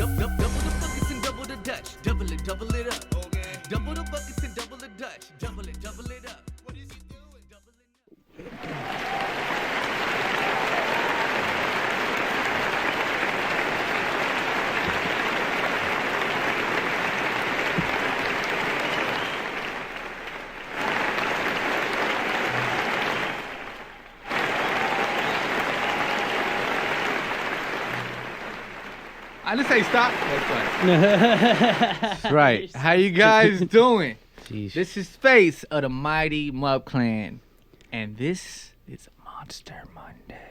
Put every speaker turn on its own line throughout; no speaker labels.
Double the buckets and double the Dutch. Double it up. Okay. Double the buckets and double the Dutch. Double it up. What is he doing? Double it up.
I just say stop. That's right. How you guys doing?
Jeez.
This is F.A.C.E of the mighty MMUpClan, and this is Monster Monday.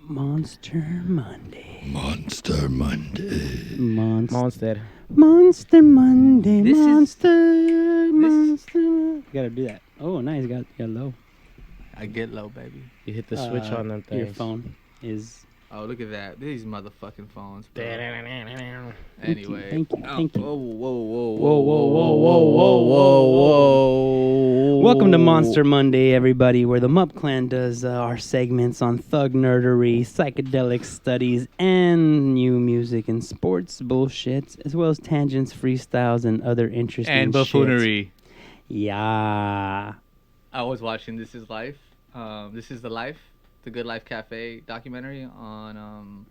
Monster Monday.
Monster Monday.
Monster.
Monster Monday.
This is-
Monster. You gotta do that. Oh, nice. You got low.
I get low, baby.
You hit the switch on them things.
Your phone is.
Oh, look at that. These motherfucking phones, bro.
Whoa,
Anyway.
Thank you. Thank you.
Whoa, whoa, whoa,
Whoa, whoa, whoa,
whoa.
Welcome to Monster Monday, everybody, where the MMUpClan does our segments on thug nerdery, psychedelic studies, and new music and sports bullshit, as well as tangents, freestyles, and other interesting
And buffoonery.
shit. Yeah.
I was watching This Is Life. This is the Life. The Good Life Cafe documentary on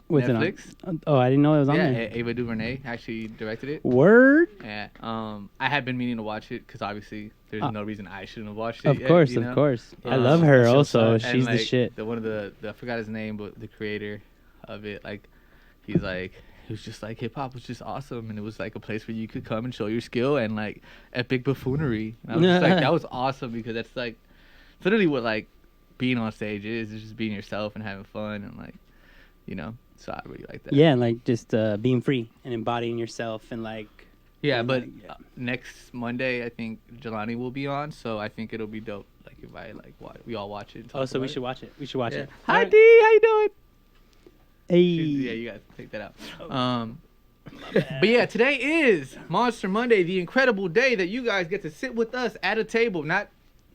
With
Netflix.
Oh, I didn't know it was on
Yeah,
there.
Ava DuVernay actually directed it.
Word?
Yeah. I had been meaning to watch it because obviously there's no reason I shouldn't have watched it.
Of
yet,
course,
you
of
know?
course. I
Um,
love her
she'll
also.
start.
She's
And,
the shit.
I forgot his name, but the creator of it, like, he's like, it was just like hip hop was just awesome, and it was like a place where you could come and show your skill and like epic buffoonery. And I was just like, that was awesome because that's like literally what like being on stage is. It's just being yourself and having fun and like, you know. So I really like that.
Yeah, and like just being free and embodying yourself and like.
Yeah,
and,
but
like, yeah.
Next Monday I think Jelani will be on, so I think it'll be dope. Like if I like we all watch it. And talk
Oh, so we
about
should watch it. We should watch
Yeah.
it.
Hi
Alright.
D, how you doing?
Hey.
Yeah, you guys take that out. But yeah, today is Monster Monday, the incredible day that you guys get to sit with us at a table, not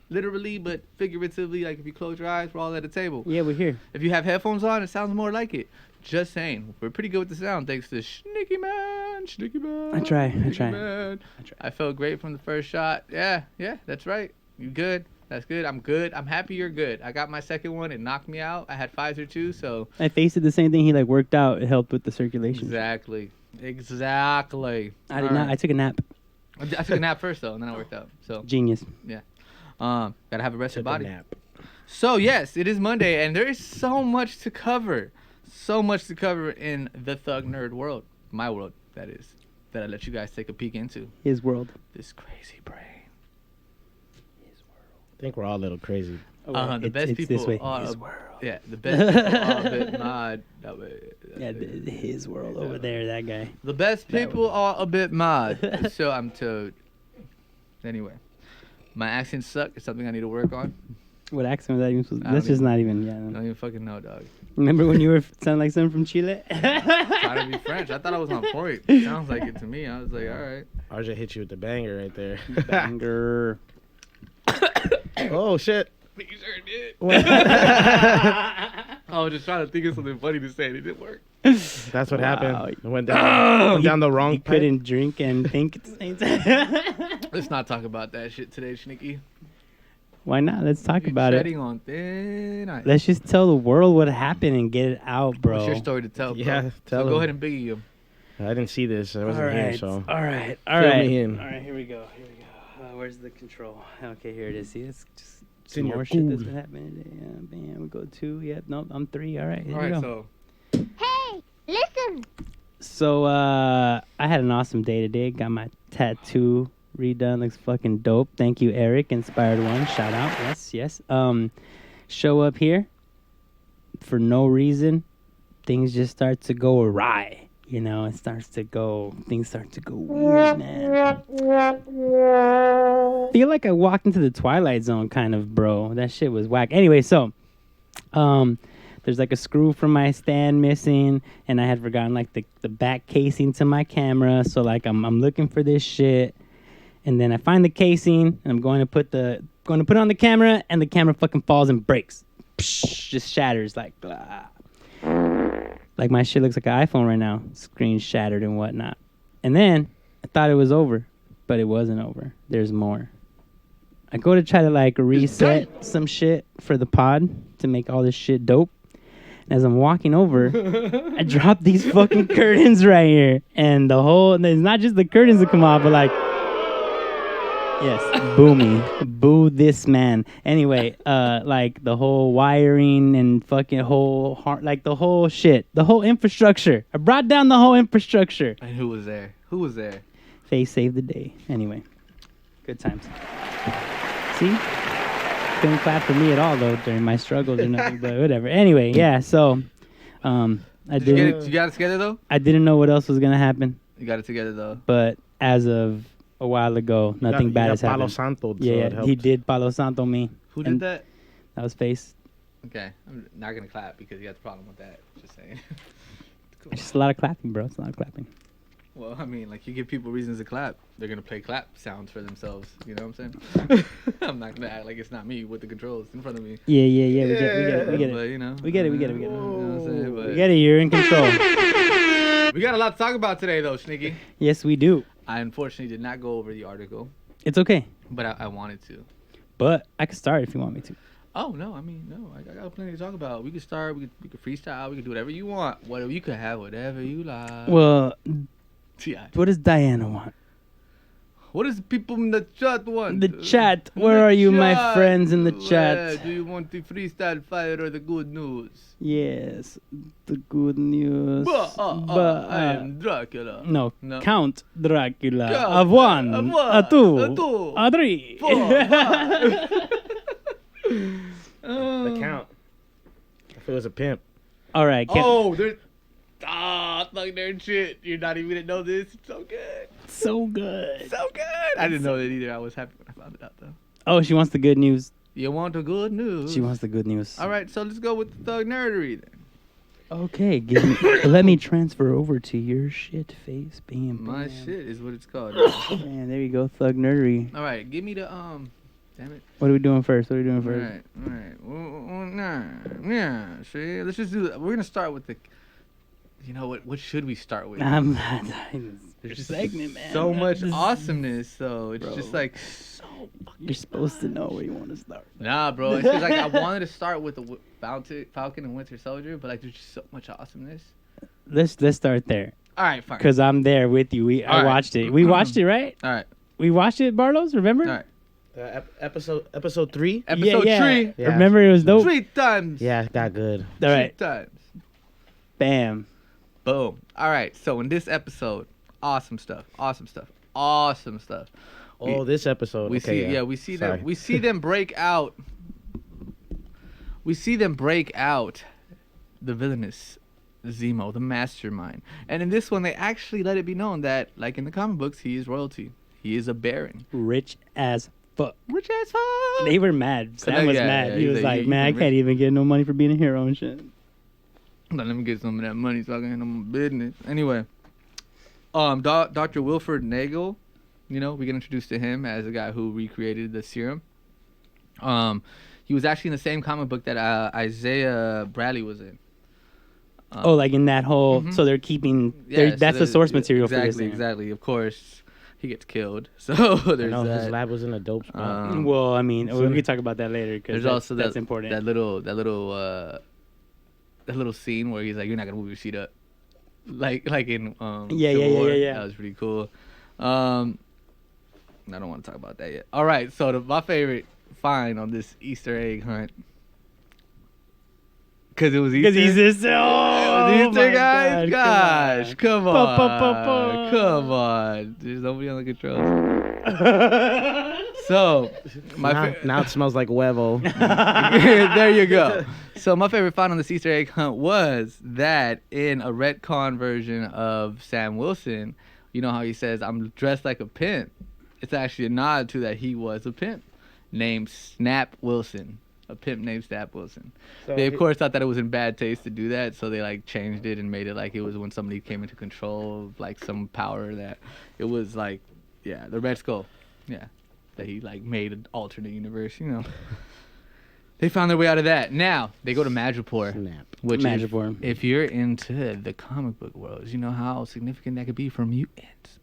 literally, but figuratively. Like if you close your eyes, we're all at a table.
Yeah, we're here.
If you have headphones on, it sounds more like it. Just saying, we're pretty good with the sound thanks to Shneaky man.
I try.
Man. I felt great from the first shot. Yeah, that's right. You good? That's good. I'm good. I'm happy you're good. I got my second one. It knocked me out. I had Pfizer too, so.
I faced the same thing. He like worked out. It helped with the circulation.
Exactly.
I did not. I took a nap.
I took a nap first though, and then I worked out. So
Genius.
gotta have a rested
Took a
body.
nap.
So yes, it is Monday, and there is so much to cover. So much to cover in the thug nerd world, my world, that is, that I let you guys take a peek into.
His world.
This crazy brain.
I think we're all a little crazy.
The best
it's
people
this way.
are
His world.
Yeah, the best people are a bit mad. That way.
Yeah, his world over there. That guy.
The best people are a bit mad. So I'm told. Anyway, my accent suck. It's something I need to work on.
What accent was that even supposed to?
I
That's
don't
just not even.
I don't even fucking know, dog.
Remember when you were sounding like someone from Chile?
Trying to be French. I thought I was on point. Sounds like it to me. I was like, all right.
RJ hit you with the banger right there.
Banger.
Oh, shit.
You sure did. I was just trying to think of something funny to say, and it didn't work.
That's what happened. It went down the wrong
He
pipe.
couldn't drink and think at the same time.
Let's not talk about that shit today, Shneaky.
Why not? Let's talk about it.
Treading on thin ice.
Let's just tell the world what happened and get it out, bro.
What's your story to tell, bro?
Yeah, tell
so go
him.
ahead and Biggie him.
I didn't see this. I wasn't here, so.
All right.
Fill me in.
All right, here we go. Where's the control? Okay, here it is. See, it's just
It's in
some
your
more shit that's
food.
been happening today. Yeah, bam, we go 2. Yep, nope, I'm 3. All right, here
All
we
right,
go.
so
Hey, listen.
So, I had an awesome day today. Got my tattoo redone. Looks fucking dope. Thank you, Eric. Inspired One. Shout out. Yes. Show up here for no reason. Things just start to go awry. You know, things start to go weird, man. Feel like I walked into the Twilight Zone kind of, bro. That shit was whack. Anyway, so, there's like a screw from my stand missing, and I had forgotten like the back casing to my camera. So like I'm looking for this shit, and then I find the casing, and I'm going to put it on the camera, and the camera fucking falls and breaks, just shatters like blah. Like my shit looks like an iPhone right now, screen shattered and whatnot. And then I thought it was over, but it wasn't over. There's more. I go to try to like reset some shit for the pod to make all this shit dope. And as I'm walking over, I drop these fucking curtains right here. And it's not just the curtains that come off, but like, yes, boo me. Boo this man. Anyway, like the whole wiring and fucking like the whole shit. The whole infrastructure. I brought down the whole infrastructure.
And who was there? Who was there?
F.A.C.E saved the day. Anyway, good times. See? Couldn't clap for me at all, though, during my struggles or nothing, but whatever. Anyway, yeah, so I didn't...
You got it together, though?
I didn't know what else was going to happen.
You got it together, though.
But as of a while ago, nothing bad has happened.
Palo Santo, so
yeah,
it helped.
he did Palo Santo me.
Who did that?
That was F.A.C.E.
Okay, I'm not going to clap because you got the problem with that. Just saying. Cool.
It's just a lot of clapping, bro. It's a lot of clapping.
Well, I mean, like, you give people reasons to clap. They're going to play clap sounds for themselves. You know what I'm saying? I'm not going to act like it's not me with the controls in front of me.
Yeah. We get it.
But, you know.
We get it.
You know what I'm saying? But
We get it. You're in control.
we got a lot to talk about today, though, Shneaky.
Yes, we do.
I unfortunately did not go over the article,
It's okay.
but I wanted to.
But I can start if you want me to.
Oh, no, I mean, no. I got plenty to talk about. We could start. We could freestyle. We could do whatever you want. Whatever you could have, whatever you like.
Well,
Yeah.
what does Diana want?
What does the people in the chat want?
The chat. Where are you, my friends in the chat?
Do you want the freestyle fire or the good news?
Yes, the good news.
I am Dracula.
No,
No.
Count Dracula.
Count
A one,
a one,
a two,
a two,
a three.
4, 5.
The count. If it was a pimp.
All right.
Oh, there's... Thug nerd shit. You're not even gonna know this. It's so good.
So good.
So good. I didn't know that either. I was happy when I found it out, though.
Oh, she wants the good news.
You want the good news?
She wants the good news.
All right, so let's go with the thug nerdery then.
Okay, let me transfer over to your shit face. Bam,
My
bam.
shit is what it's called.
Man, there you go, thug nerdery.
All right, give me the Damn it.
What are we doing first?
All right. Yeah. See, let's just do that. We're gonna start with the. You know what? What should we start with?
I'm not.
There's just
segment, man.
so much
This-
awesomeness. So it's
Bro.
just like.
You're supposed to know where you want to start.
Nah, bro. It's just like I wanted to start with the Falcon and Winter Soldier, but like there's just so much awesomeness.
Let's start there,
All right, fine.
cause I'm there with you. I
All right.
watched it. We watched it, right?
All right.
We watched it, Barlos. Remember?
All right.
Episode 3.
Episode 3.
Yeah.
Remember, it was dope.
3 times.
Yeah, it got good.
All right.
3 times.
Bam.
Boom. All right. So in this episode, awesome stuff.
Oh, this episode.
We
okay,
see, we see them. We see them break out. We see them break out the villainous Zemo, the mastermind. And in this one, they actually let it be known that, like in the comic books, he is royalty. He is a baron.
Rich as fuck.
Rich as fuck.
They were mad. Sam was mad. He was like, man, I can't even get no money for being a hero and shit.
Let me get some of that money so I can handle my business. Anyway, Dr. Wilfred Nagel, you know, we get introduced to him as a guy who recreated the serum. He was actually in the same comic book that Isaiah Bradley was in.
Oh, like in that whole.
Mhm.
So they're keeping.
Yeah,
That's the source material for this.
Exactly. Of course, he gets killed. So
I
there's
know
that.
his lab was in a dope spot.
Well, I mean, we could talk about that later because
There's also
that's important.
that little scene where he's like, "You're not gonna move your seat up," like in Civil War.
Yeah.
That was pretty cool. I don't want to talk about that yet. All right, so my favorite find on this Easter egg hunt, because it was Easter.
Because he's just. Oh,
Easter,
my
guys.
God,
Gosh, come on. Come on. There's nobody on the controls. So,
Now it smells like huevo.
there you go. So my favorite find on this Easter egg hunt was that in a retcon version of Sam Wilson, you know how he says, "I'm dressed like a pimp." It's actually a nod to that he was a pimp named Snap Wilson. A pimp named Snap Wilson.
So
They of course thought that it was in bad taste to do that, so they like changed it and made it like it was when somebody came into control of like some power that it was like, the Red Skull. Yeah. That he like made an alternate universe, you know. they found their way out of that. Now they go to Madripoor,
Snap.
which
Madripoor.
if you're into the comic book world, you know how significant that could be for mutants.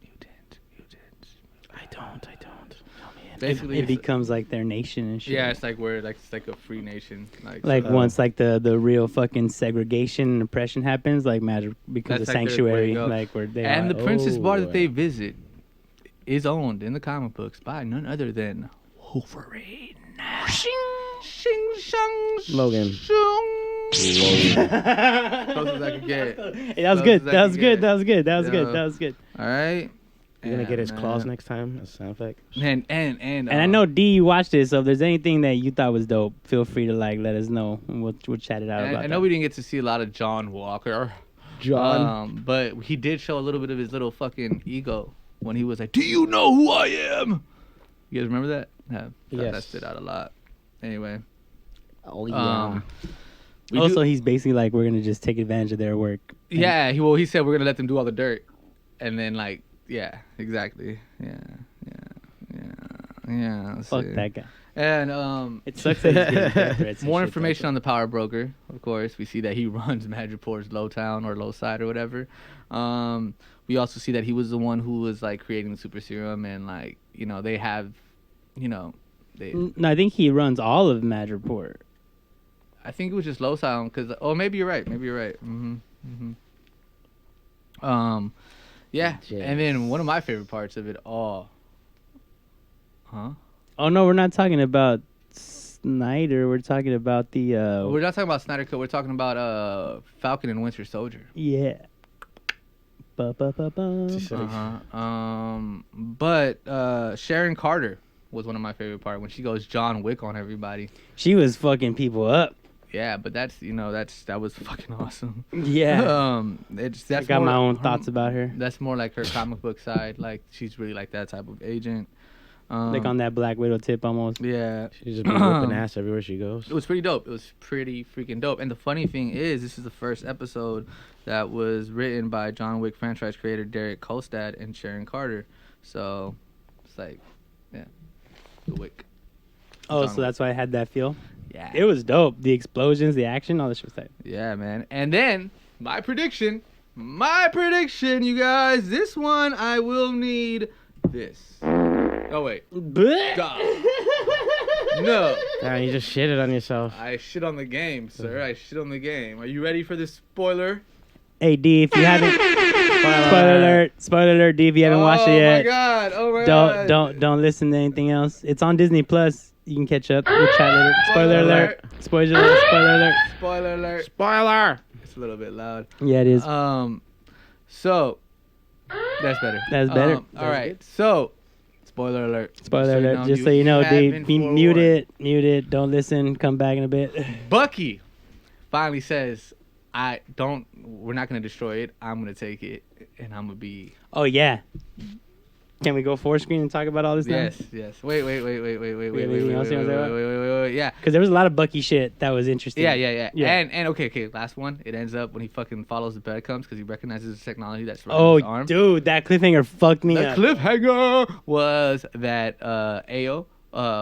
I don't. Tell me.
Basically,
It
it's-
becomes like their nation and shit.
yeah, it's like where it's like a free nation.
Like
so-
once like the real fucking segregation and oppression happens, like Magic becomes
That's
a
like their
sanctuary,
way to go.
like where they
And
are.
the Princess Bar that
Oh,
they visit is owned in the comic books by none other than Wolverine. Shing, shing, shang,
Logan.
shung. Close as I could get.
Hey, that was good. That was good. That was good. That was
Yeah.
good. That was good.
All right.
You're gonna get his
And,
claws next time as a sound effect.
And
And I know D, you watched this, so if there's anything that you thought was dope, feel free to like let us know, and we'll chat it out about
I
that.
know we didn't get to see a lot of John Walker.
John.
But he did show a little bit of his little fucking ego when he was like, "Do you know who I am?" You guys remember that? Yeah. That
Yes.
stood out a lot. Anyway.
Oh
we
Also,
do-
he's basically like, we're gonna just take advantage of their work.
yeah. He said we're gonna let them do all the dirt, and then like, yeah, exactly. Yeah.
Fuck
see.
that guy.
And
It sucks that he's getting death threats and
more
shit,
information
though.
on the power broker, of course. We see that he runs Madripoor's Low Town or Low Side or whatever. We also see that he was the one who was like creating the super serum, and like, you know, they have, you know, they.
No, I think he runs all of Madripoor.
I think it was just Low Sound, cause maybe you're right. Yeah,
Yes.
and then one of my favorite parts of it all. Huh?
Oh no, we're not talking about Snyder. We're talking about the
We're not talking about Snyder Cut. We're talking about Falcon and Winter Soldier.
yeah. Ba-ba-ba-bum.
But Sharon Carter was one of my favorite parts when she goes John Wick on everybody.
She was fucking people up.
Yeah, but that was fucking awesome.
Yeah. I
That's
got my
more-
own thoughts about her.
That's more like her comic book side. Like she's really like that type of agent.
Like on that Black Widow tip almost.
Yeah,
She's just been whooping ass everywhere she goes.
it was pretty dope. It was pretty freaking dope. And the funny thing is, this is the first episode that was written by John Wick franchise creator Derek Kolstad and Sharon Carter. So it's like, yeah, the Wick.
Oh,
John
so
Wick.
that's why I had that feel.
Yeah.
It was dope. The explosions, the action, all this shit was tight.
Yeah, man. And then my prediction, you guys. This one I will need this. Oh wait, God. No,
Damn, you just shitted on yourself.
I shit on the game, sir. I shit on the game. Are you ready for this spoiler?
Hey D, if you haven't spoiler alert, D, if you haven't watched it yet,
Oh my God.
don't listen to anything else. It's on Disney Plus. You can catch up. We'll chat later. Spoiler alert. Spoiler alert. Spoiler alert.
Spoiler alert.
Spoiler!
It's a little bit loud.
Yeah, it is.
So that's better.
That's better.
All
That's
right. So, spoiler alert.
Spoiler alert. Just so you know,
have
D,
been
be
forewarned.
muted. Don't listen. Come back in a bit.
Bucky finally says, we're not going to destroy it. I'm going to take it, and I'm going to be...
Oh yeah. Can we go full screen and talk about all this now?
Yes. Wait.
anything else you wanna say about?
Wait. Yeah.
Because there was a lot of Bucky shit that was interesting.
Yeah.
Yeah.
And okay, last one. It ends up when he fucking follows the breadcrumbs because he recognizes the technology that's right
Oh,
his arm.
dude, that cliffhanger fucked me
The
up.
cliffhanger was that Ayo,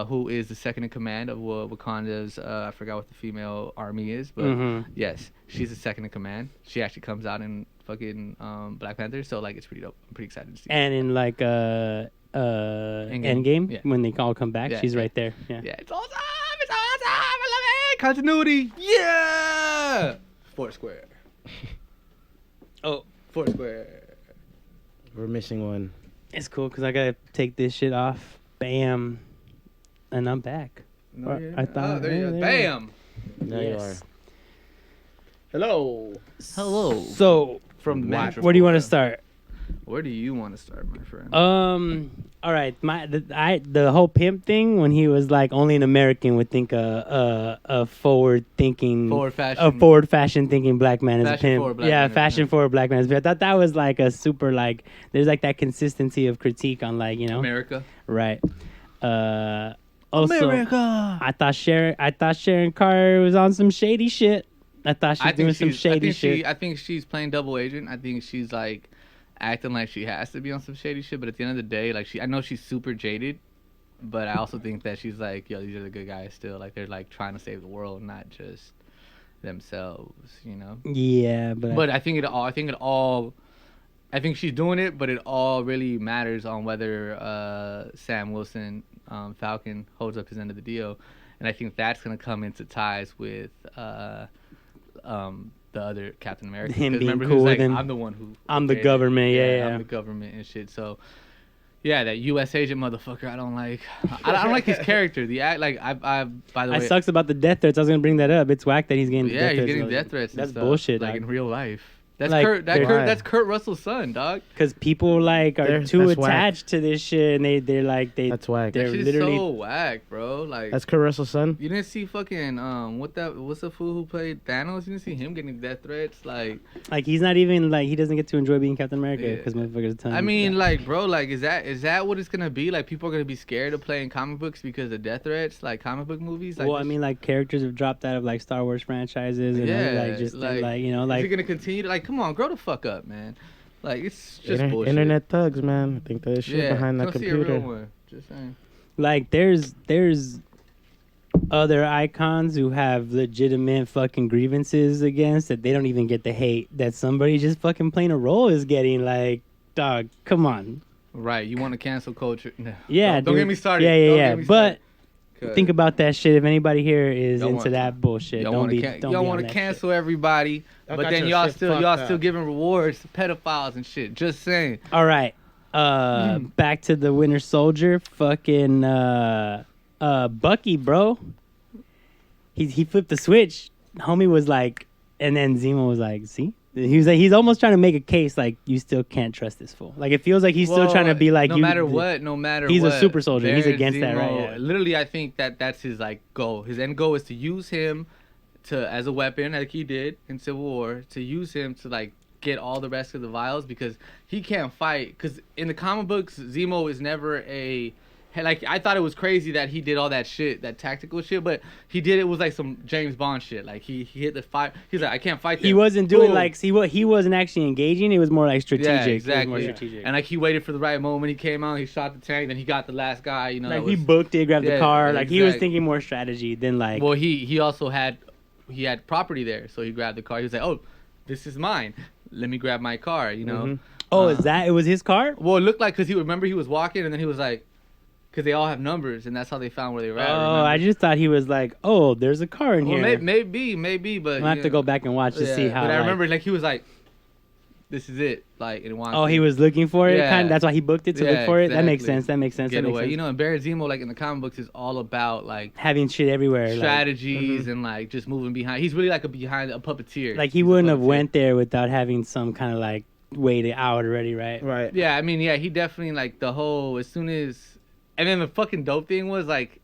who is the second in command of Wakanda's, I forgot what the female army is, but
Mhm.
yes, she's the second in command. She actually comes out in fucking Black Panther, so like it's pretty dope. I'm pretty excited to see.
And in like Endgame,
Yeah.
when they all come back,
Yeah,
she's
yeah.
right there. Yeah.
Yeah, it's awesome! It's awesome! I love it! Continuity! Yeah! Foursquare.
Oh,
Foursquare.
We're missing one.
it's cool because I gotta take this shit off. Bam, and I'm back.
No,
Or-
yeah.
I thought-
there you
yeah,
go.
there you go.
Bam!
There you are.
Yes.
Hello.
Hello.
So,
From the
where do you want to start?
Where do you want to start, my friend?
All right. The whole pimp thing when he was like only an American would think a forward thinking
Forward fashion.
a forward fashion thinking black man is a
Fashion forward
pimp.
black
Yeah,
man is a
fashion
pimp.
forward black man is a pimp. I thought that was like a super like there's like that consistency of critique on like, you know.
America.
Right. Also
America.
I thought Sharon Carter was on some shady shit. I thought she was doing some shady shit.
I think she's playing double agent. I think she's like acting like she has to be on some shady shit. But at the end of the day, like I know she's super jaded, But I also think that she's like, yo, these are the good guys still. Like, they're like trying to save the world, not just themselves, you know?
Yeah,
But I think I think she's doing it, but it all really matters on whether Sam Wilson, Falcon, holds up his end of the deal. And I think that's going to come into ties with the other Captain America.
Him being
remember,
cool
he was
with
like,
him.
I'm the one who...
I'm the government, yeah.
I'm the government and shit, so... Yeah, that U.S. agent motherfucker, I don't like. I don't like his character. The act, like, by the way...
It sucks about the death threats. I was going to bring that up. It's whack that he's getting death threats.
Yeah, he's getting death threats.
That's
and stuff,
bullshit,
like,
dog.
in real life. That's
Like,
that's Kurt Russell's son, dog.
Because people like are too
that's whack.
attached to this shit, and they're like
That's whack.
They're
That shit's
literally
so whack, bro. Like,
That's Kurt Russell's son.
you didn't see fucking what's the fool who played Thanos? You didn't see him getting death threats, like
he's not even like he doesn't get to enjoy being Captain America
Yeah.
because motherfuckers tell him.
I mean, like, bro, like, is that what it's gonna be? Like, people are gonna be scared of playing comic books because of death threats, like comic book movies. Like,
well, I mean, like characters have dropped out of like Star Wars franchises, and like just like you know,
is
like
it gonna continue to, like, come on, grow the fuck up, man. Like, it's just bullshit.
Internet thugs, man. I think there's shit behind that
come see a real
computer.
one. Just saying.
like there's other icons who have legitimate fucking grievances against that they don't even get the hate that somebody just fucking playing a role is getting. Like, dog, come on.
Right, you want to cancel culture? No.
Yeah,
don't get
dude.
me started.
Yeah,
Don't
yeah.
get me
But
started.
think about that shit. If anybody here is
Y'all
into
want-
that bullshit,
Y'all
don't
want
be.
to
Don't be
want
on
to
that
cancel everybody,
Y'all
but
got
then
your
y'all
shit
still
fucked up.
giving rewards to pedophiles and shit. Just saying.
shit. All right. Back to the Winter Soldier. Fucking Bucky, bro. He flipped the switch. Homie was like, and then Zemo was like, see. He was like, he's almost trying to make a case like you still can't trust this fool. Like it feels like he's still trying to be like
no
you.
matter what,
He's a super soldier. He's
Baron
against that, right?
Zemo-
Yeah.
Literally, I think that's his like goal. His end goal is to use him as a weapon, like he did in Civil War, to use him to like get all the rest of the vials because he can't fight. Because in the comic books, Zemo is never a like. I thought it was crazy that he did all that shit, that tactical shit, but he did it was like some James Bond shit. Like he hit the fire. He's like, I can't fight them.
He wasn't doing
Boom.
like he wasn't actually engaging. It was more like strategic.
Yeah,
It was
exactly.
more strategic.
And like he waited for the right moment. He came out, he shot the tank, then he got the last guy. You know,
like
that
he
was-
booked it, grabbed the
Yeah,
car. Like he was
exactly.
thinking more strategy than like.
Well, he also had property there, so he grabbed the car. He was like, "Oh, this is mine. Let me grab my car." You know.
Mhm.
Oh, is that it? Was his car?
Well, it looked like because he was walking, and then he was like, because they all have numbers, and that's how they found where they were at.
Oh,
remember?
I just thought he was like, oh, there's a car in
Well,
here.
maybe, but
I'm gonna have to go back and watch to
yeah,
see how.
But I
like-
remember like he was like, "This is it." Like, and
Oh, he was looking for it.
Yeah.
Kind. That's why he booked it to
Yeah,
look for it. That makes
exactly.
sense. That makes sense.
get
That makes
away.
sense.
You know, and Baron Zemo, like in the comic books, is all about like
Having shit everywhere.
strategies and like just moving behind. He's really like a puppeteer.
Like he
He's a
wouldn't have
puppeteer.
went there without having some kind of like waited out already, right?
Right.
Yeah, I mean, yeah, he definitely like the whole as soon as, and then the fucking dope thing was like,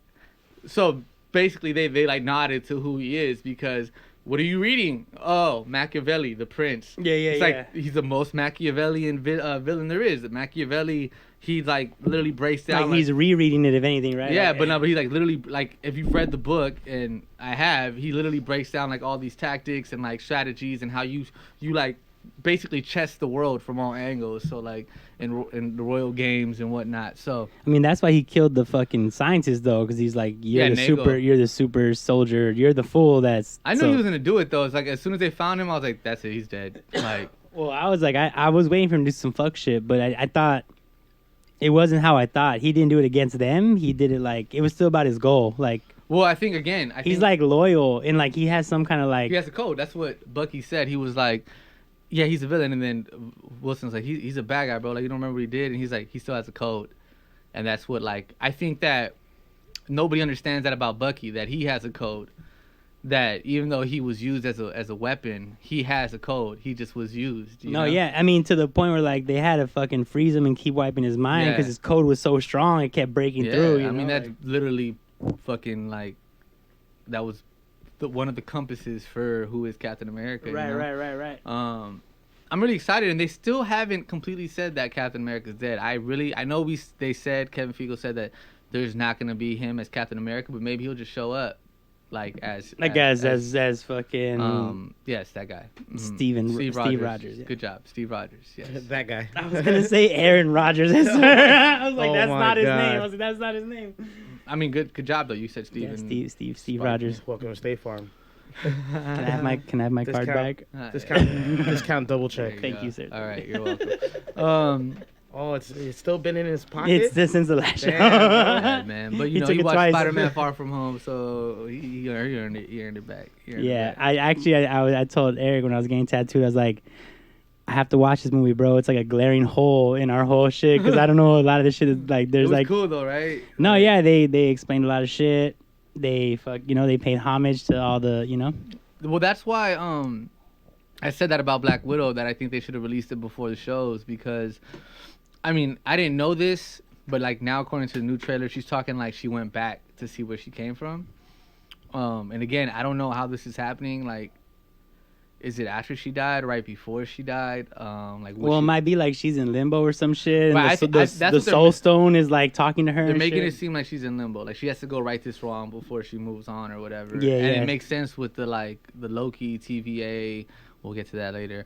so basically they like nodded to who he is because what are you reading? Oh, Machiavelli, the Prince.
Yeah, yeah,
It's
yeah.
like he's the most Machiavellian villain there is. Machiavelli, he like literally breaks down.
Like he's rereading it, if anything, right?
Yeah,
Like,
but no, but he like literally like if you've read the book and I have, he literally breaks down like all these tactics and like strategies and how you like basically chess the world from all angles. So like in the royal games and whatnot. So
I mean, that's why he killed the fucking scientist though, because he's like, you're
Yeah,
the super soldier, you're the fool. That's.
I knew
so-
he was gonna do it though. It's like as soon as they found him, I was like, that's it, he's dead. Like
Well, I was like, I was waiting for him to do some fuck shit, but I thought it wasn't how I thought. He didn't do it against them. He did it like it was still about his goal. Like
well, I think again,
he's like loyal and like he has some kind of like.
he has a code. That's what Bucky said. He was like, yeah, he's a villain, and then Wilson's like, he's a bad guy, bro. Like you don't remember what he did, and he's like, he still has a code, and that's what like I think that nobody understands that about Bucky, that he has a code. That even though he was used as a weapon, he has a code. He just was used. You know?
Yeah. I mean, to the point where like they had to fucking freeze him and keep wiping his mind
Yeah.
because his code was so strong it kept breaking through. You
I mean
know?
that's
Like-
literally fucking like that was one of the compasses for who is Captain America. you know?
right.
I'm really excited, and they still haven't completely said that Captain America's dead. I know they said Kevin Feige said that there's not gonna be him as Captain America, but maybe he'll just show up. like as
fucking
yes, that guy.
Steve Rodgers. Yeah.
Good job, Steve Rodgers. Yes.
That guy.
I was gonna say Aaron Rodgers. I was like,
Oh
that's
my
not his
God.
name. I was like, that's not his name.
I mean, good job though. You said
Yeah,
Steven.
Steve Rodgers.
Welcome to State Farm.
Can I have my card back?
Discount double check.
Thank you, sir.
All right, you're welcome.
Oh, it's still been in his pocket.
It's this since the last show.
Yeah, man. But
He
you
took
he
it
watched
twice.
Spider-Man Far From Home, so he earned it. He earned it back. He earned it
Yeah,
back.
I told Eric when I was getting tattooed, I was like, I have to watch this movie, bro. It's like a glaring hole in our whole shit because I don't know, a lot of this shit is like
It
there's
was
like
cool though, right?
no, yeah, they explained a lot of shit. They they paid homage to all the
Well, that's why I said that about Black Widow, that I think they should have released it before the shows, because I mean, I didn't know this, but like now according to the new trailer, she's talking like she went back to see where she came from. And again, I don't know how this is happening. Like, is it after she died, right before she died? Like,
Well, it might be like she's in limbo or some shit. And
Right, that's
the
what
Soul Stone is like talking to her.
they're
and
making
shit.
it seem like she's in limbo. Like she has to go right this wrong before she moves on or whatever.
Yeah,
and
yeah.
it makes sense with the Loki TVA. We'll get to that later.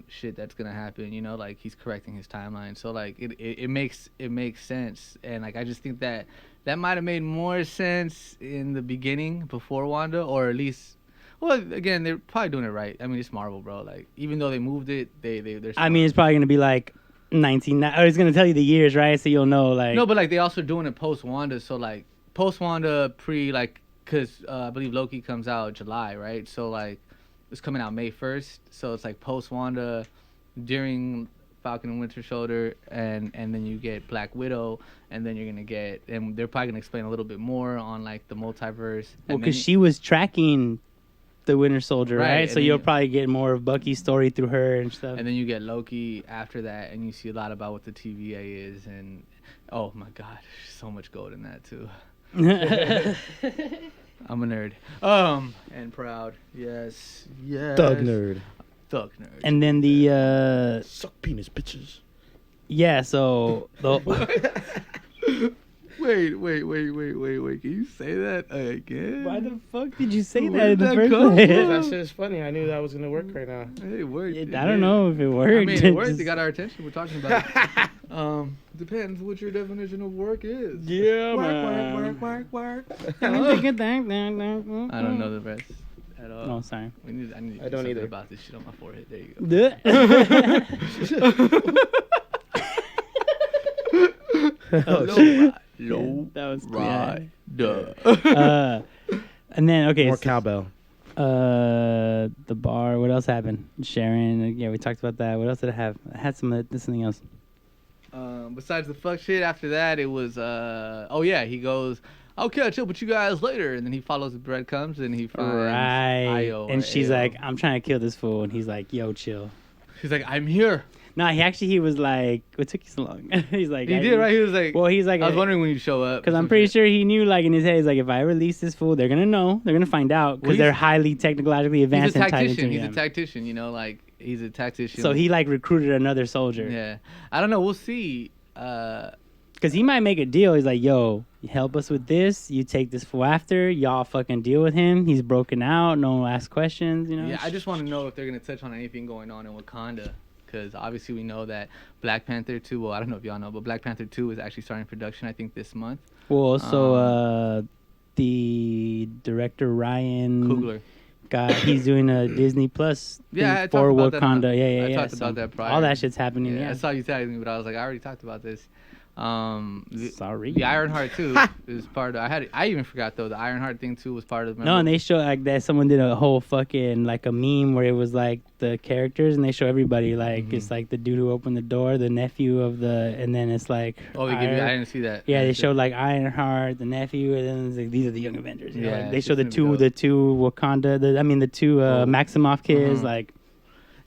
Shit that's gonna happen. Like he's correcting his timeline. So like it makes sense. And like I just think that might have made more sense in the beginning before Wanda, or at least. Well, again, they're probably doing it right. I mean, it's Marvel, bro. Like even though they moved it, they're.
I mean, it's probably gonna be like 19. Or it's gonna tell you the years, right? So you'll know like.
No, but like they also doing it post Wanda. So like post Wanda, because I believe Loki comes out July, right? So like. It's coming out May 1st, so it's like post Wanda, during Falcon and Winter Soldier, and then you get Black Widow, and then you're gonna get, and they're probably gonna explain a little bit more on like the multiverse.
Well, because she was tracking the Winter Soldier,
Right,
right?
and
So
then
you'll
you-
probably get more of Bucky's story through her and stuff.
And then you get Loki after that, and you see a lot about what the TVA is, and oh my God, there's so much gold in that too. I'm a nerd. And proud. Yes.
Thug nerd.
Thug nerd.
And then the
Suck penis, bitches.
yeah, so the
Wait. Can you say that again?
why the fuck did you say
Where
that in
did
the
that
first
come
place?
from?
That shit is funny. I knew that was gonna work right now.
Hey, it worked.
I don't know if it worked.
I mean, it worked.
Just-
They got our attention. We're talking about it. Depends what your definition of work is.
Yeah,
Work.
I
I don't know the rest at all.
Oh, sorry.
I need to
I
do
don't
something
either.
about this shit on my forehead. There you go. Low
That was
ride.
And then okay,
More
so,
cowbell.
the bar. What else happened? Sharon. Yeah, we talked about that. What else did I have? I had something else.
Besides the fuck shit, after that it was he goes, I'll catch up with you guys later, and then he follows the breadcrumbs and he finds
Right.
Io
And
or
she's
Ao.
like, I'm trying to kill this fool, and he's like, Yo, chill.
she's like, I'm here.
No, he was like, what took you so long? He's like,
He did, right? He was like,
Well, he's like,
I was wondering when you show up.
because I'm pretty sure he knew, like in his head, he's like, if I release this fool, they're gonna know, they're gonna find out, because
Well,
they're
he's-
highly technologically
he's
advanced
a
and tied
tactician.
into
He's a
them.
tactician, like he's a tactician.
So he like recruited another soldier.
Yeah, I don't know. We'll see.
Because he might make a deal. He's like, yo, you help us with this. You take this fool after. Y'all fucking deal with him. He's broken out. No one will ask questions, you know?
Yeah, I just want to know if they're gonna touch on anything going on in Wakanda, because obviously we know that Black Panther 2. Well, I don't know if y'all know, but Black Panther 2 is actually starting production. I think this month.
Well, so the director, Ryan
Coogler.
he's doing a Disney Plus thing
Yeah, I
for
talked about that on
Wakanda.
the-
Yeah.
I talked
So
about that prior.
all that shit's happening,
Yeah,
yeah.
I saw you tagging me, but I was like, I already talked about this.
Sorry.
The Ironheart 2 is part of. I even forgot though. The Ironheart thing too was part of.
No, and they show like that someone did a whole fucking like a meme where it was like the characters and they show everybody like it's like the dude who opened the door, the nephew of the, and then it's like
Oh, they give you. I didn't see that.
yeah, they showed like Ironheart, the nephew, and then it's like these are the Young Avengers. You know?
Yeah,
Like, they
it's
show the
just gonna be
two Wakanda, the two Maximoff kids.
Mhm.
Like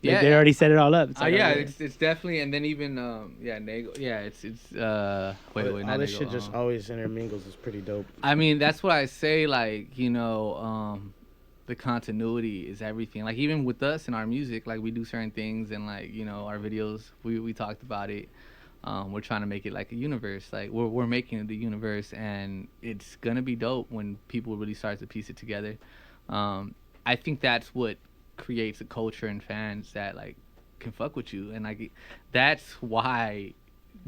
Yeah,
they already set it all up. It's like,
yeah,
okay.
it's definitely, and then even Nagel. Yeah, it's wait,
All
not
this
Nagel,
shit just always intermingles. Is pretty dope.
I mean, that's what I say. Like, the continuity is everything. Like, even with us and our music, like we do certain things, and like our videos, we talked about it. We're trying to make it like a universe. Like we're making the universe, and it's gonna be dope when people really start to piece it together. I think that's what creates a culture and fans that like can fuck with you, and like that's why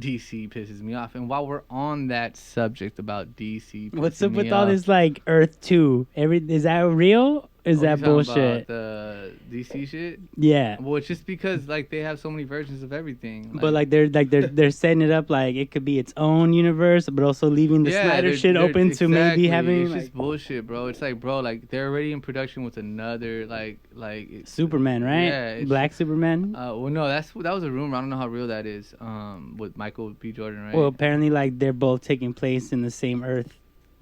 DC pisses me off. And while we're on that subject about DC,
What's up with all this like Earth 2? Is that real? Is that bullshit?
The DC shit?
Yeah.
Well, it's just because like they have so many versions of everything.
But like they're setting it up like it could be its own universe, but also leaving the Snyder shit open to maybe having.
It's just bullshit, bro. It's like, bro, like they're already in production with another like
Superman, right?
Yeah,
Black Superman.
Well, no, that was a rumor. I don't know how real that is. With Michael B. Jordan, right?
Well, apparently, like they're both taking place in the same Earth.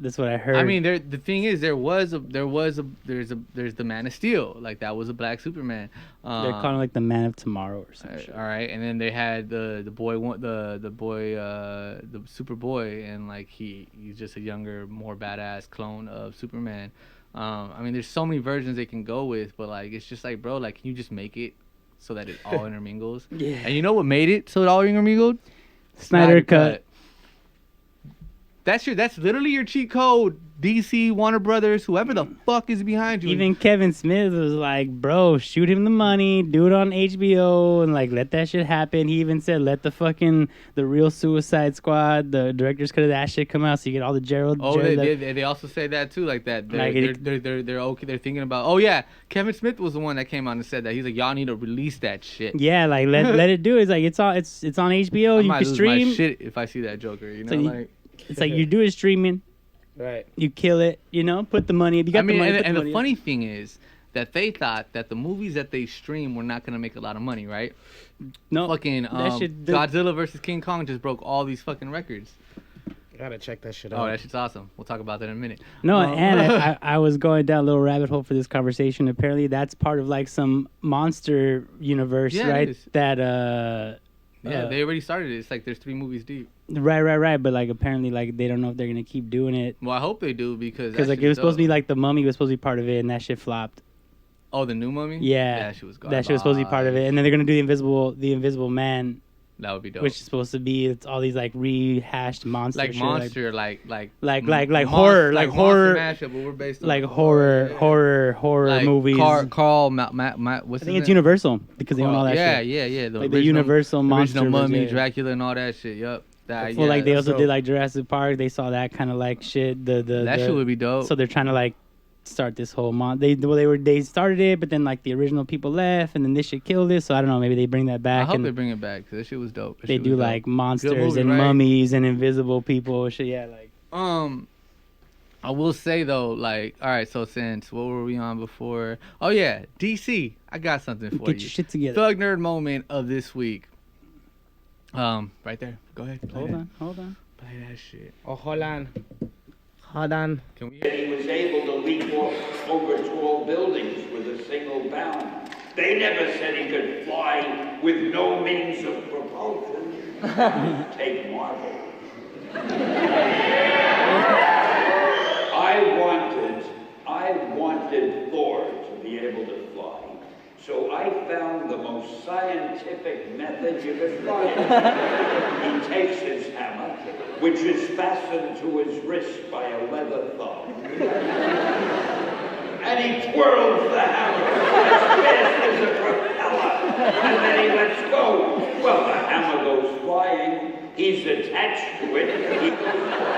That's what I heard.
I mean, the thing is, there's the Man of Steel, like that was a black Superman.
They're calling it like the Man of Tomorrow or something.
All right, and then they had the Superboy, and like he's just a younger, more badass clone of Superman. I mean, there's so many versions they can go with, but like it's just like, bro, like can you just make it so that it all intermingles?
Yeah.
And you know what made it so it all intermingled?
Snyder Cut.
That's literally your cheat code. DC, Warner Brothers, whoever the fuck is behind you.
Even Kevin Smith was like, bro, shoot him the money, do it on HBO, and like let that shit happen. He even said, let the real Suicide Squad, the director's cut of that shit come out, so you get all the Gerald.
Oh, they also say that too, like that. They're okay. They're thinking about. Oh yeah, Kevin Smith was the one that came out and said that. He's like, y'all need to release that shit.
Yeah, like let it do. It's like it's on HBO.
I
you
might
can
lose
stream.
my shit if I see that Joker. You know, like.
It's like you do it streaming,
right?
You kill it, you know. Put the money. You got the money.
And the funny thing is that they thought that the movies that they stream were not gonna make a lot of money, right?
No,
fucking Godzilla versus King Kong just broke all these fucking records.
Gotta check that shit out.
Oh, that shit's awesome. We'll talk about that in a minute.
No, and I was going down a little rabbit hole for this conversation. Apparently, that's part of like some monster universe, right? That
they already started it. It's like there's 3 movies deep.
Right. But like apparently, like they don't know if they're gonna keep doing it.
Well, I hope they do because
like it was supposed to be like the Mummy was supposed to be part of it, and that shit flopped.
Oh, the new Mummy?
Yeah,
that shit was garbage.
That shit was supposed to be part of it, and then they're gonna do the Invisible Man.
That would be dope.
Which is supposed to be it's all these like rehashed monsters.
Like
shit,
monster, like
horror, like horror
mashup, but we're based on
like horror
like
movies.
Carl, what's
I think it's Universal because they own all that shit.
Yeah.
The Universal monster,
original Mummy, Dracula, and all that shit. Yup.
Like they also did like Jurassic Park. They saw that kind of like shit. That
shit would be dope.
So they're trying to like start this whole they started it, but then like the original people left, and then this shit killed it. So I don't know. Maybe they bring that back.
I hope they bring it back because that shit was dope.
They do like monsters and mummies and invisible people. Shit, yeah, like.
I will say though, like, all right. So since what were we on before? Oh yeah, DC. I got something for you.
Get your shit together.
Thug nerd moment of this week. Right there. Go ahead.
Hold on.
Play that shit.
Oh, hold on.
Can we?
He was able to leap over tall buildings with a single bound. They never said he could fly with no means of propulsion. Take Marvel. I wanted Thor to be able to fly. So I found the most scientific method you could find. He takes his hammer, which is fastened to his wrist by a leather thumb, and he twirls the hammer as fast as a propeller, and then he lets go. Well, the hammer goes flying. He's attached to it. He goes flying.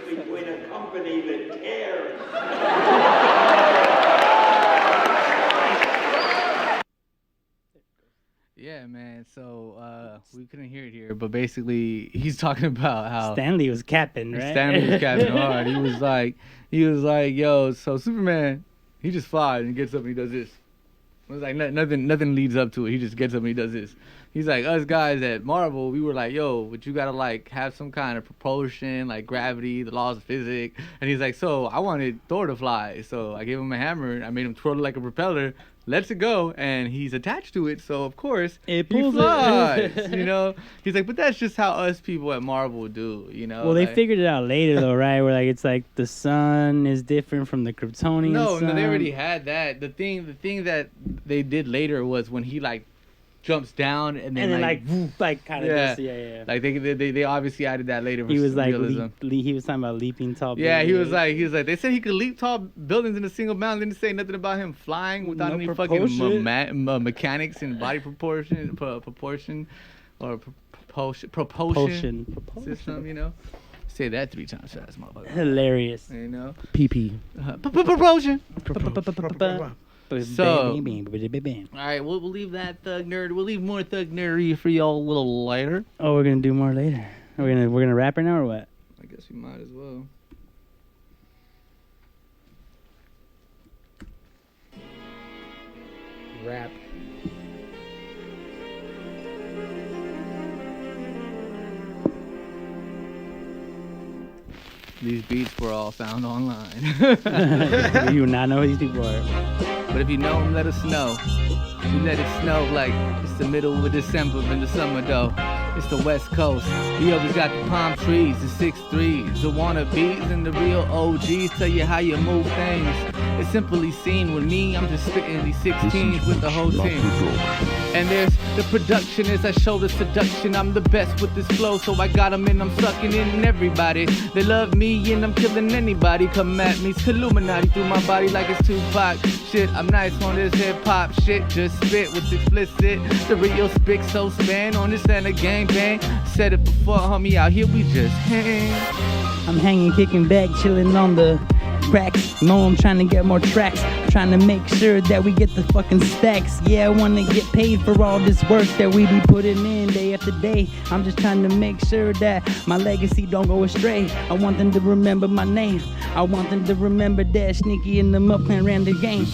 Between a company that cares.
Yeah, man. So we couldn't hear it here, but basically he's talking about how
Stanley was capping, right?
Stanley was capping hard. He was like, yo, so Superman, he just flies and gets up and he does this. It was like nothing leads up to it. He just gets up and he does this. He's like, us guys at Marvel, we were like, yo, but you gotta like have some kind of propulsion, like gravity, the laws of physics. And he's like, so I wanted Thor to fly, so I gave him a hammer. I made him twirl like a propeller lets it go, and he's attached to it, so of course
It
he
pulls it.
flies. You know, he's like, but that's just how us people at Marvel do. You know.
Well, they
like,
figured it out later, though, right? Where like it's like the sun is different from the Kryptonian sun.
No, they already had that. The thing that they did later was when he like jumps down and then
like kind of
Yeah.
yeah.
like they obviously added that later. For
He was
some
like
realism.
he was talking about leaping tall.
Yeah, he was
buildings.
like they said he could leap tall buildings in a single bound. They didn't say nothing about him flying without
No
any
propulsion.
fucking mechanics and body proportion or propulsion
Propulsion.
system. You know, say that 3 times fast, motherfucker.
Hilarious.
You know,
PP.
propulsion. So-
All
All right, we'll leave that thug nerd. We'll leave more thug nerdery for y'all a little later.
Oh, we're gonna do more later. We're gonna rap right now or what?
I guess we might as well.
Rap.
These beats were all found online.
You not know who these people are.
But if you know them, let us know. We let it snow like it's the middle of December in the summer though. It's the West Coast. We always got the palm trees, the 6'3s, the wannabes, and the real OGs tell you how you move things. It's simply seen with me. I'm just spitting these 16s with the whole team. And there's the production as I show the seduction. I'm the best with this flow, so I got 'em and I'm sucking in everybody. They love me and I'm killing anybody. Come at me, it's Illuminati through my body like it's Tupac. Shit, I'm nice on this hip hop shit. Just spit what's explicit. The real spick so span on this and a gang bang. Said it before, homie, out here we just hang.
I'm hanging, kicking back, chilling on the cracks. No, I'm trying to get more tracks. Trying to make sure that we get the fucking stacks. Yeah, I want to get paid for all this work that we be putting in day after day. I'm just trying to make sure that my legacy don't go astray. I want them to remember my name. I want them to remember that Shneaky and the MMUpClan ran the game.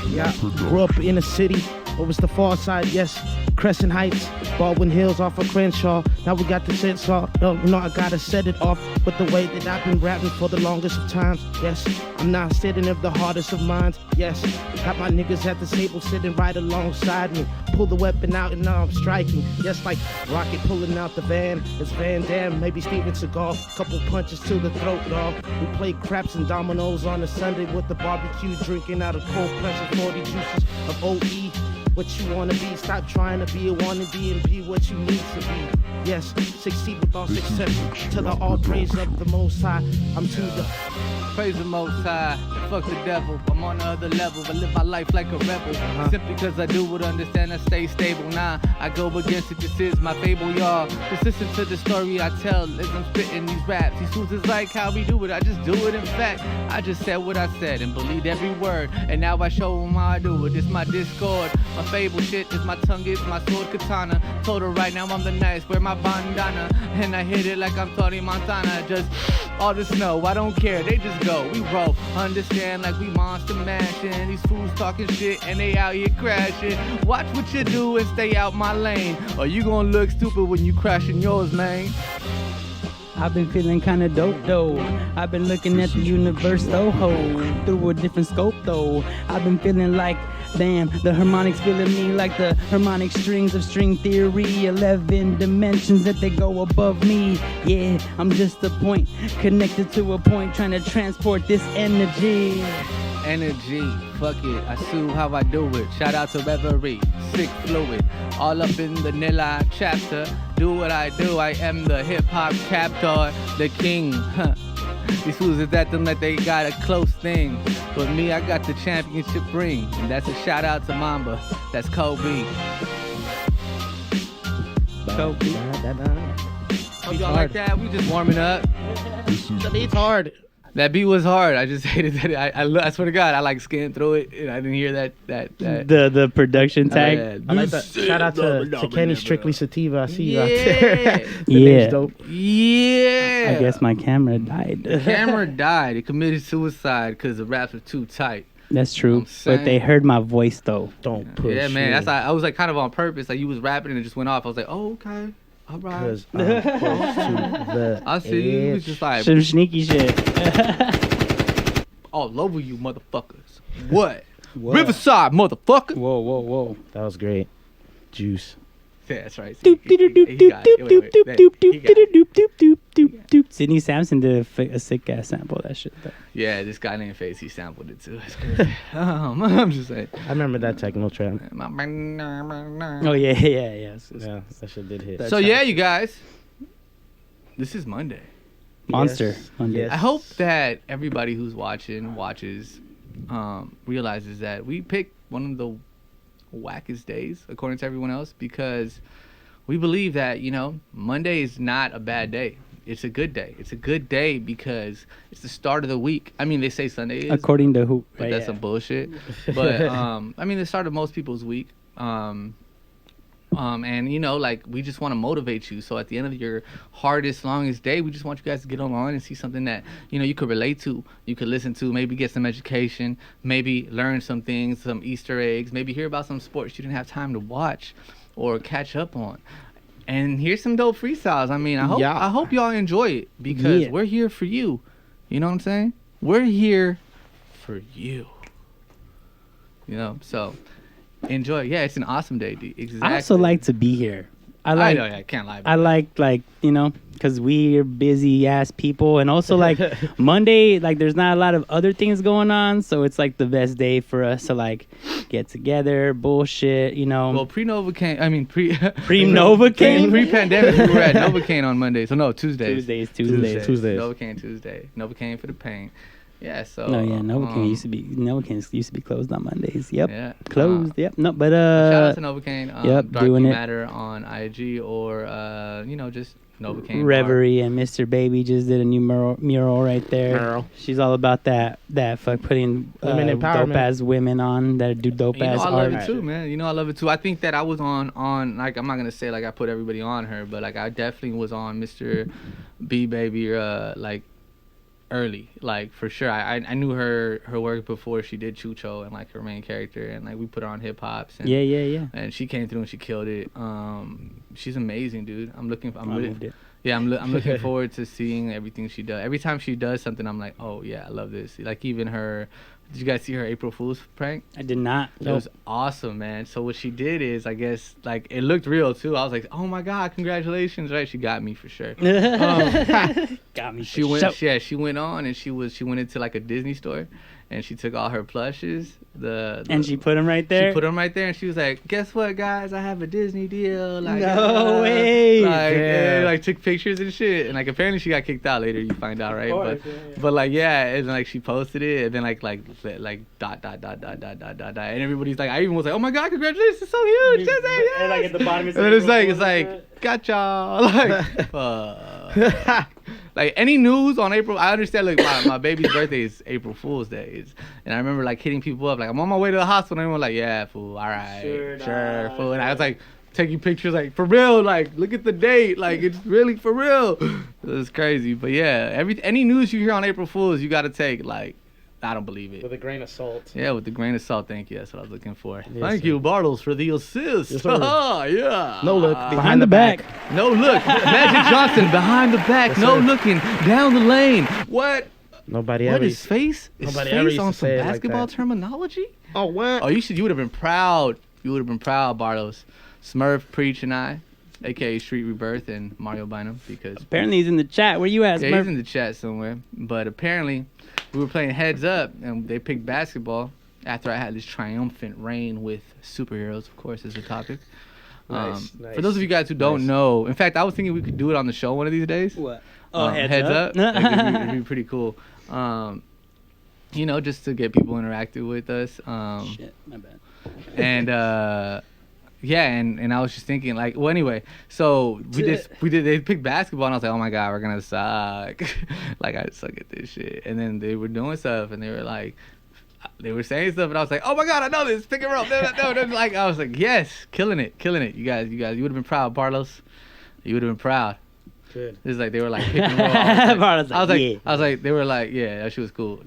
Yeah, grew up in a city. What was the far side? Yes, Crescent Heights, Baldwin Hills off of Crenshaw. Now we got the sense off. I gotta set it off with the way that I've been rapping for the longest of times. Yes, I'm not sitting of the hardest of minds. Yes, got my niggas at the table sitting right alongside me. Pull the weapon out and now I'm striking. Yes, like Rocket pulling out the van. It's Van Damme, maybe Steven Seagal. Couple punches to the throat, dog. We played craps and dominoes on a Sunday with the barbecue, drinking out of cold pressure 40 juices of OE. What you wanna be, stop trying to be a wannabe and be what you need to be. Yes, succeed with all success. To the all praise of the Most High. I'm to the
Praise the Most High, fuck the devil. I'm on the other level, I live my life like a rebel. Simply cause I do it, understand I stay stable. Nah, I go against it, this is my fable, y'all. Just listen to the story I tell as I'm spitting these raps. These fools is like how we do it, I just do it. In fact, I just said what I said and believed every word. And now I show them how I do it, this my discord. My fable shit is my tongue, is my sword katana. Told her right now I'm the nice, wear my bandana. And I hit it like I'm Tony Montana. Just all the snow, I don't care, they just go, we roll. Understand like we monster mashing. These fools talking shit and they out here crashing. Watch what you do and stay out my lane, or you gonna look stupid when you crashing yours, man.
I've been feeling kinda dope though. I've been looking at the universe though, through a different scope though. I've been feeling like, damn, the harmonics feeling me like the harmonic strings of string theory. 11 dimensions that they go above me. Yeah, I'm just a point connected to a point, trying to transport this energy.
Energy, fuck it, I sue how I do it. Shout out to Reverie, sick fluid, all up in the Nilla chapter. Do what I do, I am the hip hop captor, the king. These fools is at them like they got a close thing, but me, I got the championship ring, and that's a shout out to Mamba. That's Kobe.
Kobe.
Hope y'all like that. We just warming up.
The beat's hard.
That beat was hard. I just hated that. I swear to God, I like scanned through it and I didn't hear that.
The production tag.
I like that. Shout out to Kenny Strictly Sativa. I see you out
Yeah.
there. The
Yeah.
name's dope.
Yeah.
I guess my camera died.
The camera died. It committed suicide because the raps were too tight.
That's true.
I'm saying.
But they heard my voice though.
Don't push.
Yeah, man. That's I was like kind of on purpose. Like you was rapping and it just went off. I was like, oh, okay. All right.
Because I'm close to the
I see you. You was
edge.
just like
Some sneaky shit.
all over you motherfuckers. What? Riverside, motherfucker.
Whoa.
That was great. Juice.
Yeah, that's right.
Doop,
He
doop, doop,
got
doop,
it.
doop,
Wait,
doop,
wait,
doop,
he
doop,
got it.
doop, doop, doop, doop, doop, doop. Sidney Sampson did a sick ass sample of that shit. Though.
Yeah, this guy named F.A.C.E sampled it too. That's crazy. I'm just saying.
I remember that techno trap.
Oh yeah.
Yeah, that shit did hit.
So yeah, you guys, this is Monday.
Monster.
Yes.
Monday.
Yes.
I hope that everybody who's watches, realizes that we picked one of the wackest days according to everyone else, because we believe that, Monday is not a bad day. It's a good day. It's a good day because it's the start of the week. I mean, they say Sunday is.
According to who?
But that's some bullshit. But the start of most people's week. And we just want to motivate you. So at the end of your hardest, longest day, we just want you guys to get online and see something that you could relate to, you could listen to, maybe get some education, maybe learn some things, some Easter eggs, maybe hear about some sports you didn't have time to watch or catch up on. And here's some dope freestyles. I mean, I hope y'all enjoy it, because we're here for you. You know what I'm saying? We're here for you. So enjoy. Yeah, it's an awesome day, D. Exactly.
I also like to be here. I
know, yeah, I can't lie about
like because we're busy ass people, and also like Monday, like there's not a lot of other things going on, so it's like the best day for us to like get together, bullshit,
Well, pre-Novacane,
pre-Novacane,
pre-pandemic, we were at Novacane on Monday. So no, Tuesdays.
Tuesdays.
Novacane Tuesday. Novacane for the pain. Yeah, so.
No, yeah, Novacane used to be closed on Mondays. Yep.
Yeah.
Closed. Yep. No, but
shout out to Novacane.
Yep,
Dark
doing it.
Matter on IG, or just Novacane.
Reverie and Mr. Baby just did a new mural right there.
Mural.
She's all about that fuck putting
Women empowerment.
dope ass women on that do dope ass
I
art.
love it too, man. I love it too. I think that I was on like, I'm not gonna say like I put everybody on her, but like I definitely was on Mr. B Baby like early, like for sure. I knew her work before she did Chucho and like her main character, and like we put her on hip hops. And,
Yeah.
And she came through and she killed it. She's amazing, dude. I'm looking forward to seeing everything she does. Every time she does something, I'm like, oh yeah, I love this. Like even her. Did you guys see her April Fool's prank?
I did not.
It was awesome, man. So what she did is, I guess, like, it looked real too. I was like, oh my god, congratulations, right? She got me for sure.
Got me.
She went on and she went into like a Disney store, and she took all her plushes. And
she put them right there.
She put them right there, and she was like, "Guess what, guys? I have a Disney deal." Like,
no way.
Like took pictures and shit, and like apparently she got kicked out later. You find out, right? But like and like she posted it, and then like dot, and everybody's like, I even was like, "Oh my god, congratulations, it's so huge!"
And like at the bottom,
and then it's like, gotcha, like. Like any news on April, I understand. Like my baby's birthday is April Fool's Day, and I remember like hitting people up, like I'm on my way to the hospital, and everyone was like, yeah, fool, all right, sure, fool. And I was like taking pictures, like for real, like look at the date, like it's really for real. It was crazy, but yeah, any news you hear on April Fool's, you gotta take like. I don't believe it.
With a grain of salt.
Yeah, with a grain of salt. Thank you. That's what I was looking for.
Yes,
Thank
sir.
you, Bartles, for the assist.
Yes, sir.
Yeah.
No look.
Behind the back.
No look. Magic Johnson behind the back.
Yes,
no
sir.
looking down the lane. What?
Nobody
What
ever.
is Face? Is
Nobody
Face
ever used
on
to
some
say it like
basketball
that.
terminology?
Oh, what?
Oh, you would have been proud. You would have been proud, Barlos. Smurf, Preach, and I, aka Street Rebirth, and Mario Bynum, because
Apparently he's in the chat. Where you at,
yeah,
Smurf?
he's in the chat somewhere. But apparently, we were playing Heads Up, and they picked basketball after I had this triumphant reign with superheroes, of course, as the topic.
Nice.
For those of you guys who don't know, in fact, I was thinking we could do it on the show one of these days.
What? Oh,
Heads Up. Like, it'd be pretty cool. Just to get people interactive with us.
Shit, my bad.
And yeah, and I was just thinking, like, well, anyway, so they picked basketball, and I was like, oh my god, we're gonna suck. Like, I suck at this shit. And then they were doing stuff, and they were like, they were saying stuff, and I was like, oh my god, I know this, pick it up. Like, I was like, yes, killing it. You guys, you would have been proud, Barlos. You would have been proud.
Good.
It's like they were like picking roll. I was
yeah.
like, they were like, yeah, that shit was cool.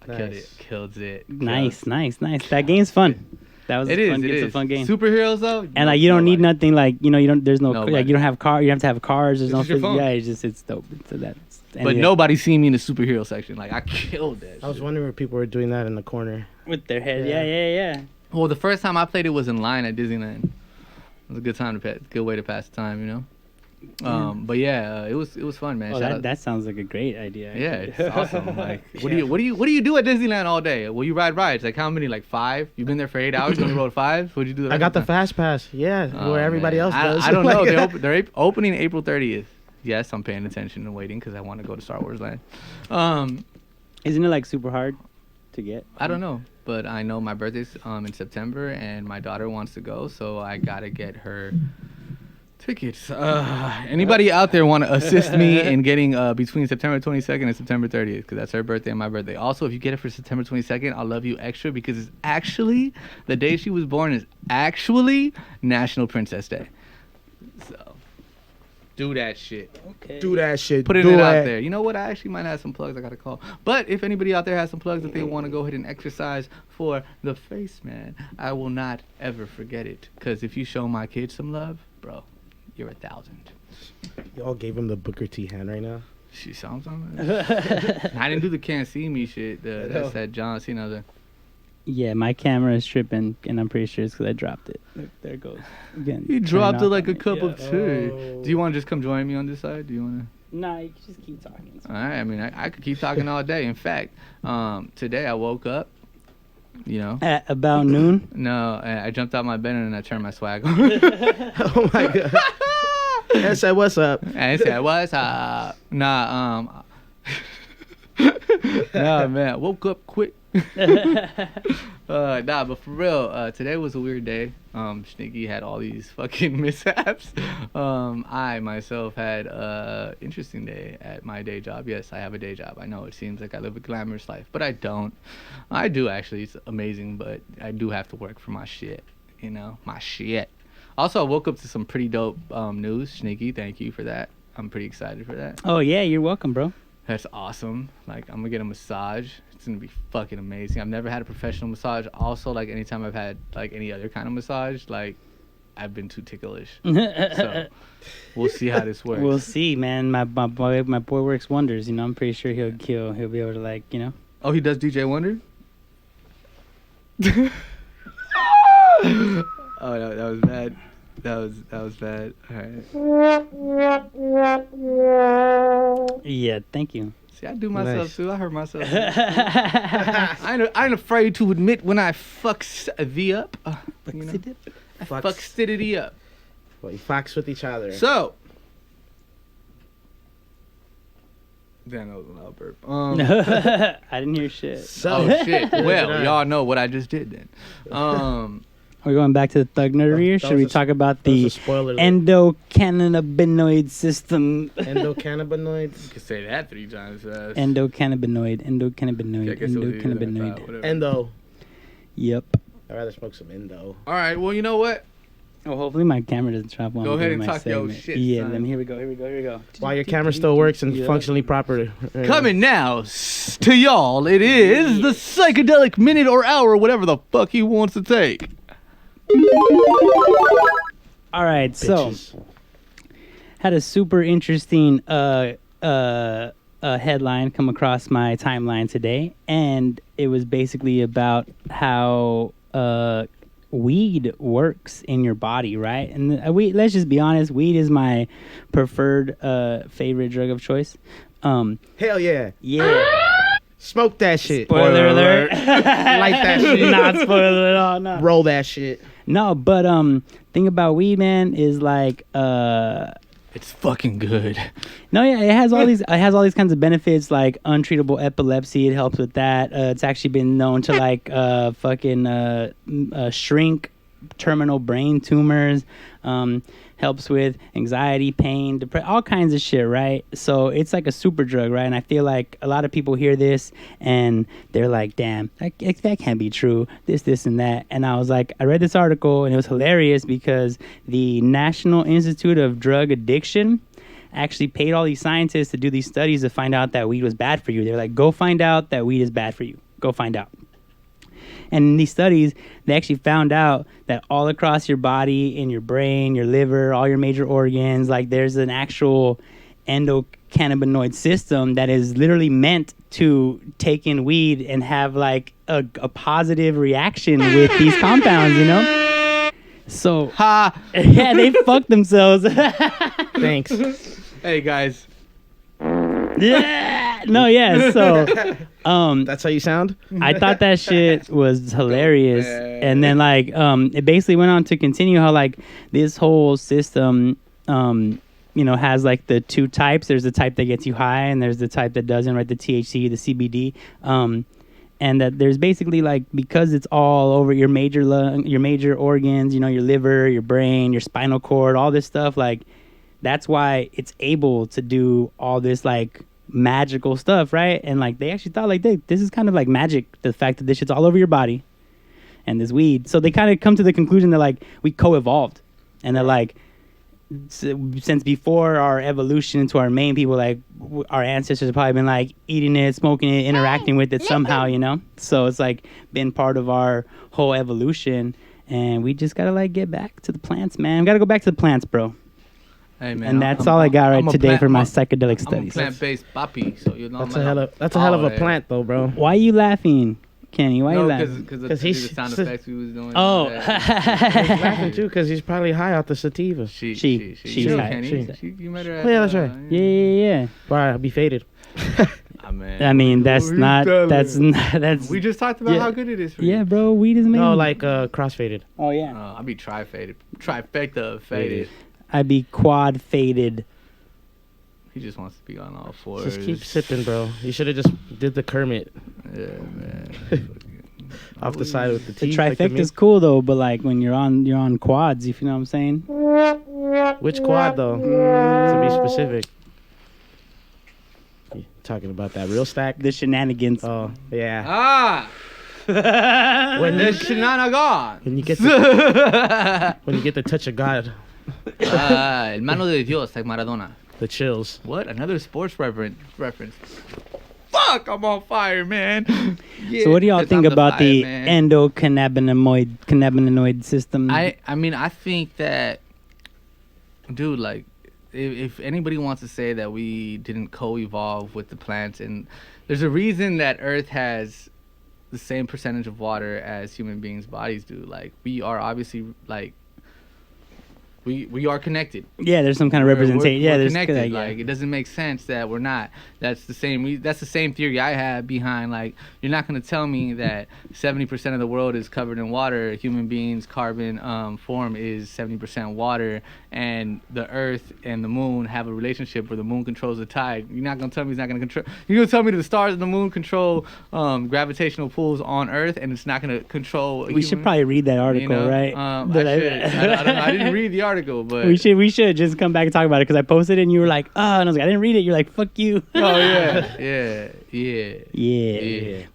I
Nice.
killed it.
Nice. That game's fun. That was
It is.
fun.
It
It's
is
a fun game.
Superheroes though,
And like you don't need nothing like you don't. There's no
Nobody.
like you don't have car. You have to have cars. There's
It's
no.
just your phone.
Yeah, it's dope. So that's
But nobody's seen me in the superhero section. Like, I killed that
I was
shit.
wondering if people were doing that in the corner.
with their head.
Yeah.
Yeah.
Well, the first time I played it was in line at Disneyland. It was a good time to good way to pass the time, you know. But yeah, it was fun, man.
Oh,
Shout out.
that sounds like a great idea.
Yeah, it's awesome. Like, what do you do at Disneyland all day? Well, you ride rides. Like, how many? Like 5? You've been there for 8 hours. You only rode 5. What'd you do?
I got the fast pass. Yeah, where everybody else does.
I don't know. They're opening April 30th. Yes, I'm paying attention and waiting because I want to go to Star Wars Land.
Isn't it like super hard to get?
I don't know, but I know my birthday's in September, and my daughter wants to go, so I gotta get her tickets. Anybody out there want to assist me in getting between September 22nd and September 30th? Because that's her birthday and my birthday. Also, if you get it for September 22nd, I'll love you extra because it's actually the day she was born is actually National Princess Day. So do that shit.
Okay.
Do that shit.
Put it
Do
out
it.
there. You know what? I actually might have some plugs I gotta call. But if anybody out there has some plugs that they want to go ahead and exercise for the face, man, I will not ever forget it. Because if you show my kids some love, bro, you're 1,000.
Y'all gave him the Booker T hand right now.
She sounds on it. I didn't do the can't see me shit. That's that John Cena.
Yeah, my camera is tripping, and I'm pretty sure it's because I dropped it. Look, there it goes. Again,
He
turn
dropped it
off
like
on
a
me.
cup of
Yeah.
tea.
Oh.
Do you want to just come join me on this side? Do you want to?
Nah, you can just keep talking.
All right. I mean, I could keep talking all day. In fact, today I woke up, you know.
At about noon.
No, I jumped out my bed and then I turned my swag on.
Oh my god. I said, "What's up?"
I said, "What's up?" Nah, nah, man, woke up quick. Nah, but for real, today was a weird day. Shneaky had all these fucking mishaps. I myself had a interesting day at my day job. Yes, I have a day job. I know it seems like I live a glamorous life, but I don't. I do actually. It's amazing, but I do have to work for my shit. You know, my shit. Also, I woke up to some pretty dope news. Shneaky, thank you for that. I'm pretty excited for that.
Oh yeah, you're welcome, bro.
That's awesome. Like, I'm gonna get a massage. It's gonna be fucking amazing. I've never had a professional massage. Also, like, anytime I've had like any other kind of massage, like, I've been too ticklish. So we'll see how this works.
We'll see, man. My boy works wonders. You know, I'm pretty sure he'll be able to, like, you know.
Oh, he does DJ Wonder? Oh, that was bad. That was bad. All right.
Yeah, thank you.
See, I do myself
Nice.
too. I hurt myself. I ain't afraid to admit when I fucks thee up. You know? I fucks it up.
Well, you fox with each other.
So. Damn, that was a loud burp.
I didn't hear shit.
So,
Oh shit. Well,
Did I?
y'all know what I just did then.
Are we going back to the thug nerdery, or
That
should
was
we
a-
talk about
that was
the
a spoiler alert.
endocannabinoid system?
Endocannabinoids.
You could say that 3 times fast.
Endocannabinoid.
I guess it was easier than I thought, whatever.
Endo.
Yep.
I'd rather smoke some endo.
All right. Well, you know what?
Oh, hopefully my camera doesn't drop while
Go
I'm
ahead
doing
and
my
talk your
segment.
shit,
Yeah,
son.
then here we go.
While your camera still works and
Yeah.
functionally proper.
Coming now to y'all, it is the psychedelic minute or hour, whatever the fuck he wants to take.
All right, so
Bitches.
had a super interesting headline come across my timeline today, and it was basically about how weed works in your body, right? And let's just be honest, weed is my preferred favorite drug of choice.
Hell yeah.
Yeah.
Smoke that shit.
Spoiler alert.
Light that shit.
Not spoiler at all. No.
Roll that shit.
No, but thing about weed, man, is like
It's fucking good.
no, yeah, it has all these kinds of benefits, like untreatable epilepsy. It helps with that. It's actually been known to like shrink terminal brain tumors. Helps with anxiety, pain, depression, all kinds of shit, right? So it's like a super drug, right? And I feel like a lot of people hear this and they're like, damn, that can't be true. This, and that. And I was like, I read this article and it was hilarious because the National Institute of Drug Addiction actually paid all these scientists to do these studies to find out that weed was bad for you. They're like, go find out that weed is bad for you. Go find out. And in these studies, they actually found out that all across your body, in your brain, your liver, all your major organs, like there's an actual cannabinoid system that is literally meant to take in weed and have like a positive reaction with these compounds, you know? So, yeah, they fucked themselves.
Thanks.
Hey guys.
Yeah. No, yeah. So,
That's how you sound?
I thought that shit was hilarious.
man.
And then like it basically went on to continue how like this whole system you know has like the two types. There's the type that gets you high and there's the type that doesn't, right? The THC, the CBD. And that there's basically like, because it's all over your major organs, you know, your liver, your brain, your spinal cord, all this stuff, like that's why it's able to do all this like magical stuff, right? And like they actually thought like this is kind of like magic, the fact that this shit's all over your body and this weed. So they kind of come to the conclusion that like we co-evolved, and that like since before our evolution into our main people, like our ancestors have probably been like eating it, smoking it, interacting with it somehow, you know? So it's like been part of our whole evolution, and we just gotta like get back to the plants, man. We gotta go back to the plants, bro.
Hey man,
And that's all I got right
I'm a
today
plant-
for my
I'm a-
psychedelic
I'm a
studies.
plant-based papi, so you know.
That's a hell of a plant, though, bro.
Why are you laughing, Kenny? Why are you laughing?
Because
he's-
the sound effects we was doing.
Oh.
He's laughing too because he's probably high off the sativa.
She's
She's
high.
Kenny. You met her at,
Oh, yeah, that's right.
Yeah.
Bro, I'll be faded.
Ah, man.
I mean, that's
We just talked about how good it is for you.
yeah, bro. Weed is amazing.
No, like cross-faded.
Oh yeah.
I'll be trifecta faded.
I'd be quad faded.
He just wants to be on all fours.
Just keep sipping, bro. You should have just did the Kermit
Yeah, man.
off the side with the
The
teeth. like the
trifecta's cool though, but like when you're on quads, if you know what I'm saying.
Which quad though? To be specific. You talking about that real stack?
The shenanigans.
Oh yeah.
Ah!
When
The
you,
shenanigan.
when you get the when you get the touch of God,
El mano de Dios, like Maradona.
the chills.
What? Another sports reference. Fuck, I'm on fire, man. Yeah.
So what do y'all
'Cause
think
I'm
about
fire,
the
man.
endocannabinoid system?
I mean, I think that, dude, like, if anybody wants to say that we didn't co-evolve with the plants, and there's a reason that Earth has the same percentage of water as human beings' bodies do. Like, we are obviously, like, we are connected.
Yeah, there's some kind of representation. Yeah,
we're
there's
connected.
yeah.
Like, it doesn't make sense that we're not. That's the same. That's the same theory I have behind. Like, you're not gonna tell me that 70% of the world is covered in water. Human beings' carbon form is 70% water, and the Earth and the Moon have a relationship where the Moon controls the tide. You're not gonna tell me it's not gonna control. You're gonna tell me the stars and the Moon control gravitational pulls on Earth, and it's not gonna control.
We should probably read that article, right?
I should. I don't know. I didn't read the artitle, but
we should just come back and talk about it because I posted it and you were like, oh, and I was like, I didn't read it. You're like, fuck you.
Oh yeah.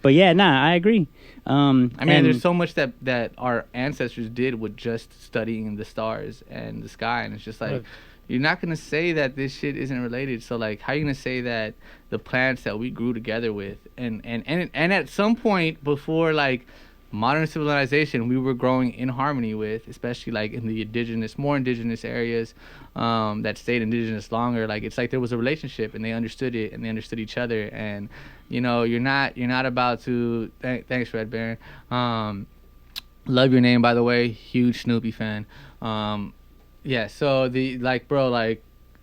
But yeah, nah, I agree.
I mean,
and
there's so much that our ancestors did with just studying the stars and the sky, and it's just like, you're not gonna say that this shit isn't related. So like, how are you gonna say that the plants that we grew together with, and at some point before like modern civilization, we were growing in harmony with, especially like in the more indigenous areas that stayed indigenous longer. Like, it's like there was a relationship, and they understood it, and they understood each other. And you know, you're not about to. Thanks, Red Baron. Love your name, by the way. Huge Snoopy fan. Yeah. So the bro,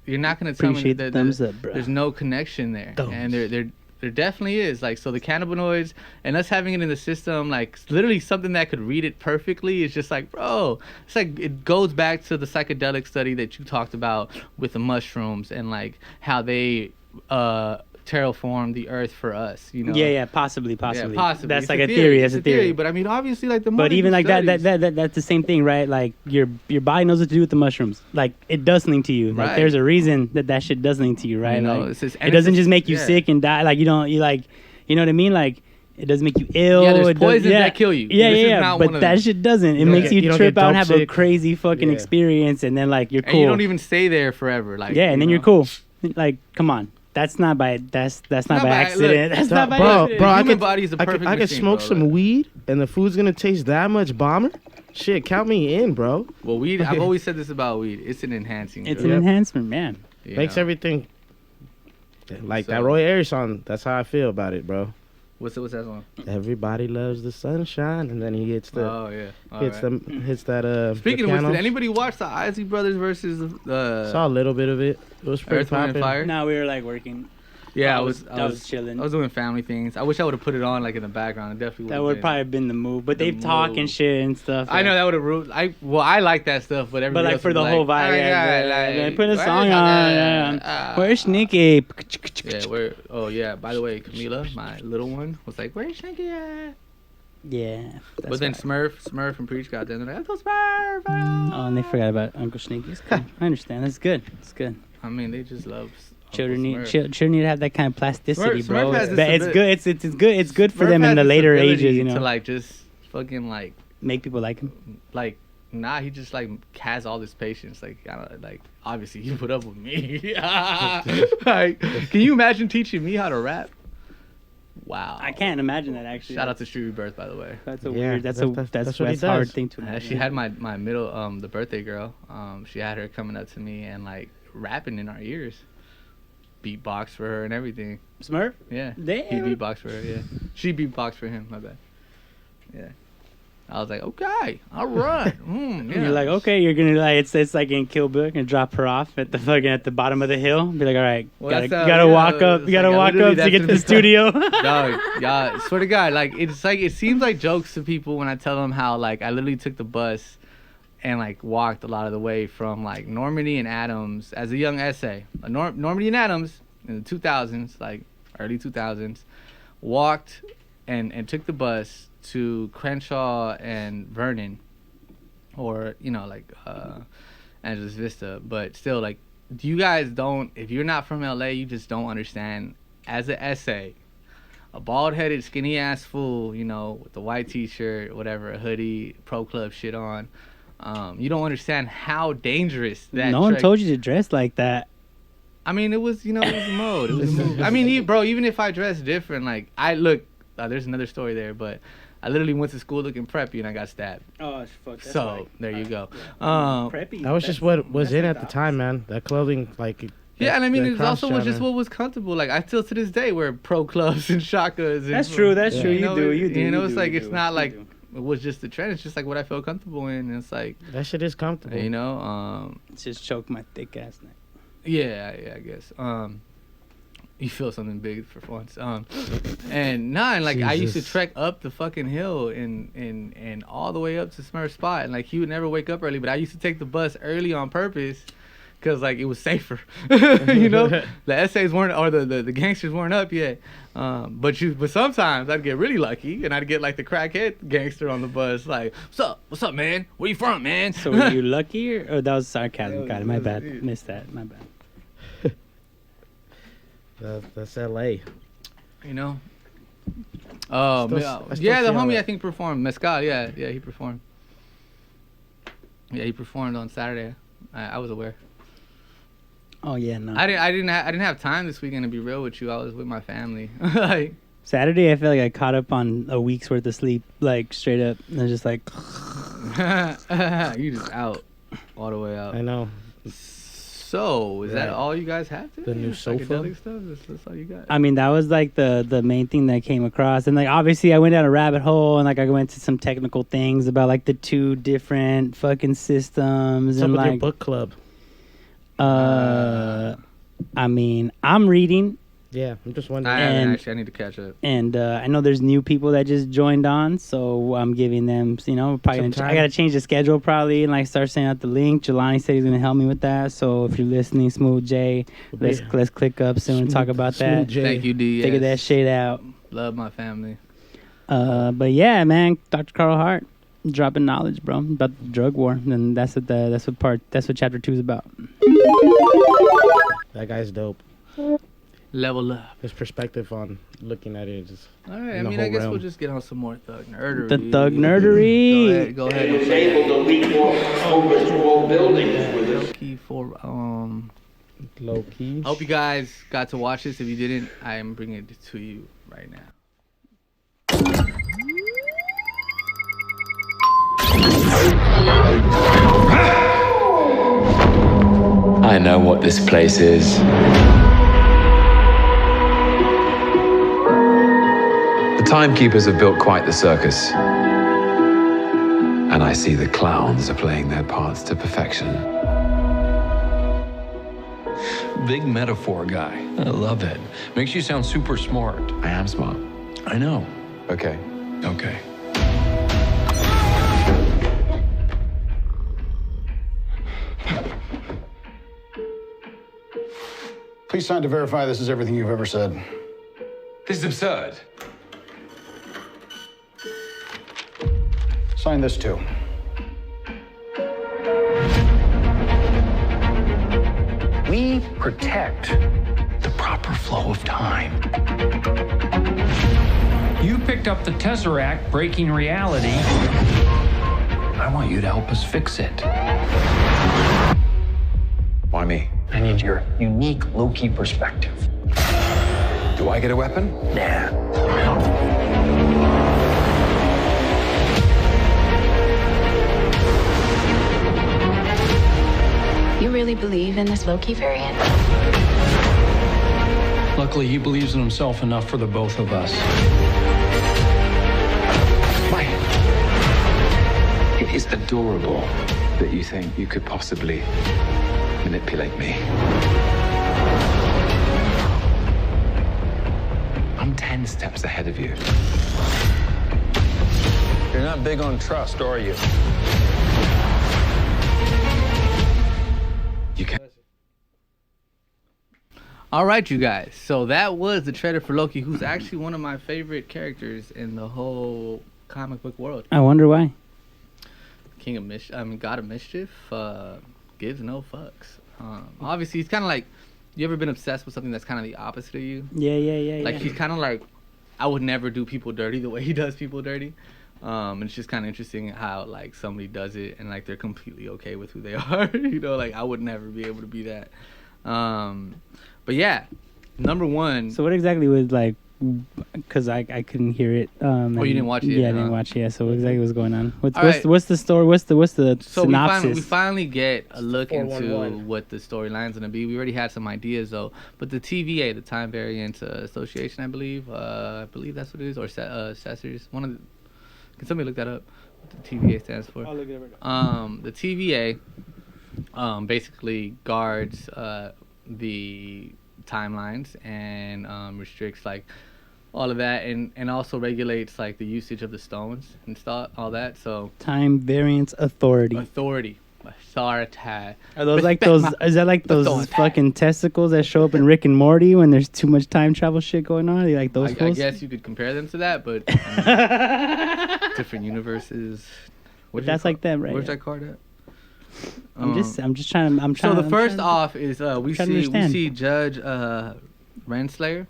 you're not gonna tell me
appreciate
that
the thumbs up, bro.
there's no connection there, and there definitely is. Like, so the cannabinoids and us having it in the system, like literally something that could read it perfectly, is just like, bro, it's like it goes back to the psychedelic study that you talked about with the mushrooms and like how they terraform the earth for us, you know?
Yeah, possibly.
Yeah, possibly.
That's
It's
like a theory. That's
It's
a theory.
But I mean, obviously, like the more
But
you
even
do
like
studies-
that's the same thing, right? Like your body knows what to do with the mushrooms. Like it does something to you. Like
Right.
there's a reason that shit does something to you, right?
You know,
like,
it's just-
it
and
doesn't
it's
just make you
yeah.
sick and die. Like you know what I mean? Like it doesn't make you ill.
Yeah, there's
it does-
poisons that kill you.
Yeah,
This is
yeah.
not
But
one of
that
them.
shit doesn't. It
don't
makes
get-
you
you don't
trip
get
out and
dope
have a
sick.
crazy fucking
Yeah.
experience, and then like you're cool.
And you don't even stay there forever. Like,
yeah, and then
you
you're
know?
cool. Like, come on. That's not by that's not by
by-
accident.
look,
That's not by
bro,
accident.
bro, I
Human
could,
body is a
I could,
perfect
I could
machine,
smoke
bro,
some
like-
weed and the food's gonna taste that much bomber. Shit, count me in, bro.
Well, weed. I've always said this about weed. It's an enhancing.
It's
drug.
an enhancement, man.
You
Makes
know?
everything Like
So-
that Roy Ayers song. That's how I feel about it, bro.
What's that song?
Everybody loves the sunshine, and then he hits the
Oh yeah.
hits that
Speaking
the
of which, did
pianos.
anybody watch the Isley Brothers versus
Saw a little bit of it. It was pretty
Earth, Wind, and
popping.
Fire?
No, we were like working.
Yeah,
I
I
was-
was
I was chilling.
I was doing family things. I wish I would have put it on like in the background. It definitely
That would probably have been the move. But
The
they talk and
move.
shit and stuff.
I know that would have ruled. I like that stuff, but everybody
But like
else
for
would
the
be
whole
like,
vibe,
"Oh,
yeah,
like,
they put a
where's
song
that
on.
guy?
Where's Shneaky?
Yeah, where? Oh yeah. By the way, Camila, my little one, was like, "Where's Shneaky at?"
Yeah.
But then
right.
Smurf and Preach got there. And they're like, "Let's go Smurf!"
Oh, and they forgot about Uncle Shneaky. It's cool. I understand. That's good. It's good.
I mean, they just love
Children
Uncle
need
Smurf.
children need to have that kind of plasticity,
Smurf
bro.
has
It's,
this
it's
abi-
good. It's good. It's good for
Smurf
them in
has
the
this
later
ability
ages, you know.
to like just fucking like
Make people like him.
Nah, he just like has all this patience. Like, I don't like. Obviously, you put up with me. Like, can you imagine teaching me how to rap? Wow.
I can't imagine that actually.
Shout out to Street Rebirth, by the way.
That's a
Yeah,
weird. That's
that's what he
a hard
does.
thing to imagine.
She had my middle the birthday girl. She had her coming up to me and like rapping in our ears, beatbox for her and everything.
Smurf.
Yeah.
Damn.
He beatboxed for her. Yeah. She beatboxed for him. My bad. Yeah. I was like, okay, all right. Yeah.
You're like, okay, you're gonna like it's like in Kill Bill, you're gonna drop her off at the bottom of the hill. Be like, all right,
Well,
gotta
that's how-
gotta
yeah,
walk up,
it's
you gotta
like,
walk
literally,
up to get to the
that's
studio.
Dog, yeah, swear to God, like it's like it seems like jokes to people when I tell them how like I literally took the bus and like walked a lot of the way from like Normandy and Adams as a young essay. Normandy and Adams in the 2000s, like early 2000s, walked and took the bus to Crenshaw and Vernon, or Angeles Vista, but still like you guys don't, if you're not from LA, you just don't understand. As an essay, a bald-headed, skinny-ass fool, with the white t-shirt, whatever, a hoodie, pro club shit on, you don't understand how dangerous that.
No one
trek-
told you to dress like that.
I mean, it was a mode. It was a move. I mean, even if I dressed different, like I look. There's another story there, but I literally went to school looking preppy and I got stabbed.
Oh fuck.
So there you go.
Preppy.
That was just what was in at the time, man. That clothing, like.
Yeah, and I mean,
that
it also was just
cross-driving.
what was comfortable. Like, I still to this day wear pro clubs and shakas.
That's true. That's true. You do.
It's like it's not like it was just the trend. It's just like what I felt comfortable in. And it's like,
That shit is comfortable.
It's just choke my thick ass neck.
yeah, I guess. You feel something big for once. And I used to
Jesus.
trek up the fucking hill and all the way up to Smurf's spot. And like he would never wake up early, but I used to take the bus early on purpose. Cause like it was safer, the essays weren't, or the gangsters weren't up yet. But sometimes I'd get really lucky and I'd get like the crackhead gangster on the bus, like, what's up, man? Where you from, man?
So were you lucky or that was sarcasm? Got it. My bad. Missed that. My bad.
That's LA.
Oh,
Still-
yeah,
I still
the
see all
homie
that.
I think performed. Mescal, yeah, he performed. Yeah, he performed on Saturday. I was aware.
Oh yeah, no.
I didn't have time this weekend, to be real with you. I was with my family. Like,
Saturday, I feel like I caught up on a week's worth of sleep, like straight up. And I was just like,
you just out, all the way out.
I know.
So, is that
Right.
all you guys have today?
The new sofa?
Psychedelic stuff? That's all you got?
I mean, that was like the main thing that I came across. And like, obviously I went down a rabbit hole and like I went to some technical things about like the two different fucking systems.
What's up
and
with your
like,
book club?
I mean, I'm reading
Yeah, I'm just wondering.
I need to catch up.
and I know there's new people that just joined on. So I'm giving them, probably
Some
I got to
time.
change the schedule probably and like start sending out the link. Jelani said he's going to help me with that. So if you're listening, Smooth J, let's click up soon and talk about that.
Thank you, D.
Figure that shit out.
Love my family.
But yeah, man, Dr. Carl Hart dropping knowledge, bro, about the drug war, and that's what chapter 2 is about.
That guy's dope.
Level up.
His perspective on looking at it is.
All right, I
In the
mean, I
whole
guess
realm.
we'll just get on some more thug nerdery.
The thug nerdery.
Go ahead.
It was able to leap over tall buildings with its
Loki for
Low key.
I hope you guys got to watch this. If you didn't, I am bringing it to you right now.
I know what this place is. timekeepers have built quite the circus. And I see the clowns are playing their parts to perfection.
Big metaphor guy. I love it. Makes you sound super smart.
I am smart.
I know.
Okay.
Okay.
Please sign to verify this is everything you've ever said.
This is absurd.
Sign this too.
We protect the proper flow of time. You picked up the Tesseract, breaking reality. I want you to help us fix it.
Why me?
I need your unique Loki perspective.
Do I get a weapon?
Yeah.
You really believe in this Loki variant?
Luckily, he believes in himself enough for the both of us.
Why? It is adorable that you think you could possibly manipulate me. I'm 10 steps ahead of you.
You're not big on trust, are you?
You can.
All right, you guys. So that was the trailer for Loki, who's actually one of my favorite characters in the whole comic book world.
I wonder why.
God of Mischief gives no fucks. Obviously, he's kind of like, you ever been obsessed with something that's kind of the opposite of you?
Yeah.
Like, he's kind of like, I would never do people dirty the way he does people dirty. And it's just kind of interesting how, like, somebody does it and, like, they're completely okay with who they are. You know, like, I would never be able to be that. But yeah, number one.
So what exactly was, like, because I couldn't hear it.
You didn't watch it?
Yeah, I didn't watch it. Yeah, so what exactly was going on? What's
right.
what's the story? What's the
So
synopsis?
we finally get a look into what the storyline's gonna be. We already had some ideas though, but the TVA, the Time Variant Association, I believe that's what it is, or Assessors. One of the, can somebody look that up? What the TVA stands for?
I'll look it up.
The TVA basically guards the timelines and restricts like all of that, and also regulates like the usage of the stones and stuff, all that. So
Time Variance Authority.
Authority.
Are those like those? Is that like those fucking testicles that show up in Rick and Morty when there's too much time travel shit going on? Are they like those?
I guess you could compare them to that, but different universes.
That's like them, right?
Where's that card at?
I'm just trying.
So the first off is we see Judge Renslayer,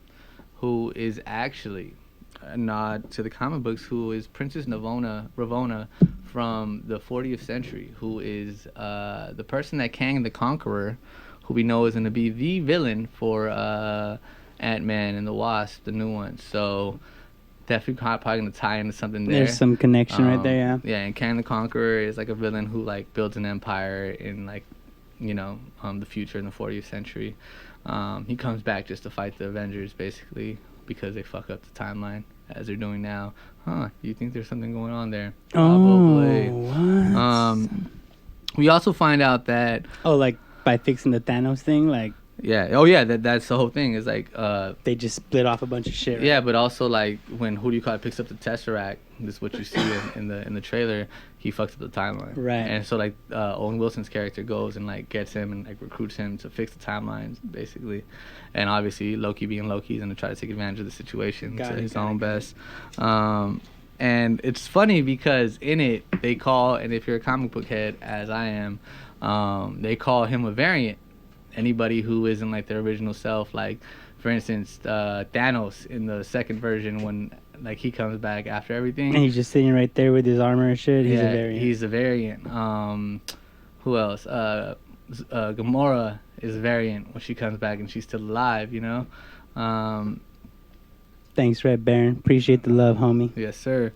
who is actually a nod to the comic books, who is Princess Ravonna from the 40th century, who is the person that Kang the Conqueror, who we know is going to be the villain for Ant-Man and the Wasp, the new one. So definitely probably going to tie into something there.
There's some connection right there, yeah.
Yeah, and Kang the Conqueror is like a villain who like builds an empire in like, you know, the future in the 40th century. He comes back just to fight the Avengers, basically, because they fuck up the timeline, as they're doing now. You think there's something going on there? Probably.
Oh, what?
We also find out that...
Oh, like by fixing the Thanos thing? Like...
Yeah. Oh, yeah. That's the whole thing. Is like...
they just split off a bunch of shit, right?
Yeah, but also, like, when picks up the Tesseract, this is what you see in the trailer, he fucks up the timeline.
Right.
And so, like, Owen Wilson's character goes and, like, gets him and, like, recruits him to fix the timelines, basically. And obviously, Loki being Loki, he's going to try to take advantage of the situation to his own best. And it's funny because in it, they call, and if you're a comic book head, as I am, they call him a variant. Anybody who isn't, like, their original self, like, for instance, Thanos in the second version, when like he comes back after everything,
and he's just sitting right there with his armor and shit. He's a variant.
He's a variant. Who else? Gamora is a variant when she comes back and she's still alive. You know.
Thanks, Red Baron. Appreciate the love, homie.
Yes, sir.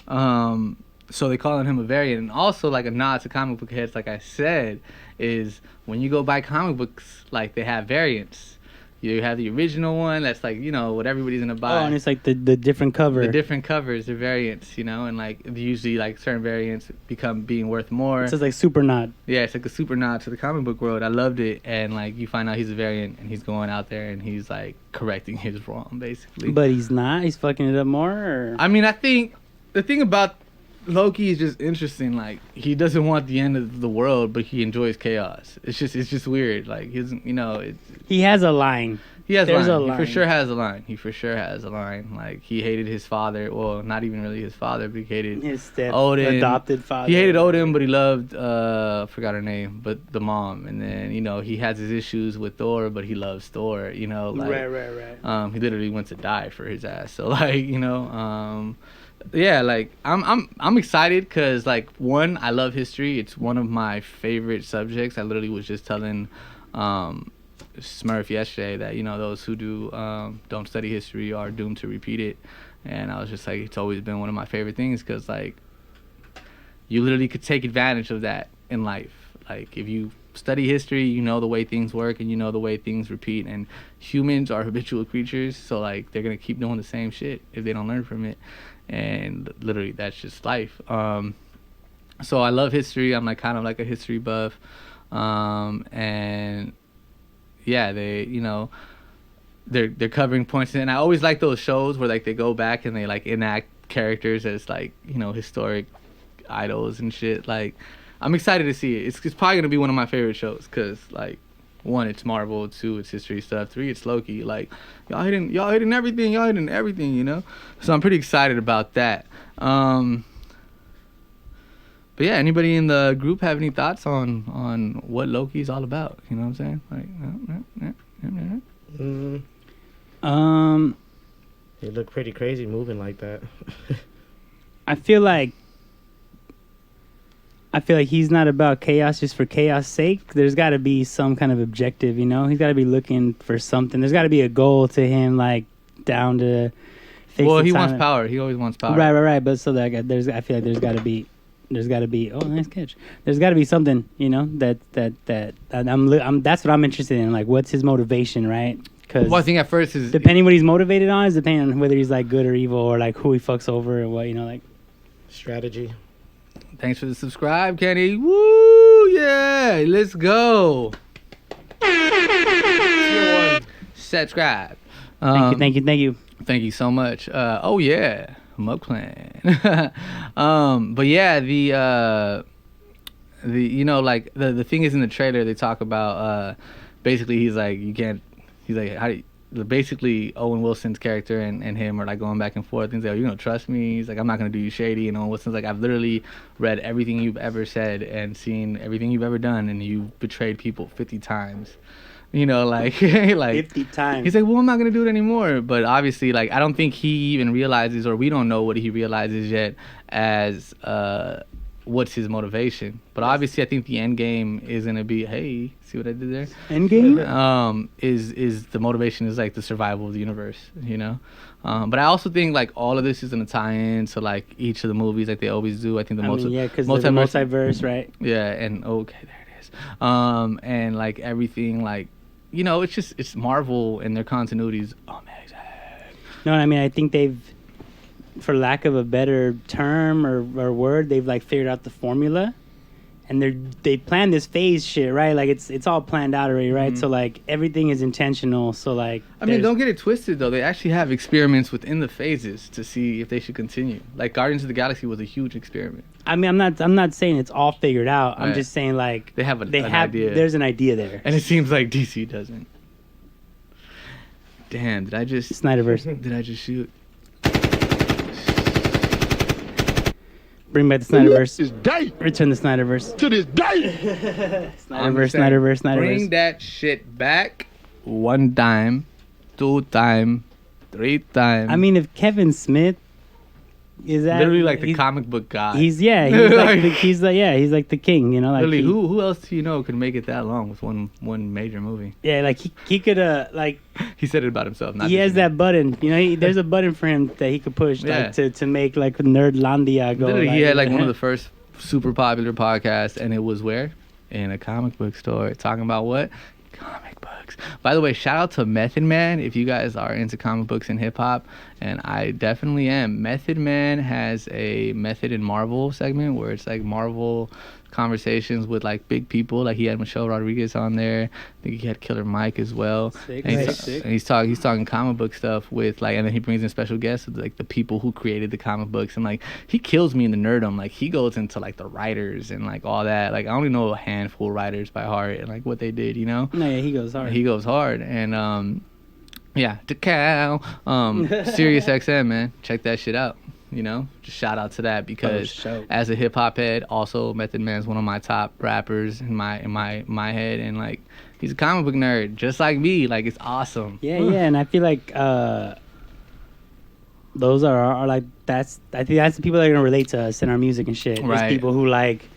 So they calling him a variant, and also like a nod to comic book heads. Like I said, is when you go buy comic books, like they have variants. You have the original one that's like, what everybody's gonna buy.
Oh, and it's like the different cover.
The different covers, the variants, and like usually like certain variants become being worth more.
It's just like super nod.
Yeah, it's like a super nod to the comic book world. I loved it, and like you find out he's a variant, and he's going out there and he's like correcting his wrong, basically.
But he's not. He's fucking it up more. Or?
I mean, I think the thing about Loki is just interesting. Like he doesn't want the end of the world, but he enjoys chaos. It's just weird. Like he doesn't,
he has a line.
He has
There's
a line.
a line.
He for sure has a line. Like he hated his father. Well, not even really his father, but he hated
his
Odin.
Adopted father.
He hated Odin, but he loved forgot her name, but the mom. And then he has his issues with Thor, but he loves Thor. Right. He literally went to die for his ass. So like yeah, like I'm excited because like one, I love history. It's one of my favorite subjects. I literally was just telling Smurf yesterday that those who don't study history are doomed to repeat it. And I was just like, it's always been one of my favorite things because like you literally could take advantage of that in life. Like if you study history, you know the way things work and you know the way things repeat, and humans are habitual creatures, so like they're gonna keep doing the same shit if they don't learn from it. And literally that's just life. So I love history. I'm like kind of like a history buff. And yeah, they they're covering points, and I always like those shows where like they go back and they like enact characters as like historic idols and shit. Like I'm excited to see it. It's probably gonna be one of my favorite shows because like 1, it's Marvel. 2, it's history stuff. 3, it's Loki. Like y'all hitting everything. So I'm pretty excited about that. But yeah, anybody in the group have any thoughts on what Loki's all about? You know what I'm saying? Like,
He looked pretty crazy moving like that.
I feel like he's not about chaos just for chaos sake. There's got to be some kind of objective, He's got to be looking for something. There's got to be a goal to him, like down to.
Well, he wants power. He always wants power.
Right. But so that I feel like there's got to be. Oh, nice catch. There's got to be something, that that's what I'm interested in. Like, what's his motivation, right? Because
I think at first is
depending what he's motivated on is depending on whether he's like good or evil or like who he fucks over or what, like
strategy.
Thanks for the subscribe, Kenny. Woo, yeah, let's go. Subscribe.
Thank you.
Thank you so much. Oh yeah, MMUpClan. But yeah, the like the thing is in the trailer they talk about basically he's like basically Owen Wilson's character and him are like going back and forth. He's like, you gonna trust me? He's like, I'm not gonna do you shady. And Owen Wilson's like, I've literally read everything you've ever said and seen everything you've ever done, and you betrayed people 50 times. Like
50 times.
He's like, well, I'm not gonna do it anymore. But obviously, like, I don't think he even realizes, or we don't know what he realizes yet as what's his motivation. But obviously I think the end game is gonna be, hey, see what I did there?
End game?
Is the motivation is like the survival of the universe, but I also think like all of this is gonna tie into like each of the movies like they always do. I think
because the multiverse, right?
Yeah, and okay, there it is. And like everything, like it's Marvel and their continuity is amazing.
No, I mean I think they've, for lack of a better term or word, they've like figured out the formula, and they planned this phase shit, right? Like it's all planned out already, right? Mm-hmm. So like everything is intentional. So like
I mean, don't get it twisted though. They actually have experiments within the phases to see if they should continue. Like Guardians of the Galaxy was a huge experiment.
I mean, I'm not saying it's all figured out. Right. I'm just saying like
they have an idea.
There's an idea there,
and it seems like DC doesn't. Damn! Did I just
Snyderverse?
Did I just shoot?
Bring back the Snyderverse. Return the Snyderverse.
To this day.
Snyderverse.
Bring that shit back 1 time, 2 time, 3 times.
I mean, if Kevin Smith is that
literally like the comic book guy.
He's like the king, Like
literally, who else do you know could make it that long with one major movie?
Yeah, like he could like.
He said it about himself.
He has that button, there's a button for him that he could push, like to make like Nerdlandia go.
Literally, he had like one of the first super popular podcasts, and it was where in a comic book store talking about what Comic books. By the way, shout out to Method Man if you guys are into comic books and hip hop, and I definitely am. Method Man has a Method in Marvel segment where it's like Marvel conversations with like big people. Like he had Michelle Rodriguez on there. I think he had Killer Mike as well.
Sick,
And
sick.
he's talking comic book stuff with like, and then he brings in special guests with like the people who created the comic books, and like he kills me in the nerdum. Like he goes into like the writers and like all that. Like I only know a handful of writers by heart and like what they did, you know.
No, yeah, he goes hard.
He goes hard, and yeah, Decal, Sirius XM, man, check that shit out. You know, just shout out to that because as a hip hop head, also Method Man's one of my top rappers in my head, and like he's a comic book nerd just like me. Like it's awesome.
Yeah, and I feel like those are like I think that's the people that are gonna relate to us in our music and shit.
Right.
There's people who like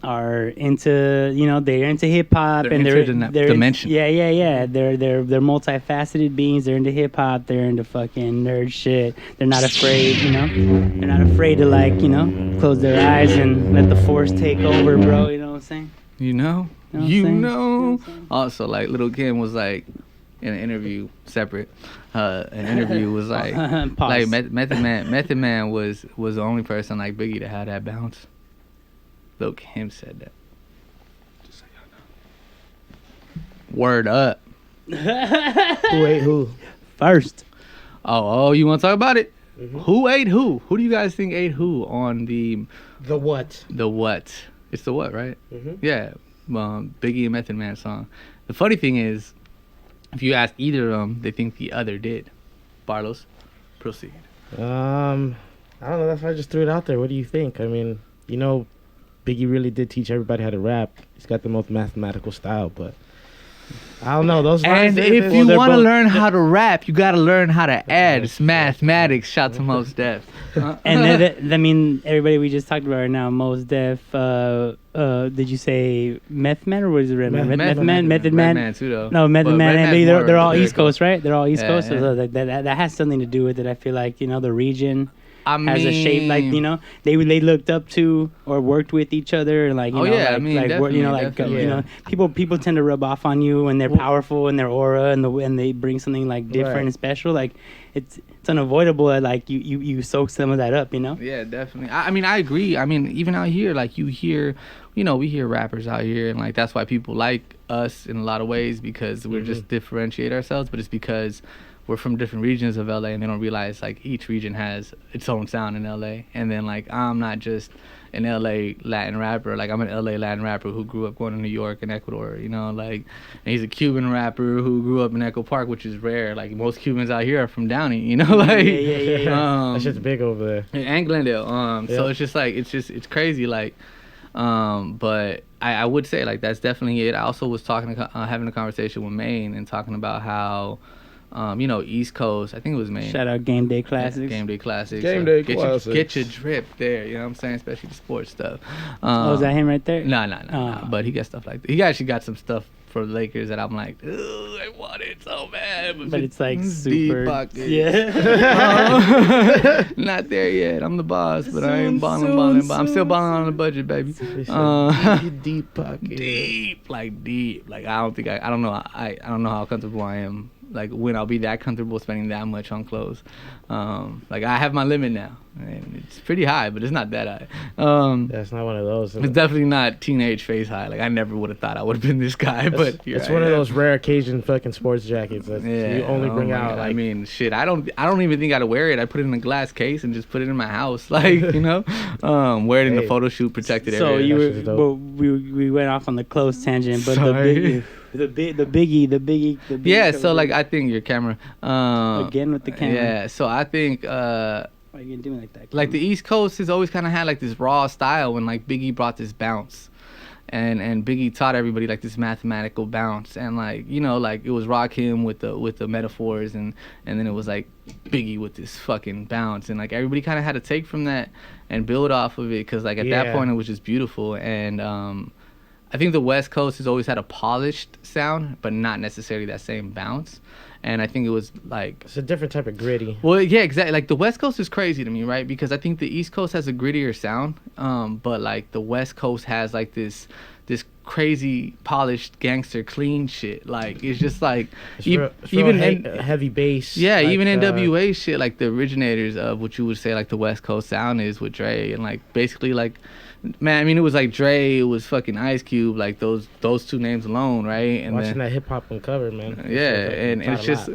are into, you know, they're into hip hop and they're
into the dimension.
Yeah. They're multifaceted beings. They're into hip hop. They're into fucking nerd shit. They're not afraid, you know. They're not afraid to like, you know, close their eyes and let the force take over, bro. You know what I'm saying?
You know. Also, like Lil' Kim was like in an interview separate. An interview was like like Method Man was the only person like Biggie that had that bounce. Lil' Kim said that. Just so y'all know. Word up.
Who ate who?
First.
Oh, you want to talk about it? Mm-hmm. Who ate who? Who do you guys think ate who on the
what?
The what? It's the what, right?
Mm-hmm.
Yeah. Biggie and Method Man song. The funny thing is, if you ask either of them, they think the other did. Barlos, proceed.
I don't know. That's why I just threw it out there. What do you think? I mean, you know, Biggie really did teach everybody how to rap. He's got the most mathematical style, but I don't know. Those lines,
and if you want to learn how to rap, you got to learn how to add. It's mathematics. Shout to Mos Def.
And I mean, everybody we just talked about right now, Mos Def. Did you say Meth Man or was it Redman? Method Man.
Redman too, though.
No, Method
But
Man.
Redman's
And they're all
more
East Coast, right? They're all East Coast.
Yeah.
So that has something to do with it. I feel like, you know, the region has a shape,
mean-
like, you know, they looked up to or worked with each other, and like, you know,
yeah,
like,
I mean,
like
definitely,
you know, like
definitely.
you know, people tend to rub off on you when they're powerful and their aura and they bring something like different
Right.
and special. Like it's unavoidable that like you soak some of that up, you know.
Yeah, definitely. I mean, I agree. I mean, even out here, like you hear, you know, we hear rappers out here, and like that's why people like us in a lot of ways because we're just differentiate ourselves. But it's because we're from different regions of LA, and they don't realize like each region has its own sound in LA. And then like I'm not just an LA Latin rapper, like I'm an LA Latin rapper who grew up going to New York and Ecuador, you know, like, and he's a Cuban rapper who grew up in Echo Park, which is rare. Like most Cubans out here are from Downey, you know, like
Yeah.
That shit's big over there.
and Glendale. So it's just like it's crazy, like. But I would say like that's definitely it. I also was having a conversation with Mayne and talking about how. You know, East Coast. I think it was Maine.
Shout out Game Day Classics.
Game Day Classics.
Game Day
get
Classics.
Get your drip there. You know what I'm saying? Especially the sports stuff.
Oh, is that him right there?
No. But he got stuff like that. He actually got some stuff for the Lakers that I'm like, ooh, I want it so bad.
But it's like
deep
super.
pockets.
Yeah.
Not there yet. I'm the boss, but I ain't balling. But I'm still balling on the budget, baby.
Deep pocket.
Deep. Like I don't know. I don't know how comfortable I am. Like when I'll be that comfortable spending that much on clothes. Like I have my limit now, and it's pretty high, but it's not that high.
That's not one of those.
It's definitely not teenage face high. Like I never would have thought I would have been this guy, but
it's one of those rare occasion fucking sports jackets that you only bring out.
God.
Like,
I mean, shit. I don't even think I'd wear it. I put it in a glass case and just put it in my house, like you know, wear it in the photo shoot, protected
So
area.
you were, well, we went off on the close tangent, but the Biggie.
Yeah, so like I think your camera.
Again with the camera.
Yeah, so I think.
Why are you doing like that?
Like the East Coast has always kind of had like this raw style when like Biggie brought this bounce, and Biggie taught everybody like this mathematical bounce, and like you know like it was Rakim with the metaphors, and then it was like Biggie with this fucking bounce, and like everybody kind of had to take from that and build off of it because like at that point it was just beautiful, and I think the West Coast has always had a polished sound, but not necessarily that same bounce. And I think it was like...
It's a different type of gritty.
Well, yeah, exactly. Like, the West Coast is crazy to me, right? Because I think the East Coast has a grittier sound, but, like, the West Coast has, like, this crazy, polished, gangster, clean shit. Like, it's just, like...
It's
even
heavy bass.
Yeah,
like,
even NWA shit, like, the originators of what you would say, like, the West Coast sound is with Dre. And, like, basically, like... Man, I mean, it was like Dre, it was fucking Ice Cube, like those two names alone, right? And
watching that hip hop uncover, man.
Yeah, and it's just,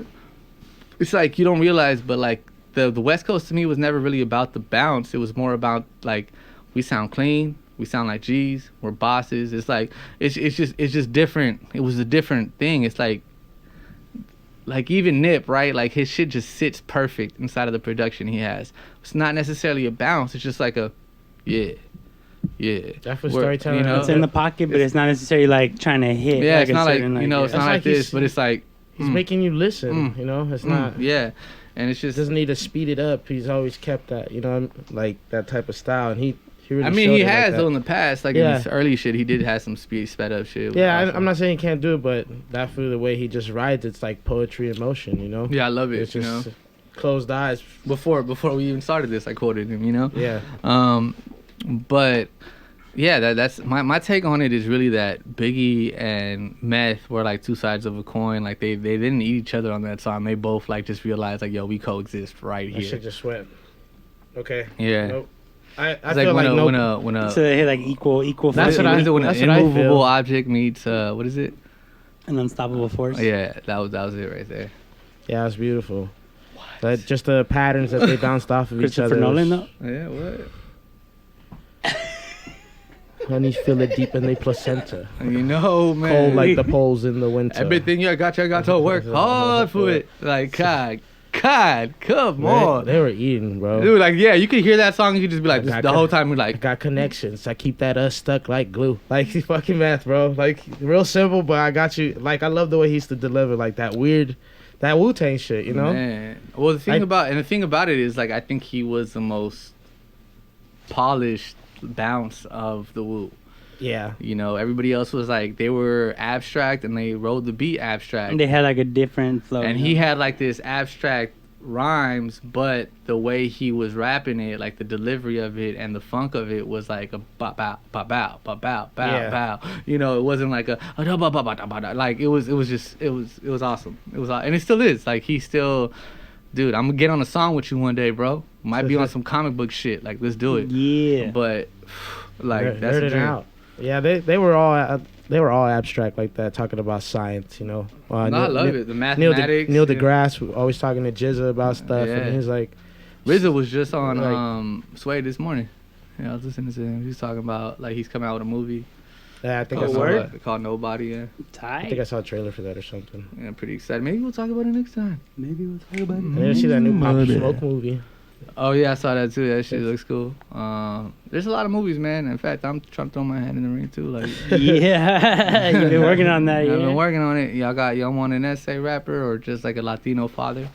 it's like you don't realize, but like the West Coast to me was never really about the bounce. It was more about like we sound clean, we sound like G's, we're bosses. It's like it's just different. It was a different thing. It's like even Nip, right? Like his shit just sits perfect inside of the production he has. It's not necessarily a bounce. It's just like a yeah.
That's what storytelling.
You know,
it's in the pocket, but it's not necessarily like trying to hit.
Yeah,
like
it's not like
certain,
you know, it's not like this, but it's like
he's making you listen. You know, it's not.
Yeah, and it's just
doesn't need to speed it up. He's always kept that, you know, like that type of style, and he really.
I mean, he has
like
though in the past, like in his early shit, he did have some sped up shit.
Yeah, awesome. I'm not saying he can't do it, but that for the way he just rides, it's like poetry in motion, you know.
Yeah, I love it.
It's just closed eyes.
Before we even started this, I quoted him, you know.
Yeah.
But yeah, that's my take on it is really that Biggie and Meth were like two sides of a coin. Like they didn't eat each other on that song. They both like just realized like, yo, we coexist right here.
That shit just went. Okay.
Yeah.
Nope. I
like
feel
when a
so they hit like equal.
That's what I. When an immovable object meets what is it?
An unstoppable force.
Yeah, that was it right there.
Yeah, it's beautiful. But just the patterns that they bounced off of each other.
Christopher Nolan though.
Yeah, what?
Honey, feel it deep in the placenta.
You know, man.
Cold like the poles in the winter.
Everything I got to work hard for it. Like, God, come on.
They were eating, bro.
Dude, like, yeah, you could hear that song, you could just be like, the whole time, you're like.
I got connections. I keep that stuck like glue. Like, fucking Math, bro. Like, real simple, but I got you. Like, I love the way he used to deliver, like, that Wu-Tang shit, you know?
Man. Well, the thing about it is, like, I think he was the most polished bounce of the Wu.
Yeah.
You know, everybody else was like, they were abstract and they rode the beat abstract.
And they had like a different flow.
And he had like this abstract rhymes, but the way he was rapping it, like the delivery of it and the funk of it was like a ba bow ba bow ba bow bow bow. You know, it wasn't like a da ba ba ba da ba da. Like it was awesome. And it still is. Like he still, dude, I'm gonna get on a song with you one day, bro. Might be on some comic book shit. Like let's do it.
Yeah.
But like that's
it out. Yeah, they were all abstract like that, talking about science, you know.
I love it. The mathematics.
Neil deGrasse always talking to Jizza about stuff, and he's like,
RZA was just on Sway this morning. Yeah, I was listening to him. He's talking about like he's coming out with a movie.
Yeah, I think I saw it.
Called Nobody. Yeah.
I think I saw a trailer for that or something.
Yeah, I'm pretty excited. Maybe we'll talk about it next time.
I didn't see that new Pop Smoke movie.
Oh yeah, I saw that too. That shit looks cool. There's a lot of movies, man. In fact, I'm trying to throw my hand in the ring too. Like,
yeah, you've been working on that.
I've been working on it. Y'all want an essay rapper or just like a Latino father?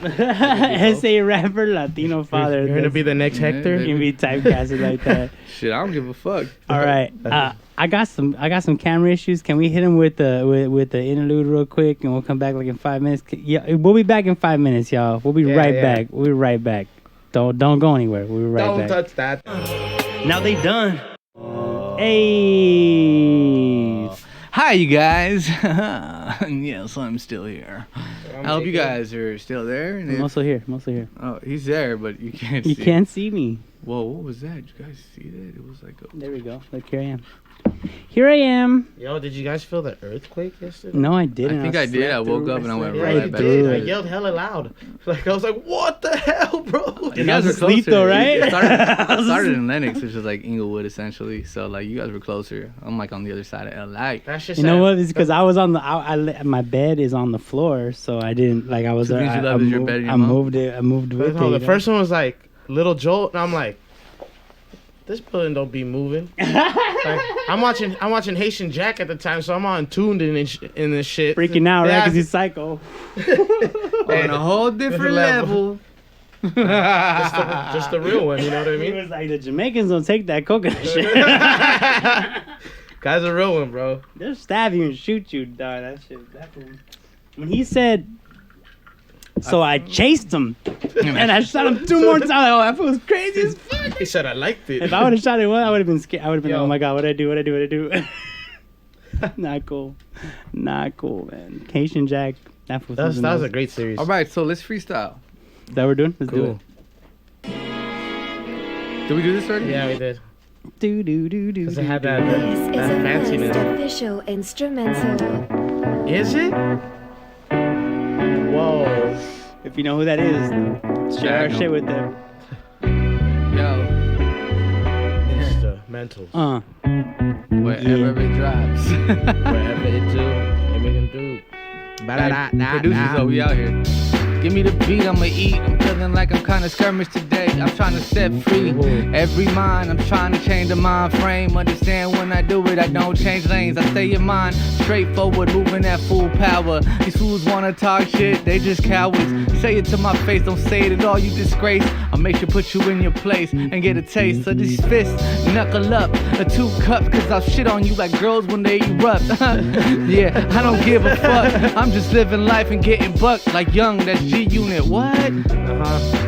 Essay rapper, Latino father.
You're gonna be the next Hector.
You're gonna be typecasted like that.
Shit, I don't give a fuck.
All right, I got some camera issues. Can we hit him with the interlude real quick, and we'll come back like in 5 minutes? Yeah, we'll be back in 5 minutes, y'all. We'll be right back. We'll be right back. Don't go anywhere. We'll be right back.
Don't touch that.
Now they done. Hey.
Hi, you guys. Yes, I'm still here. I hope you guys are still there.
I'm also here.
Oh, he's there, but you can't see.
You can't see me.
Whoa, what was that? Did you guys see that? It was like a...
There we go. Look, here I am. Here I am.
Yo, did you guys feel the earthquake yesterday?
No, I didn't.
I think I did. I woke up and I went right back.
I yelled hella loud. Like I was like, "What the hell, bro?"
You guys were
asleep
closer.
though, right?
It started in Lenox, which is like Inglewood essentially. So like you guys were closer. I'm like on the other side of LA.
That's just
you know what? It's because I was on the. My bed is on the floor, so I didn't like. I was.
So
I moved it. I moved with it.
The first one was like Little Jolt, and I'm like, this building don't be moving. Like, I'm watching Haitian Jack at the time, so I'm on tuned in this shit.
Freaking out, right? Because he's psycho.
On a whole different level.
just the real one, you know what I mean?
He was like, the Jamaicans don't take that coconut shit.
Guy's a real one, bro.
They'll stab you and shoot you, dog. That shit. When he said, so I chased him and I shot him 2 more times. Oh, that was crazy as fuck.
He said I liked it.
If I would have shot it once, I would have been scared. I would have been, oh my god, what did I do? Not cool, man. Haitian Jack. That was
a great series.
All right, so let's freestyle.
Is that what we're doing? Let's do it.
Did we do this already?
Yeah, we did.
Do.
Because it had that
This is the
fanciness.
first official instrumental.
Is it? Whoa.
If you know who that is, share our shit with them.
Yo.
Instrumentals.
Wherever it drops.
Wherever it do, it make them do.
Producers, we out here. Give me the beat, I'ma eat. I'm feeling like I'm kinda skirmish today. I'm trying to set free every mind. I'm trying to change the mind frame. Understand when I do it, I don't change lanes. I stay in mind, straightforward, moving at full power. These fools wanna talk shit, they just cowards. Say it to my face, don't say it at all, you disgrace. I'll make sure put you in your place and get a taste of these fists. Knuckle up, 2 cups, cause I'll shit on you like girls when they erupt. Yeah, I don't give a fuck. I'm just living life and getting bucked like young, that's G-Unit, what?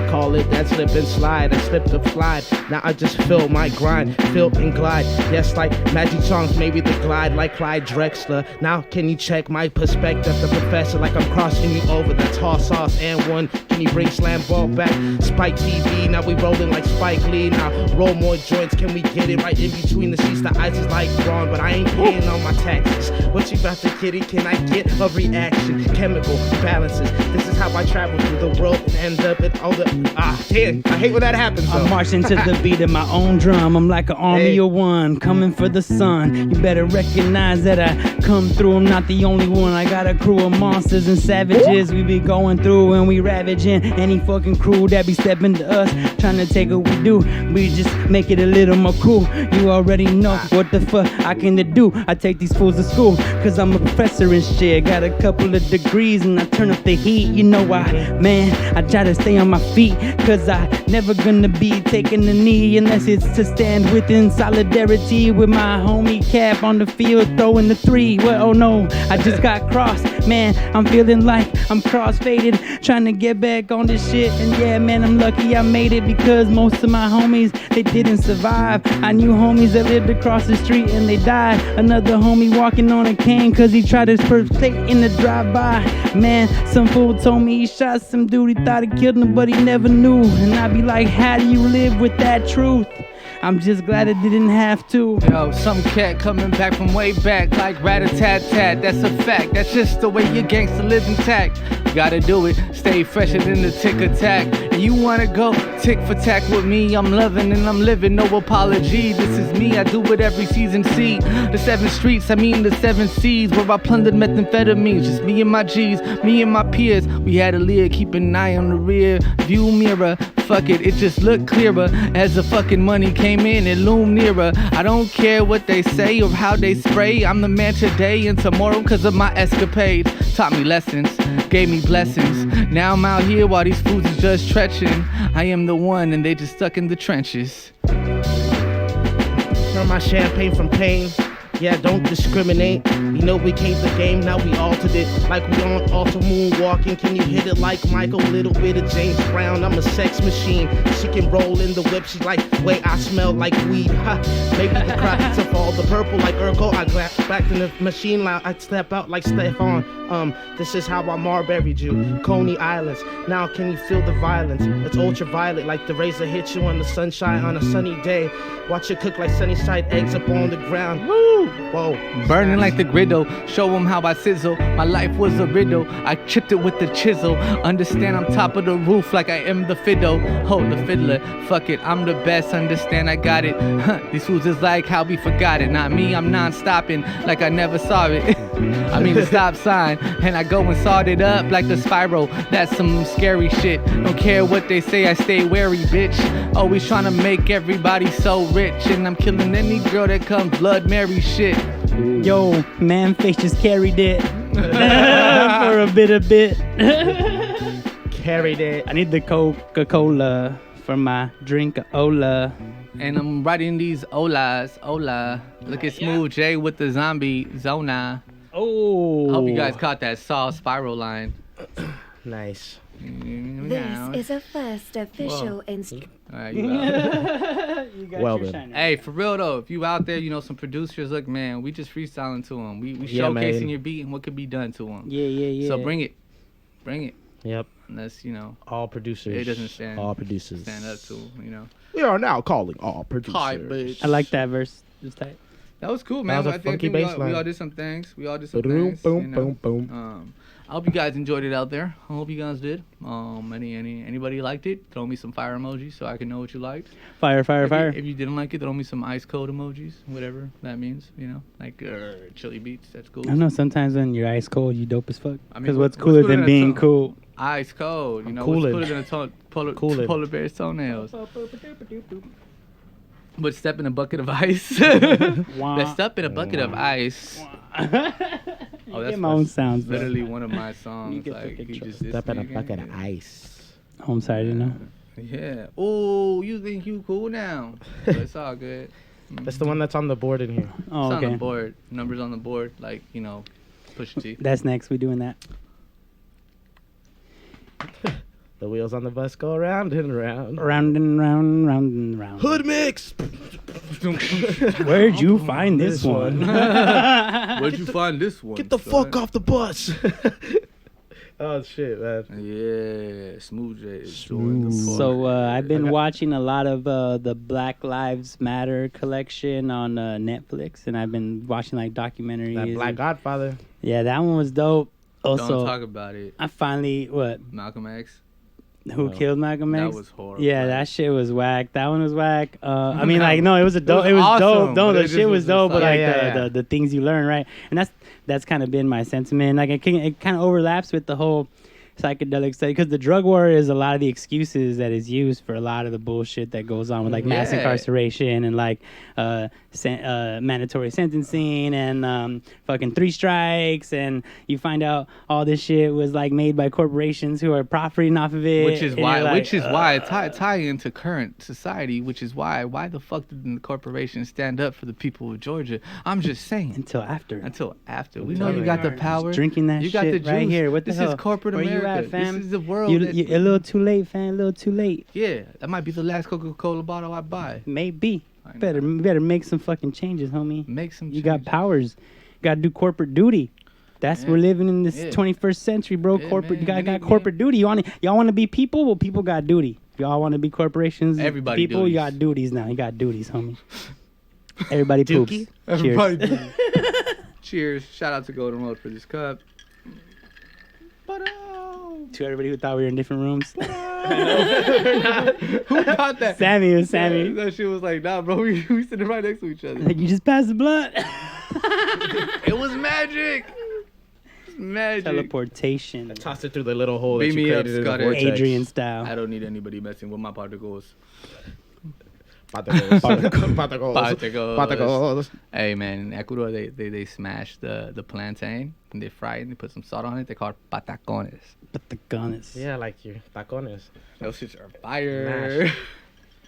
Call it that slip and slide. I slipped up slide. Now I just feel my grind, feel and glide. Yes, like magic songs, maybe the glide like Clyde Drexler. Now can you check my perspective? The professor, like I'm crossing you over. That's hot sauce and one. Can you bring slam ball back? Spike TV, now we rolling like Spike Lee. Now roll more joints, can we get it right in between the seats? The ice is like Braun, but I ain't paying on my taxes. What you about to kitty? Can I get a reaction? Chemical balances. This is how I travel through the world and end up at all the damn, I hate when that happens though.
I'm marching to the beat of my own drum. I'm like an army of one, coming for the sun. You better recognize that I come through. I'm not the only one. I got a crew of monsters and savages. We be going through and we ravaging any fucking crew that be stepping to us, trying to take what we do. We just make it a little more cool. You already know what the fuck I can do. I take these fools to school, cause I'm a professor and shit. Got a couple of degrees and I turn up the heat. You know why, man, I try to stay on my feet, cause I never gonna be taking a knee unless it's to stand within solidarity with my homie Cap on the field throwing the 3. Well, oh no, I just got crossed, man. I'm feeling like I'm cross-faded, trying to get back on this shit. And yeah, man, I'm lucky I made it, because most of my homies, they didn't survive. I knew homies that lived across the street and they died. Another homie walking on a cane cause he tried his first plate in the drive-by. Man, some fool told me he shot some dude, he thought he killed him but he never knew. And I'd be like, how do you live with that truth? I'm just glad I didn't have to.
Yo, some cat coming back from way back like rat-a-tat-tat. That's a fact, that's just the way your gangster lives intact. You gotta do it, stay fresher than the tick-attack. And you wanna go tick-for-tack with me? I'm loving and I'm living, no apology. This is me, I do it every season. See, the 7 streets, I mean the 7 seas, where I plundered methamphetamines. Just me and my G's, me and my peers. We had a leer, keep an eye on the rear view mirror. Fuck it, it just looked clearer as the fucking money came in, it loomed nearer. I don't care what they say or how they spray. I'm the man today and tomorrow cause of my escapades. Taught me lessons, gave me blessings. Now I'm out here while these fools is just stretching. I am the one and they just stuck in the trenches.
Turn my champagne from pain. Yeah, don't discriminate. You know we came the game, now we altered it. Like we on alter moonwalking. Can you hit it like Michael? Little bit of James Brown. I'm a sex machine. She can roll in the whip. She's like, wait, I smell like weed. Ha, maybe the crackers of all the purple like Urkel. I grab back in the machine loud. I step out like Stefan. This is how I Marbury'd you. Coney Islands. Now can you feel the violence? It's ultraviolet like the razor hits you on the sunshine on a sunny day. Watch it cook like sunny side eggs up on the ground. Woo! Whoa.
Burning like the griddle, show them how I sizzle. My life was a riddle, I chipped it with the chisel. Understand I'm top of the roof like I am the fiddle. Hold the fiddler, fuck it, I'm the best. Understand I got it. These fools is like how we forgot it. Not me, I'm non-stopping like I never saw it. I mean the stop sign, and I go and sawed it up like the spiral. That's some scary shit. Don't care what they say, I stay wary, bitch. Always trying to make everybody so rich, and I'm killing any girl that comes Blood Mary shit.
Yo, man, face just carried it for a bit.
Carried it.
I need the Coca-Cola for my drink-ola.
And I'm writing these olas. Hola. Look at Smooth J with the zombie Zona.
Oh.
I hope you guys caught that Saw Spiral line.
Nice.
This is a first official instrument.
All right, you out.
You got
Well
your
then.
shine.
Hey, for real though, if you out there, you know some producers. Look, man, we just freestyling to them. We
Yeah,
showcasing
man.
your beat and what could be done to them.
Yeah.
So bring it.
Yep.
Unless
All producers.
it doesn't stand.
All producers.
Stand up to 'em,
We are now calling all producers.
Hi, bitch.
I like that verse. Just tight.
That was cool, man.
That was a
I think
funky
we
bass line.
all did some things.
Boom,
things,
boom, boom, boom.
I hope you guys enjoyed it out there. I hope you guys did. Anybody liked it? Throw me some fire emojis so I can know what you liked.
Fire.
If you didn't like it, throw me some ice cold emojis, whatever that means. Like chili beats. That's cool.
I don't know. Sometimes when you're ice cold, you dope as fuck.
I mean,
Because what's
what's
cooler
cooler
than
than
being
a
cool?
Ice cold. What's
Coolin'.
cooler than a
Coolin'.
polar bear's toenails? But step in a bucket of ice.
Wah.
That step in a bucket of ice.
Oh, that's my own sounds, bro.
Literally one of my songs.
get
Like
the
he
control.
just dissed
Step in
me
a bucket
again.
of ice.
Oh, I'm sorry, I didn't know.
Yeah. Oh, you think you cool now? But it's all good.
That's the one that's on the board in here.
Oh,
It's on the
okay.
board. Numbers on the board. Like push T.
That's next. We doing that.
The wheels on the bus go round and round.
Round and round, round and round.
Hood mix.
Where'd you find this one?
Where'd you find this one?
Get the
son?
fuck off the bus. Oh shit, man.
Yeah, Smooth J is doing the fuck.
So I've been watching a lot of the Black Lives Matter collection on Netflix, and I've been watching like documentaries.
That Black
and-
Godfather.
Yeah, that one was dope. Also,
Don't talk about it.
I finally
Malcolm X.
who killed Malcolm X?
That was horrible.
Yeah, that shit was whack. That one was whack. I mean,
No,
like, no, it was a dope. It was
awesome,
dope. No,
but
the
it just
shit
was
was dope,
just
but
like-
like the things you learn, right? And that's kind of been my sentiment. Like, it kind of overlaps with the whole psychedelic study, because the drug war is a lot of the excuses that is used for a lot of the bullshit that goes on with like mass
Yeah.
incarceration and like mandatory sentencing and fucking 3 strikes, and you find out all this shit was like made by corporations who are profiting off of it,
Which is
and
why,
you're like,
tie into current society. Which is why the fuck didn't the corporation stand up for the people of Georgia? I'm just saying.
until after.
We know you got the power.
Drinking that
You
shit
got the
right
juice.
here. What the
This
hell?
is corporate
Where
America.
You at, fam?
This is the world.
You,
that-
you a little too late, fam. A little too late.
Yeah, that might be the last Coca-Cola bottle I buy.
Maybe.
I
Better make some fucking changes, homie.
Make some.
You got
changes.
powers. Got to do corporate duty. That's
Yeah.
we're living in this
Yeah.
21st century, bro.
Yeah,
Corporate.
man,
You got
yeah.
corporate duty. Y'all want to be people? Well, people got duty. If y'all want to be corporations,
Everybody
people,
duties.
you got duties now. You got duties, homie. Everybody poops.
Dookie?
Everybody
Cheers.
Cheers. Shout out to Golden Road for this cup.
To everybody who thought we were in different rooms.
Who thought that?
Sammy was Sammy.
That shit was like, nah, bro, we sitting right next to each other.
Like, you just passed the blunt.
It was magic. It's magic.
Teleportation.
Tossed it through the little hole
Beam
that you
me up,
created in the
Scudder.
vortex.
Adrian
I
style.
don't need anybody messing with my particles.
Patagos.
Patagos. Hey man, in Ecuador they smash the plantain and they fry it and they put some salt on it. They call it patacones.
But the gun is.
Yeah, like your tacones.
Those shits are fire.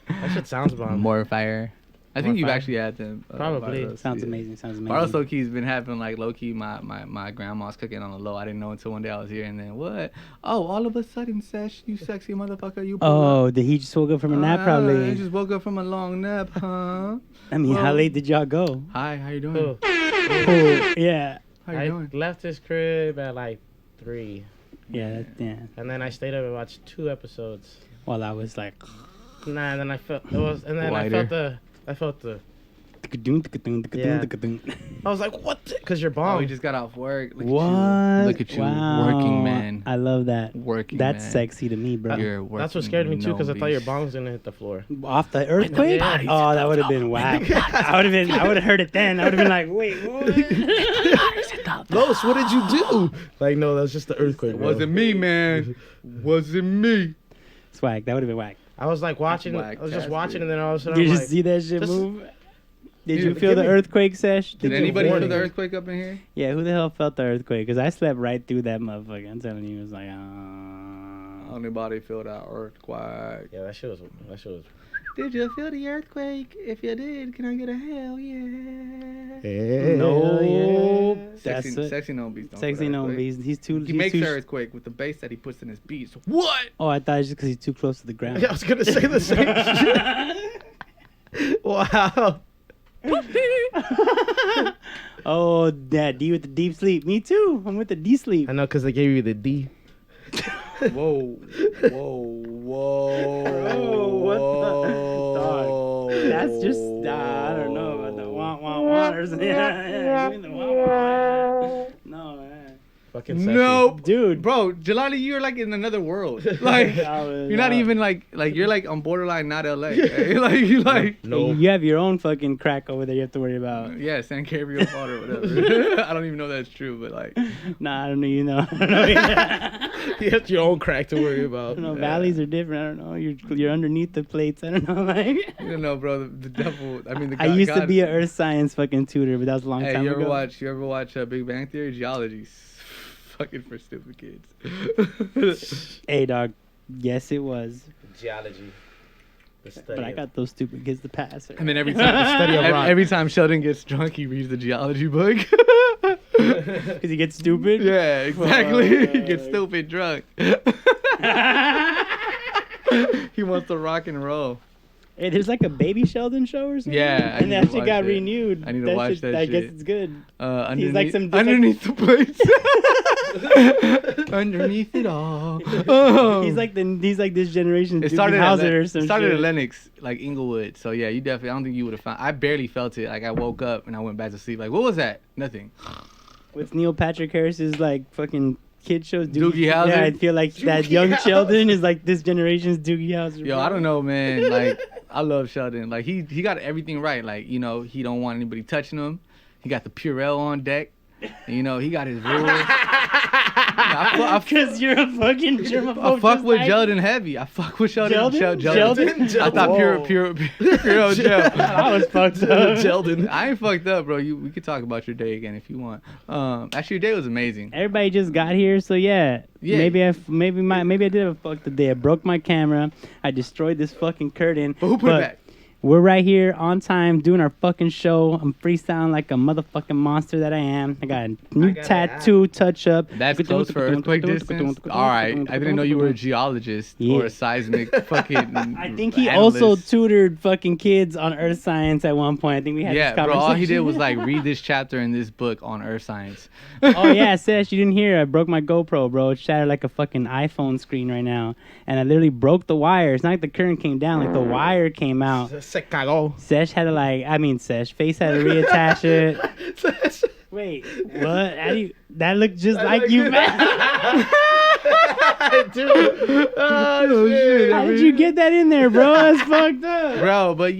That shit sounds bomb.
More fire. I think
More
you've
fire?
actually had them.
Probably.
Barlos,
Sounds
yeah.
amazing. Sounds
Barlos
amazing.
Loki's been having like Loki. My grandma's cooking on the low. I didn't know until one day I was here and then what? Oh, all of a sudden, Sesh, you sexy motherfucker, you. Pull
Oh,
up.
did he just woke up from a nap?
I
Probably.
just woke up from a long nap, huh?
I mean, how
Well-
late did y'all go?
Hi, how you doing?
Cool.
Oh, yeah.
How you
I
doing?
left this crib at like 3.
Yeah.
And then I stayed up and watched 2 episodes.
While I was like,
Nah, and then I felt it was, and then
Wider.
I felt the.
yeah.
I was like, what? Because you're
Oh,
bomb.
we just got off work. Look
What?
At you. Look at you,
Wow.
working man.
I love that.
Working
That's
man.
sexy to me, bro.
You're
That's what
working
scared me too, because I thought your
beast.
bomb was gonna hit the floor.
Off the earthquake?
Yeah.
Oh, that would have been whack. I would have heard it then. I would have been like, wait, what?
Los, what did you do? Like, no, that was just the earthquake.
It
Bro.
wasn't me, man. Wasn't me.
Swag. That would have been whack.
I was like watching.
Whack,
I was just
that's
watching,
it.
and then all of a sudden,
Did you
I'm
just
like,
see that shit
just-
move? Did
Dude,
you feel
give
the
me-
earthquake, Sesh?
Did
you
anybody feel
warning.
the earthquake up in here?
Yeah, who the hell felt the earthquake? Because I slept right through that motherfucker. I'm telling you, it was like,
Anybody feel that earthquake?
Yeah, that shit was
Did you feel the earthquake? If you did, can I get a hell yeah?
No, that's
Sexy No Beats.
Sexy No Beats.
He makes the earthquake with the bass that he puts in his beats. What?
Oh, I thought it's just because he's too close to the ground.
Yeah, I was gonna say the same shit. Wow.
Oh, that D with the deep sleep. Me too. I'm with the D sleep.
I know, because they gave you the D.
Whoa.
What the dog? That's just I don't know about the wah or something. Yeah, give me the wah. No, man.
Fucking sexy.
No,
dude,
bro, Jelani, you're like in another world. Like you're not even like you're like on borderline, not LA.
No.
You have your own fucking crack over there. You have to worry about.
Yeah, San Gabriel Fault or whatever. I don't even know that's true, but like.
Nah, I don't know. You know.
You have your own crack to worry about.
I don't know. Valleys are different. I don't know. You're underneath the plates. I don't know. Like.
You don't know, bro. The devil. I mean,
I used to be an earth science fucking tutor, but that was a long time
you
ago.
You ever watch Big Bang Theory? Geology. Fucking for stupid kids.
Hey, dog. Yes, it was.
Geology.
But I got those stupid kids to pass.
And then every time Sheldon gets drunk, he reads the geology book.
Because he gets stupid?
Yeah, exactly. He gets stupid drunk. He wants to rock and roll.
Hey, there's like a Baby Sheldon show or something?
Yeah.
And that shit got renewed.
I need to watch that shit.
I guess it's good.
He's
like some
underneath the plates. Underneath it all.
He's like this generation's
It started
Hauser or some
It started
shit.
at Lennox, like Inglewood. So yeah, you definitely. I don't think you would have found. I barely felt it. Like I woke up and I went back to sleep. Like what was that? Nothing.
With Neil Patrick Harris's like fucking kid shows.
Doogie Howser.
Yeah, I feel like that young Sheldon is like this generation's Doogie Howser.
Yo, I don't know, man. Like I love Sheldon. Like he got everything right. Like he don't want anybody touching him. He got the Purell on deck. And, he got his rules.
Because you're a fucking germaphobe.
I fuck with Sheldon heavy. I fuck with Sheldon.
Sheldon?
I thought Purell gel.
I was fucked up.
Sheldon.
I ain't fucked up, bro. We could talk about your day again if you want. Actually, your day was amazing.
Everybody just got here, so yeah. Maybe I did have a fucked up day. I broke my camera. I destroyed this fucking curtain.
But who put it back?
We're right here on time doing our fucking show. I'm freestyling like a motherfucking monster that I am. I got a new tattoo touch up.
That's close for earthquake distance. All right. I didn't know you were a geologist or a seismic fucking
I think he
analyst.
also tutored fucking kids on earth science at one point. I think we had this conversation.
Bro, all he did was like read this chapter in this book on earth science.
Oh yeah, Sesh, you didn't hear. I broke my GoPro, bro. It shattered like a fucking iPhone screen right now. And I literally broke the wire. It's not like the current came down, like the wire came out.
Se cagó.
Sesh had to Face had to reattach it. Wait, what? That looked just like you, man.
Dude. Oh, shit.
How did you get that in there, bro? That's fucked up.
Bro, but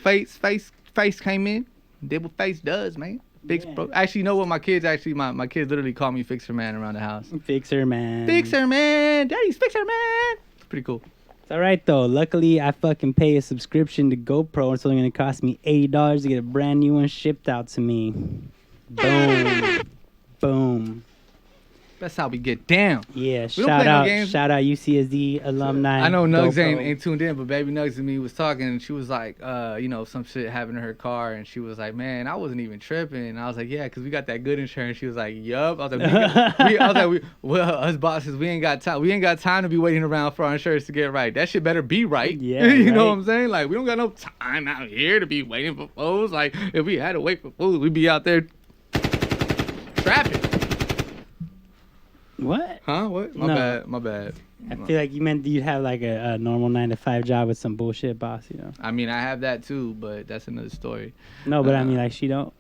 Face came in. Did what Face does, man. Bro. Actually, you know what? My kids literally call me Fixer Man around the house.
Fixer Man.
Fixer Man. Daddy's Fixer Man. It's pretty cool.
It's all right, though. Luckily, I fucking pay a subscription to GoPro. It's only going to cost me $80 to get a brand new one shipped out to me. Boom. Boom.
That's how we get down.
Yeah, shout out UCSD alumni.
I know Nugs ain't tuned in, but baby Nugs and me was talking, and she was like, some shit happened to her car, and she was like, man, I wasn't even tripping. And I was like, yeah, because we got that good insurance. She was like, yup. I was like, us bosses, we ain't got time. We ain't got time to be waiting around for our insurance to get right. That shit better be right.
Yeah,
you know what I'm saying? Like, we don't got no time out here to be waiting for fools. Like, if we had to wait for fools, we'd be out there trapping.
What?
Huh? What? My bad.
I feel like you meant you'd have like a normal 9-to-5 job with some bullshit boss,
I mean, I have that too, but that's another story.
No, but I mean, like, she don't.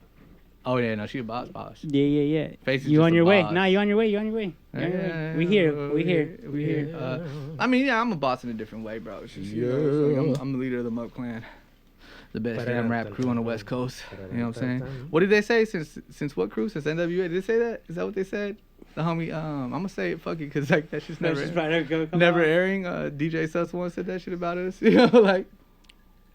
Oh, yeah, no, she a boss.
Yeah.
Face is
you
just
on
a
your way.
boss.
Nah, you on your way. We here.
I mean, yeah, I'm a boss in a different way, bro. It's just, I'm the leader of the MMUpClan. The best damn rap crew on the West Coast. You know what I'm saying? What did they say? Since what crew? Since NWA? Did they say that? Is that what they said? The homie, I'm gonna say it, fuck it, cause like that shit's never airing. DJ Sus once said that shit about us. Like.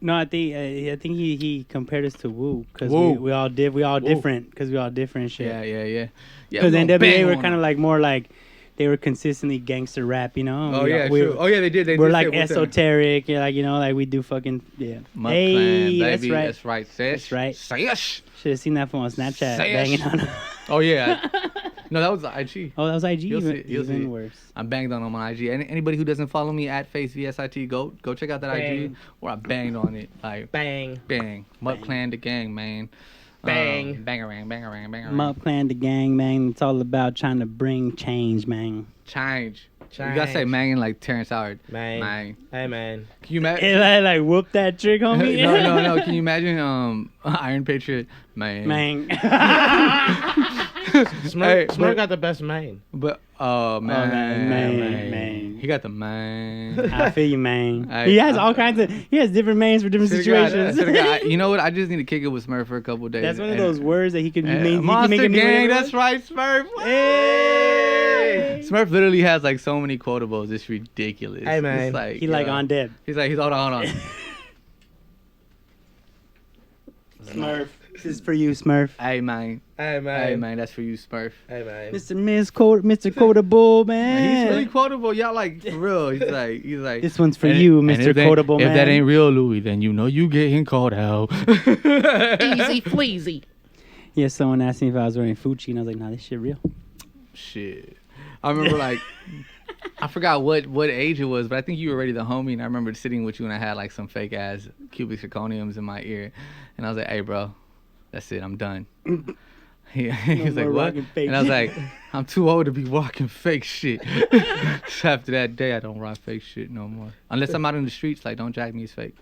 No, I think he compared us to Wu, cause we all different, cause we all different shit.
Yeah.
Because NWA were kind of like more like they were consistently gangster rap, you know.
Oh yeah, true. Oh yeah, they did.
We're
did
like
say Wu-Tang.
esoteric, like like we do fucking
MMUpClan,
Hey,
baby.
that's right.
That's right.
That's right.
Sash.
Should have seen that from on Snapchat
Sash.
banging on.
Oh yeah. No, that was IG.
Oh, that was IG.
You'll see it.
Even worse.
I banged on my IG. Anybody who doesn't follow me at F.A.C.E, go check out that IG where I banged on it. Like
Bang.
MMUpClan the gang, man.
Bang.
Bangarang.
MMUpClan the gang, man. It's all about trying to bring change, man.
Change. You gotta say man like Terrence Howard.
Man. Hey, man.
Can you imagine?
And I like whoop that trick, homie.
No. Can you imagine Iron Patriot? Man.
Smurf got the best man.
But man. He got the man.
I feel you, man. He has all kinds of. He has different mains for different situations.
You know what? I just need to kick it with Smurf for a couple days.
That's one of those words that he can mean.
Monster gang. That's right, Smurf. Hey. Smurf literally has like so many quotables. It's ridiculous.
Hey man,
it's like,
he like on dead.
He's hold on.
Smurf. This is for you, Smurf.
Hey man, that's for you, Smurf.
Hey man,
Mr. Quotable, man.
He's really quotable. Y'all like for real. He's like.
This one's for you, Mr. Quotable, man.
If that ain't real Louis, then you know you getting called out.
Easy fleazy.
Yeah, someone asked me if I was wearing Fucci, and I was like, nah, this shit real.
Shit. I remember like I forgot what age it was, but I think you were already the homie, and I remember sitting with you and I had like some fake ass cubic zirconiums in my ear, and I was like, hey bro, that's it, I'm done. He was like, what? And I was like, I'm too old to be walking fake shit. So after that day, I don't rock fake shit no more. Unless I'm out in the streets, like, don't jack me, it's fake.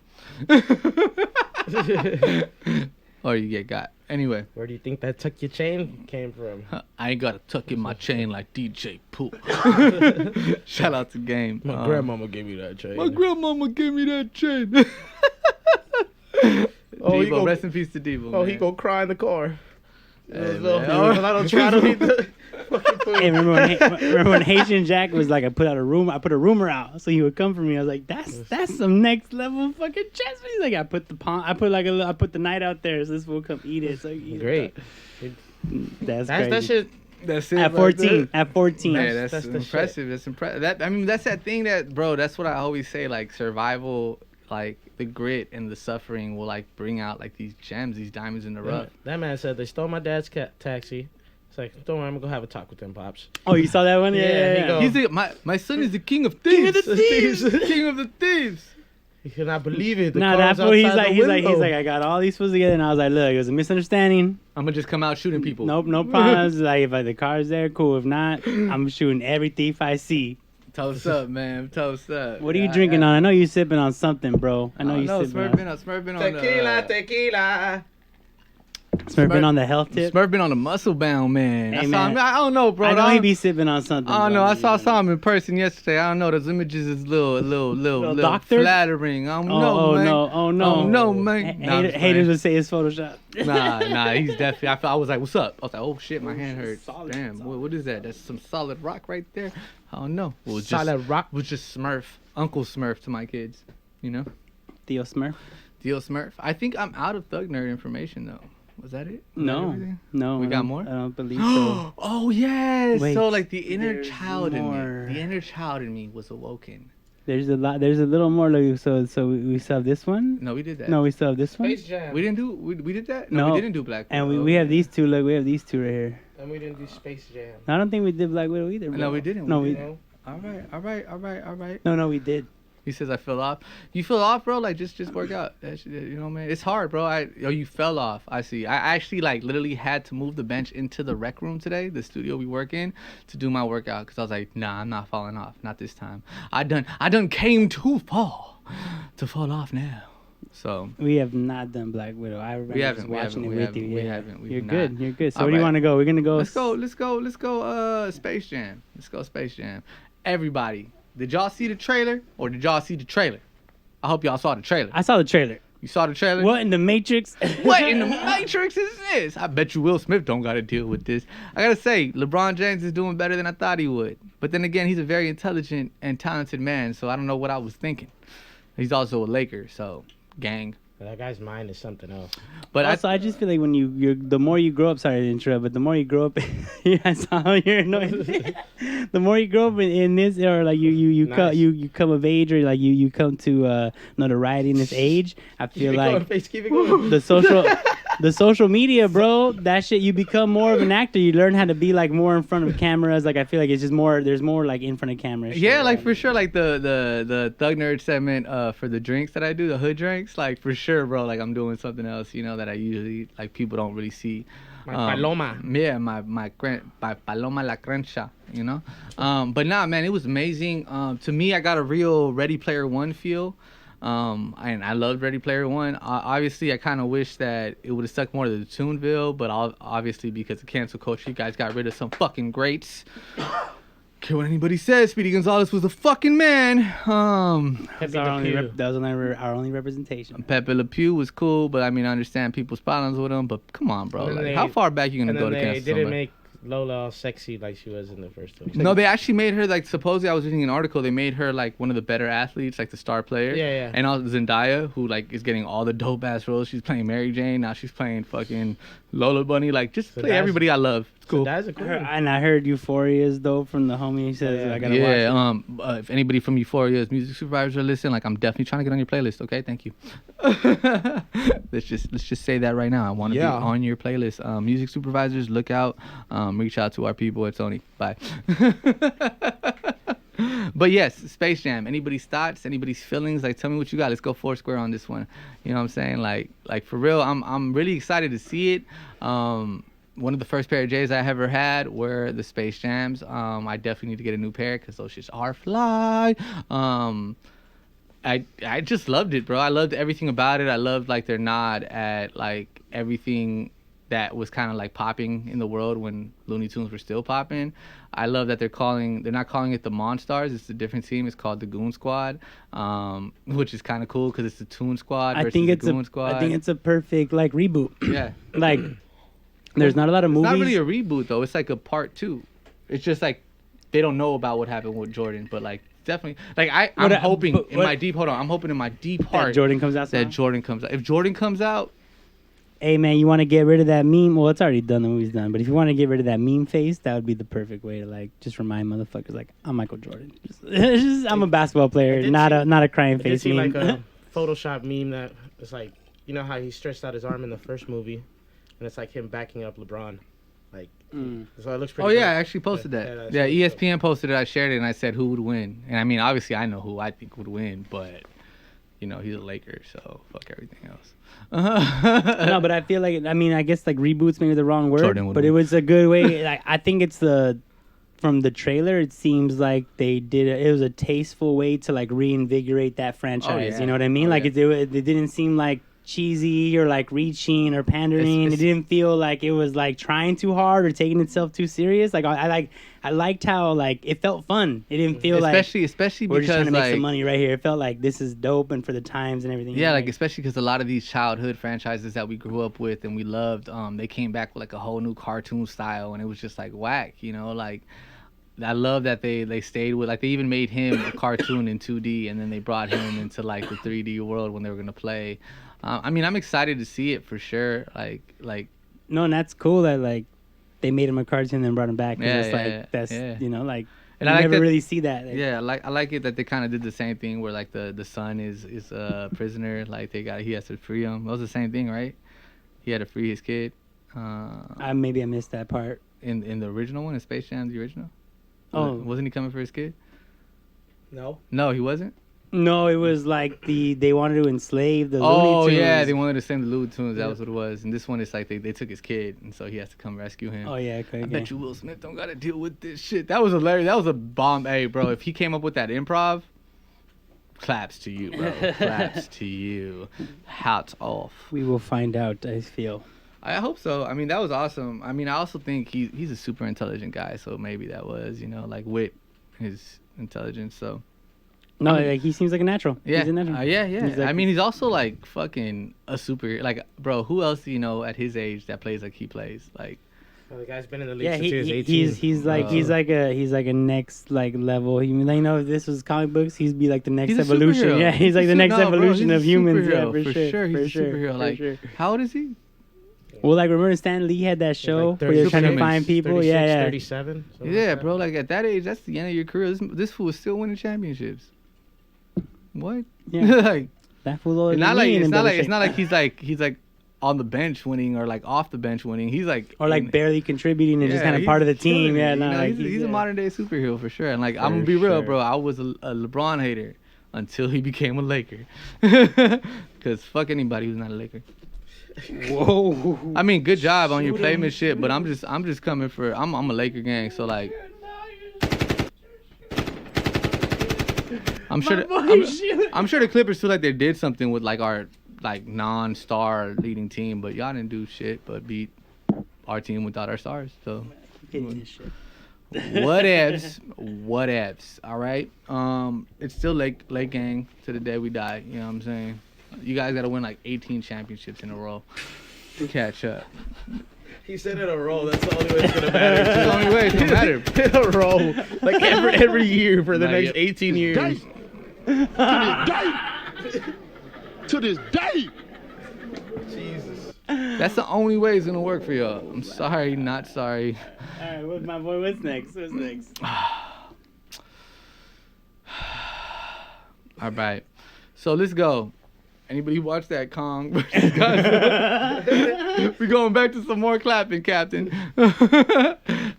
Or you get got. Anyway.
Where do you think that tuck your chain came from?
I ain't got to tuck in my chain like DJ Pooh. Shout out to Game.
My grandmama gave me that chain.
Devo, rest in peace to Devo.
Oh,
man.
he gonna cry in the car.
Hey,
I don't try to eat the fucking food.
Hey, remember when Haitian Jack was like, I put a rumor out so he would come for me. I was like, that's some next level fucking chess. He's like, I put the night out there so this will come eat it. So
great.
That's
that
crazy.
shit.
That's it.
At 14. At 14.
Man, that's impressive. That's impressive. That's that thing that, bro. That's what I always say. Like survival, like the grit and the suffering will like bring out like these gems, these diamonds in the rough.
That man said they stole my dad's taxi. It's like, don't worry, I'm gonna go have a talk with them, pops.
Oh, you saw that one? Yeah.
He's my son is the king of thieves. King of the thieves.
He cannot believe it.
Nah, that's what he's like, I got all these fools together, and I was like, look, it was a misunderstanding.
I'm gonna just come out shooting people.
Nope, no problems. Like if the car's there, cool. If not, I'm shooting every thief I see.
Toast up, man. Toast up.
What are you drinking on? I know you sipping on something, bro. I know you sipping on.
Smurf on
tequila.
Smurf been on the health tip.
Smurf been on the muscle bound, man.
Hey,
man. I don't know, bro.
I know he be sipping on something.
I don't know. I saw him in person yesterday. I don't know. Those images is little
doctor?
flattering. I don't
know, man.
Oh no, man.
Haters would say it's Photoshop.
Nah. He's definitely. I was like, what's up? I was like, oh shit, my hand hurts. Damn, what is that? That's some solid rock right there. I don't know.
Solid rock.
Was just Smurf, Uncle Smurf to my kids. You know.
Theo Smurf.
I think I'm out of Thug Nerd information though. Was that it?
No.
We got more?
I don't believe so.
Oh yes.
Wait,
so like the inner child
more.
in me was awoken.
There's a little more. Like, so we still have this one.
No, we did that.
No, we still have this one.
Space Jam.
We didn't do. We did that. No, we didn't do Black Widow.
And we have these two. Look, we have these two right here.
And we didn't do Space Jam.
I don't think we did Black Widow either. Bro.
No, we didn't.
No,
All right.
No, we did.
He says I fell off. You fell off, bro? Like just work out. You know, man. It's hard, bro. You fell off. I see. I actually like literally had to move the bench into the rec room today, the studio we work in, to do my workout because I was like, nah, I'm not falling off. Not this time. I done came too far to fall off now. So
we have not done Black Widow. I remember just watching it with you.
We haven't.
You're good. So where do you want to go? We're gonna go.
Let's go. Space Jam. Let's go Space Jam. Everybody. Did y'all see the trailer or did y'all see the trailer? I hope y'all saw the trailer.
I saw the trailer.
You saw the trailer?
What in the Matrix?
What in the Matrix is this? I bet you Will Smith don't got to deal with this. I got to say, LeBron James is doing better than I thought he would. But then again, he's a very intelligent and talented man, so I don't know what I was thinking. He's also a Laker, so gang.
That guy's mind is something else.
But
also, I just feel like when the more you grow up, sorry to interrupt, but the more you grow up, I saw how you're annoyed. The more you grow up in this, or like you come of age, or like you come to notoriety in this age, I feel like
keep it going.
the social media, bro, that shit, you become more of an actor. You learn how to be like more in front of cameras. Like I feel like it's just more. There's more like in front of cameras.
Yeah, like for sure, like the Thug Nerd segment for the drinks that I do, the hood drinks, like for sure, bro. Like I'm doing something else, you know, that I usually like people don't really see.
My paloma.
Yeah, my paloma la crencha, you know. But nah, man, it was amazing. To me, I got a real Ready Player One feel. And I loved Ready Player One. Obviously, I kind of wish that it would have stuck more to the Toonville, but obviously because of cancel culture, you guys got rid of some fucking greats. Care what anybody says, Speedy Gonzalez was a fucking man.
That was our only representation.
Pepe Le Pew was cool, but I mean, I understand people's problems with him. But come on, bro, like, how far back you gonna go to cancel somebody?
They didn't make Lola all sexy like she was in the first one.
No, they actually made her like, supposedly I was reading an article, they made her like one of the better athletes, like the star player.
Yeah.
And also Zendaya, who like is getting all the dope ass roles. She's playing Mary Jane, now she's playing fucking Lola Bunny. Like just play everybody I love. It's cool.
That's a cool one.
And I heard Euphoria is dope from the homie. He says I gotta watch it.
If anybody from Euphoria's music supervisors are listening, like I'm definitely trying to get on your playlist. Okay, thank you. let's just say that right now. I want to be on your playlist. Music supervisors, look out. Reach out to our people at Sony. Bye. But yes, Space Jam. Anybody's thoughts? Anybody's feelings? Like, tell me what you got. Let's go Foursquare on this one. You know what I'm saying? Like for real. I'm really excited to see it. One of the first pair of J's I ever had were the Space Jams. I definitely need to get a new pair because those shits are fly. I just loved it, bro. I loved everything about it. I loved like their nod at like everything that was kind of like popping in the world when Looney Tunes were still popping. I love that they're not calling it the Monstars. It's a different team. It's called the Goon Squad, which is kind of cool because it's the Toon Squad versus the Goon Squad.
I think it's a perfect like reboot.
Yeah.
Like there's not a lot of movies.
It's not really a reboot though. It's like a part 2. It's just like they don't know about what happened with Jordan, but like definitely like I'm hoping in my deep heart
that Jordan comes out.
If Jordan comes out,
hey man, you want to get rid of that meme? Well, it's already done. The movie's done. But if you want to get rid of that meme face, that would be the perfect way to like just remind motherfuckers like I'm Michael Jordan. I'm a basketball player, not a crying face meme.
Like a Photoshop meme that it's like, you know how he stretched out his arm in the first movie, and it's like him backing up LeBron, like. So it looks pretty.
Oh yeah, I actually posted that. Yeah, ESPN posted it. I shared it and I said who would win. And I mean, obviously I know who I think would win, but you know he's a Laker, so fuck everything else.
No, but I feel like I guess like reboots maybe the wrong word, but it was a good way. Like I think it's from the trailer, it seems like they did it was a tasteful way to like reinvigorate that franchise. You know what I mean? It didn't seem like cheesy or like reaching or pandering. It didn't feel like it was like trying too hard or taking itself too serious. Like I liked how like it felt fun. It didn't feel
especially
we're
because
just trying to make some money right here. It felt like this is dope and for the times and everything.
Yeah, like especially because a lot of these childhood franchises that we grew up with and we loved, they came back with like a whole new cartoon style and it was just like whack, you know, like. I love that they stayed with, like, they even made him a cartoon in 2D and then they brought him into like the 3D world when they were gonna play. I mean, I'm excited to see it for sure. Like. No,
and that's cool that like they made him a cartoon and then brought him back. That's you know, like. And I never really see that.
Like, I like it that they kind of did the same thing where like the son is a prisoner. Like he has to free him. That was the same thing, right? He had to free his kid.
Maybe I missed that part.
In the original one, in Space Jam, the original. Wasn't he coming for his kid? No, he wasn't.
No, it was like they wanted to enslave the Looney Tunes.
Oh yeah, they wanted to enslave the Looney Tunes. That was what it was. And this one, it's like they took his kid, and so he has to come rescue him.
Oh yeah, okay.
I bet you Will Smith don't gotta deal with this shit. That was hilarious. That was a bomb. Hey, bro, if he came up with that improv, claps to you, bro. Claps to you. Hats off.
We will find out. I feel.
I hope so. I mean, that was awesome. I mean, I also think he's a super intelligent guy, so maybe that was, you know, like wit, his intelligence. So.
No, like he seems like a natural.
Yeah,
he's a natural.
Yeah. I mean, he's also like fucking a super. Like, bro, who else do you know at his age that plays like he plays? Like,
Oh, the guy's been in the league
Yeah,
since he was 18.
he's like a next like level. You know, if this was comic books, he'd be like the next
He's a
evolution.
superhero.
Yeah, he's like the next
bro,
evolution
he's
of
a
humans. Yeah,
superhero.
for sure.
He's
For
a
sure.
superhero.
For
Like,
sure.
how old is he?
Well, like remember Stan Lee had that show
like
where he was trying to
36,
find people.
36,
Yeah, yeah.
37. something
Yeah,
like that.
bro. Like at that age, that's the end of your career. This fool is still winning championships. What?
Yeah.
Like,
That fool's older
it's
than
not like
me and
it's
in
not
better
like it's
shape.
not like he's like on the bench winning or like off the bench winning. He's like
Or like barely contributing and just kind of
he's
part of the
killing
team.
it,
Yeah,
you
no,
know,
like
he's a modern day superhero for sure. And like I'm gonna
For
be real,
sure.
bro. I was a LeBron hater until he became a Laker. Cause fuck anybody who's not a Laker.
Whoa.
I mean, good job on your playmanship, but I'm just coming for I'm a Laker gang, so like I'm sure I'm sure the Clippers feel like they did something with like our like non-star leading team, but y'all didn't do shit but beat our team without our stars. So what ifs, all right? It's still late gang to the day we die, you know what I'm saying? You guys got to win like 18 championships in a row to catch up.
He said in a row. That's the only way it's gonna matter.
It's the only way it's gonna matter.
In a row, like every year for the
Like,
next
yep.
18 years.
To this day.
Jesus.
That's the only way it's gonna work for y'all. I'm sorry, not sorry.
All right, what's my boy? What's next?
All right, so let's go. Anybody watch that Kong versus Godzilla? We going back to some more clapping, Captain.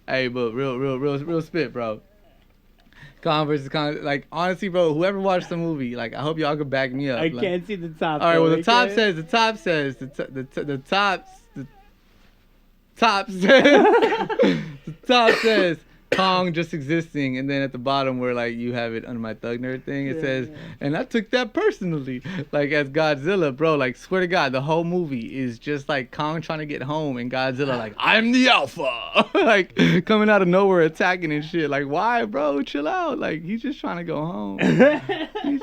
Hey, but real spit, bro. Kong versus Kong. Like, honestly, bro, whoever watched the movie, like, I hope y'all could back me up.
I
Like,
can't see the top.
all right, well,
though.
the top says, the top says, Kong just existing, and then at the bottom where like you have it under my thug nerd thing, it says, and I took that personally, like as Godzilla, bro. Like swear to God, the whole movie is just like Kong trying to get home, and Godzilla like I'm the alpha, like coming out of nowhere attacking and shit. Like why, bro? Chill out. Like he's just trying to go home. He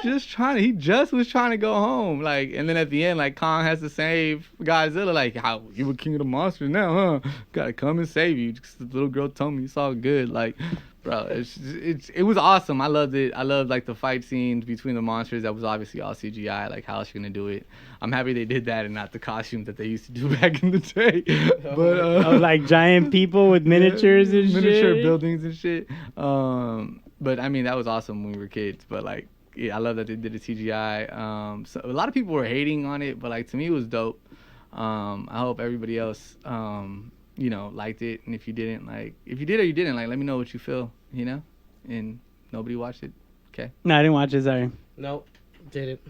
just was trying to go home. Like and then at the end, like Kong has to save Godzilla. Like how you a king of the monsters now, huh? Gotta come and save you. Just the little girl told me it's all good. Like, bro, it was awesome. I loved it. I loved like the fight scenes between the monsters. That was obviously all CGI. Like, how else you gonna do it? I'm happy they did that and not the costumes that they used to do back in the day. But
of like giant people with miniatures and shit.
Miniature buildings and shit. But I mean, that was awesome when we were kids. But like, yeah, I love that they did the CGI. So a lot of people were hating on it, but like to me, it was dope. I hope everybody else. You know, liked it, and if you didn't, like, if you did or you didn't, like, let me know what you feel, you know, and nobody watched it, okay?
No, I didn't watch it, sorry.
Nope, didn't.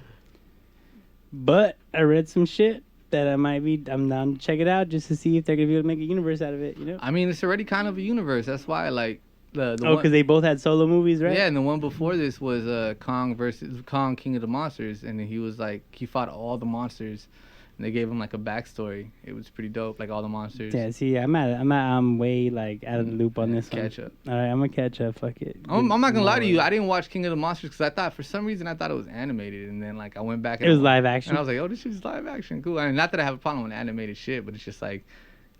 But I read some shit that I'm down to check it out just to see if they're gonna be able to make a universe out of it, you know?
I mean, it's already kind of a universe, that's why, like, the
because they both had solo movies, right?
Yeah, and the one before this was Kong versus Kong, King of the Monsters, and he was, like, he fought all the monsters. And they gave him like a backstory. It was pretty dope, like all the monsters.
Yeah, see, I'm way like out of the loop on this one.
Catch up.
All right, I'm gonna catch up. Fuck it.
I'm not gonna lie to you. I didn't watch King of the Monsters because I thought for some reason it was animated, and then like I went back. And
it was live action.
And I was like, oh, this shit's live action, cool. I mean, not that I have a problem with animated shit, but it's just like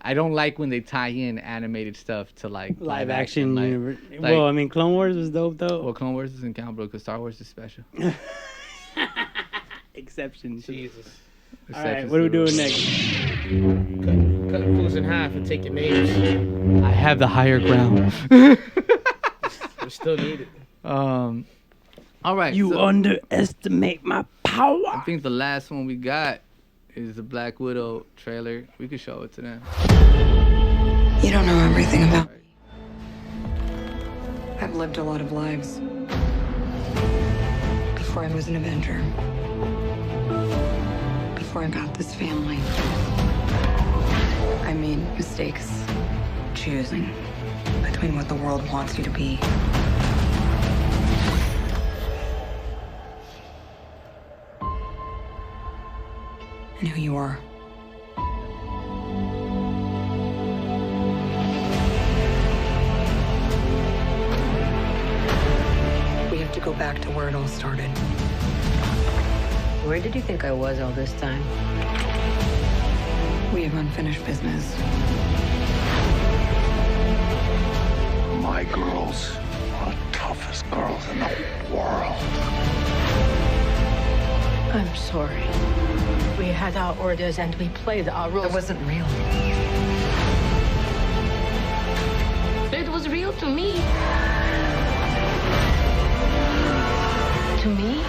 I don't like when they tie in animated stuff to like
live action.
Like,
well, I mean, Clone Wars was dope though.
Well, Clone Wars doesn't count, bro, because Star Wars is special.
Exception.
Jesus.
All right, what are we doing next?
Cut the fools in half and take your names.
I have the higher ground.
We still need it.
All right.
You underestimate my power.
I think the last one we got is the Black Widow trailer. We could show it to them.
You don't know everything about me. I've lived a lot of lives before I was an Avenger. Before I got this family, I made mistakes choosing between what the world wants you to be and who you are. We have to go back to where it all started.
Where did you think I was all this time?
We have unfinished business.
sorry. We had our orders and we played our roles.
It wasn't real.
It was real to me. To me,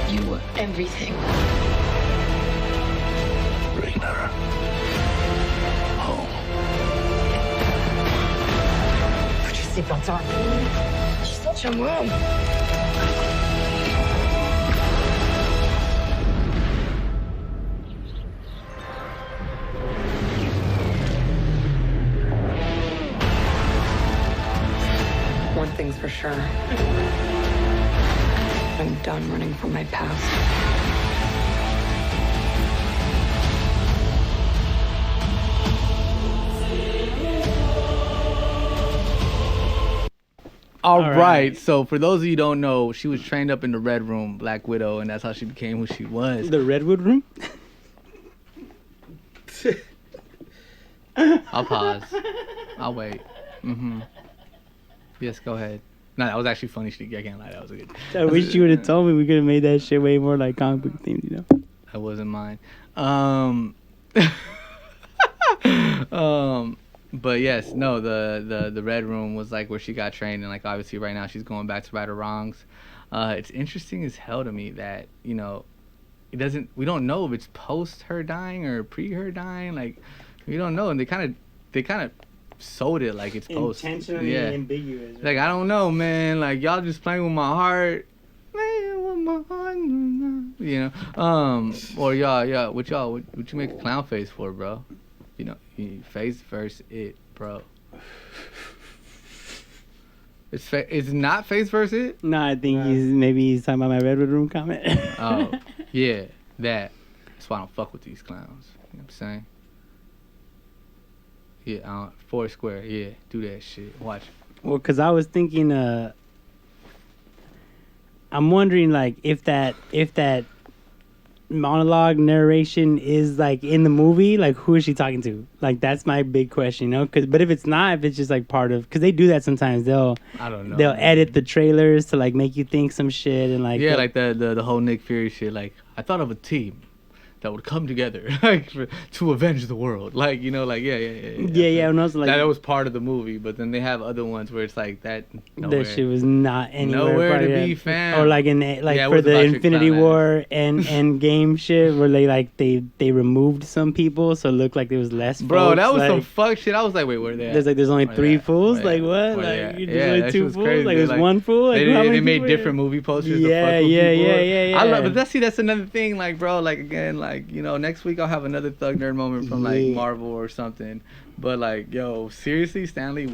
you were everything.
Bring her home.
Put your seatbelts on. She's such a mom. One thing's for sure. I'm done running from my past.
All right. So for those of you who don't know, she was trained up in the Red Room, Black Widow, and that's how she became who she was.
The Redwood Room?
I'll pause. I'll wait. Yes, go ahead. No, that was actually funny, Shneaky. I can't lie. That was a good.
I wish you would have told me. We could have made that shit way more like comic book themed, you know?
That wasn't mine. But yes, no, the Red Room was like where she got trained, and like obviously right now she's going back to right her wrongs. It's interesting as hell to me that, you know, we don't know if it's post her dying or pre her dying. Like, we don't know, and they kind of sold it like it's post.
Intentionally ambiguous. Right?
Like, I don't know, man. Like, y'all just playing with my heart. Playing with my heart. You know? Or y'all, what you make a clown face for, bro? You know, face versus it, bro. It's not face versus it?
No, I think he's talking about my Redwood Room comment.
Oh, yeah, that. That's why I don't fuck with these clowns. You know what I'm saying? Yeah, Foursquare, yeah, do that shit. Watch.
Well, because I was thinking, I'm wondering, like, if that monologue narration is, like, in the movie, like, who is she talking to? Like, that's my big question, you know? But if it's not, if it's just, like, part of... Because they do that sometimes.
I don't know.
They'll edit the trailers to, like, make you think some shit and, like...
Yeah, like the whole Nick Fury shit. Like, I thought of a team that would come together like to avenge the world, like, you know, like yeah.
And also like
that was part of the movie, but then they have other ones where it's like that.
That shit was not anywhere
to be found.
Or like for the Infinity War and Game shit, where they removed some people, so it looked like there was less.
Bro,
folks.
that was some fuck shit. I was like, wait, where are they at?
There's only 3 fools. Like what? Like there's only 2 fools.
Crazy.
Like there's 1 fool. Like
they made different movie posters.
Yeah.
I love, but that's another thing. Like, bro, like again, like, you know, next week I'll have another Thug Nerd moment from like Marvel or something. But like, yo, seriously, Stanley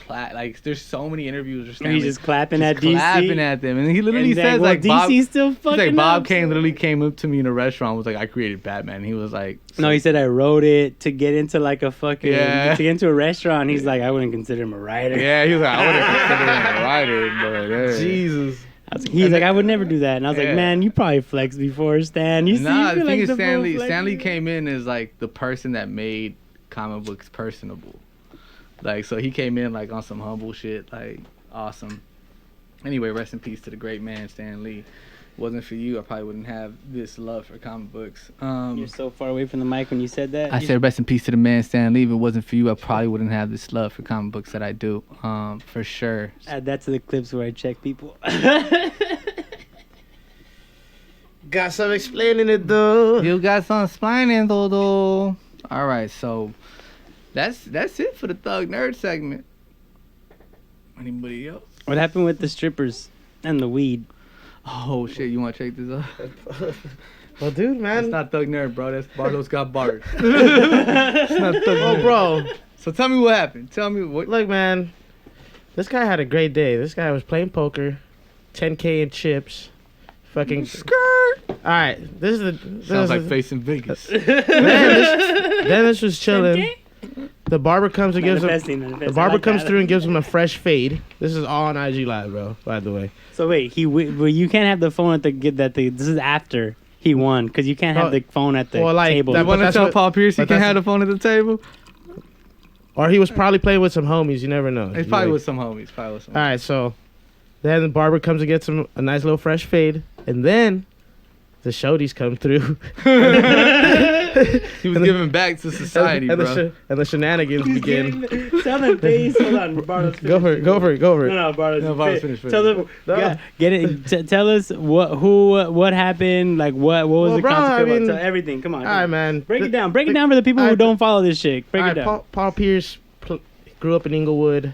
like, there's so many interviews where Stanley
he's just clapping at DC,
clapping at them, and he literally says like,
DC's still fucking.
He's like, Bob Kane literally came up to me in a restaurant, was like, I created Batman. And he was like,
no, he said I wrote it to get into like a fucking to get into a restaurant. He's like, I wouldn't consider him a writer.
Yeah, he was like, I wouldn't consider him a writer, but
Jesus. He's like, I would never do that. And I was like, man, you probably flexed before, Stan. The
thing is, Stanley came in as like the person that made comic books personable. Like, so he came in like on some humble shit, like awesome. Anyway, rest in peace to the great man, Stan Lee. Wasn't for you, I probably wouldn't have this love for comic books.
You're so far away from the mic when you said that.
I said rest in peace to the man, Stan Lee. If it wasn't for you, I probably wouldn't have this love for comic books that I do. For sure.
Add that to the clips where I check people.
Got some explaining to do.
You got some explaining to do. All right, so that's it for the Thug Nerd segment. Anybody else?
What happened with the strippers and the weed?
Oh shit! You want to check this out?
Well, dude, man,
it's not Thug Nerd, bro. That's BarlosGotBars. It's not Thug Nerd.
Oh, bro.
So tell me what happened. Tell me what.
Look, man, this guy had a great day. This guy was playing poker, 10K in chips, fucking skirt. All right,
sounds like facing Vegas.
Dennis was chilling. The barber comes and gives him. The barber comes through and gives him a fresh fade. This is all on IG Live, bro. By the way.
So wait, you can't have the phone at this is after he won, because you can't have the phone at the table.
You want to tell Paul Pierce he can't have the phone at the table?
Or he was probably playing with some homies. You never know.
He's probably with some homies.
All right, so then the barber comes and gets him a nice little fresh fade, and then the shorties come through.
He was giving back to society, bro.
And the shenanigans begin.
Tell them, please. Hold on, Barlos.
Go for it.
No, Barlos. Finish. Tell them. Get it. Tell us what happened. Like what was the consequence? Tell everything. Come on.
All right, man.
Break it down. Break it down for the people who don't follow this shit. Break it down.
Paul Pierce grew up in Inglewood.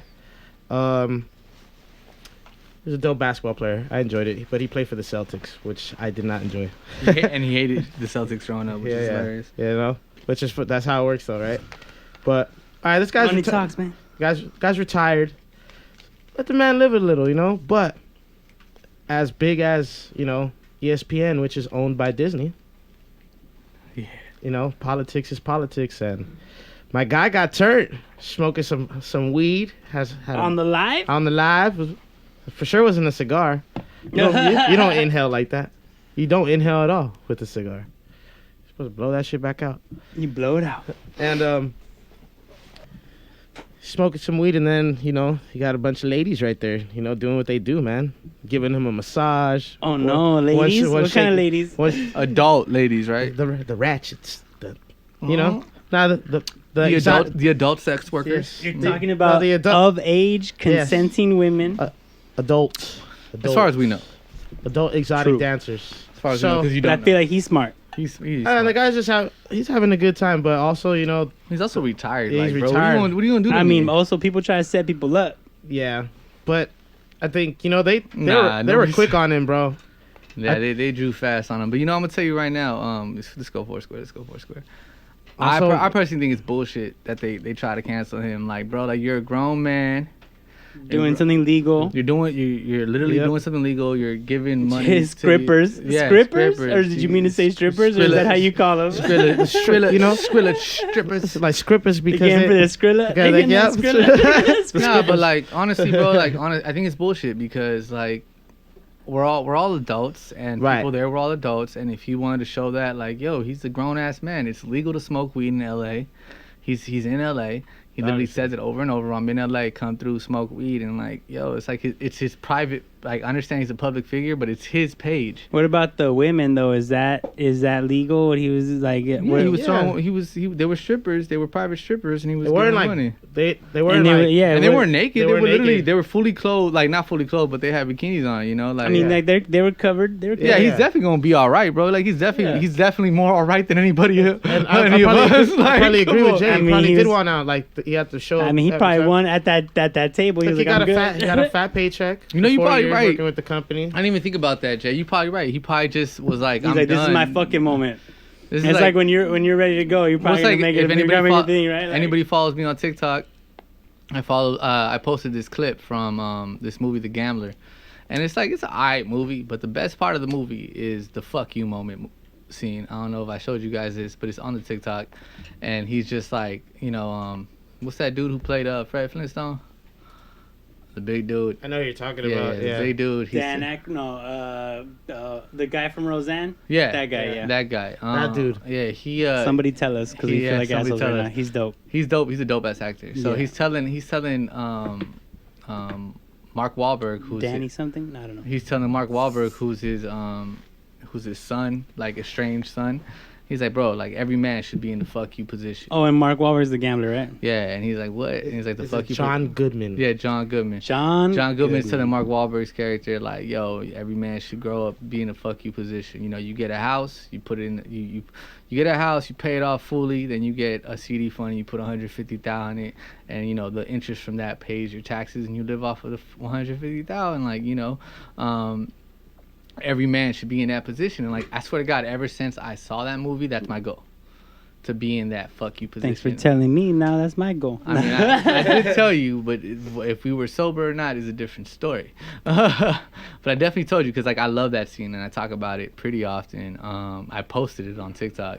He was a dope basketball player. I enjoyed it, but he played for the Celtics, which I did not enjoy.
And he hated the Celtics growing up, which is hilarious.
Yeah, you know, that's how it works, though, right? But all right, this guy's
money talks, man.
Guy's retired. Let the man live a little, you know. But as big as ESPN, which is owned by Disney.
Yeah.
You know, politics is politics, and my guy got turned smoking some weed.
On the live.
For sure wasn't a cigar. You don't inhale like that. You don't inhale at all with a cigar. You're supposed to blow that shit back out.
You blow it out.
And smoking some weed, and then you got a bunch of ladies right there, doing what they do, man. Giving him a massage.
Oh no, ladies! What kind of ladies?
Adult ladies, right?
The ratchets.
Uh-huh.
Now
the adult sex workers.
You're talking about of age consenting women.
Adults.
As far as we know.
Adult exotic dancers.
As far as we know, because you don't.
I feel like he's smart.
He's
the guy's he's having a good time, but also
he's also retired.
He's
bro,
retired.
What are you gonna do?
I mean, also people try to set people up.
Yeah, but I think they were quick on him, bro.
Yeah, they drew fast on him. But I'm gonna tell you right now. Let's go Foursquare. I personally think it's bullshit that they try to cancel him. Like, bro, like you're a grown man.
Doing something legal.
You're literally doing something legal. You're giving money.
Scrippers. Scrippers? Or did you mean to say strippers? Or is that how you call them?
Skrilla strippers.
Like scrippers because
they for the Skrilla.
Nah, but like honestly, bro, I think it's bullshit because like we're all adults and people there were all adults, and if you wanted to show that like, yo, he's a grown ass man. It's legal to smoke weed in LA. He's in LA. He literally says it over and over. I'm in LA, come through, smoke weed, and like, yo, it's like it's his private. Like, I understand he's a public figure, but it's his page.
What about the women though? Is that legal? What he was like?
Yeah, they were strippers. They were private strippers, and he was giving money.
They weren't
they weren't naked. They were literally they were fully clothed, like not fully clothed, but they had bikinis on. Like
I mean, like they were covered.
Yeah, he's definitely gonna be all right, bro. Like he's definitely more all right than anybody else.
I probably agree with Jay. He probably did want out. Like he had to show.
I mean, he probably won at that table. He
got a fat paycheck.
You probably right.
Working with the company.
I didn't even think about that, Jay. You probably right. He probably just was like,
he's like, this is my fucking moment. It's like when you're ready to go, you're probably gonna make it a thing, right? Like,
anybody follows me on TikTok, I posted this clip from this movie, The Gambler, and it's like it's an alright movie, but the best part of the movie is the fuck you moment scene. I don't know if I showed you guys this, but it's on the TikTok, and he's just like, what's that dude who played Fred Flintstone? The big dude.
I know who you're talking about. Yeah,
the big dude.
The guy from Roseanne.
Yeah,
that guy. Yeah,
that guy.
That dude.
Yeah, he.
Somebody tell us because we feel like assholes right now. He's dope.
He's dope. He's a dope ass actor. So he's telling Mark Wahlberg, who's
Danny something. I don't know.
He's telling Mark Wahlberg, who's his son, like estranged son. He's like, bro, like every man should be in the fuck you position.
Oh, and Mark Wahlberg's the gambler, right?
Yeah, and he's like, what? And he's like, fuck you.
John Goodman.
Yeah, John Goodman.
John
Goodman's telling Mark Wahlberg's character, like, yo, every man should grow up, be in a fuck you position. You get a house, you put it in, you get a house, you pay it off fully, then you get a CD fund, you put $150,000 on it, and the interest from that pays your taxes, and you live off of the $150,000, like, every man should be in that position. And like, I swear to God, ever since I saw that movie, that's my goal, to be in that fuck you position.
Thanks for telling me. Now that's my goal.
I mean, I did tell you, but if we were sober or not is a different story. But I definitely told you because like I love that scene and I talk about it pretty often. I posted it on TikTok.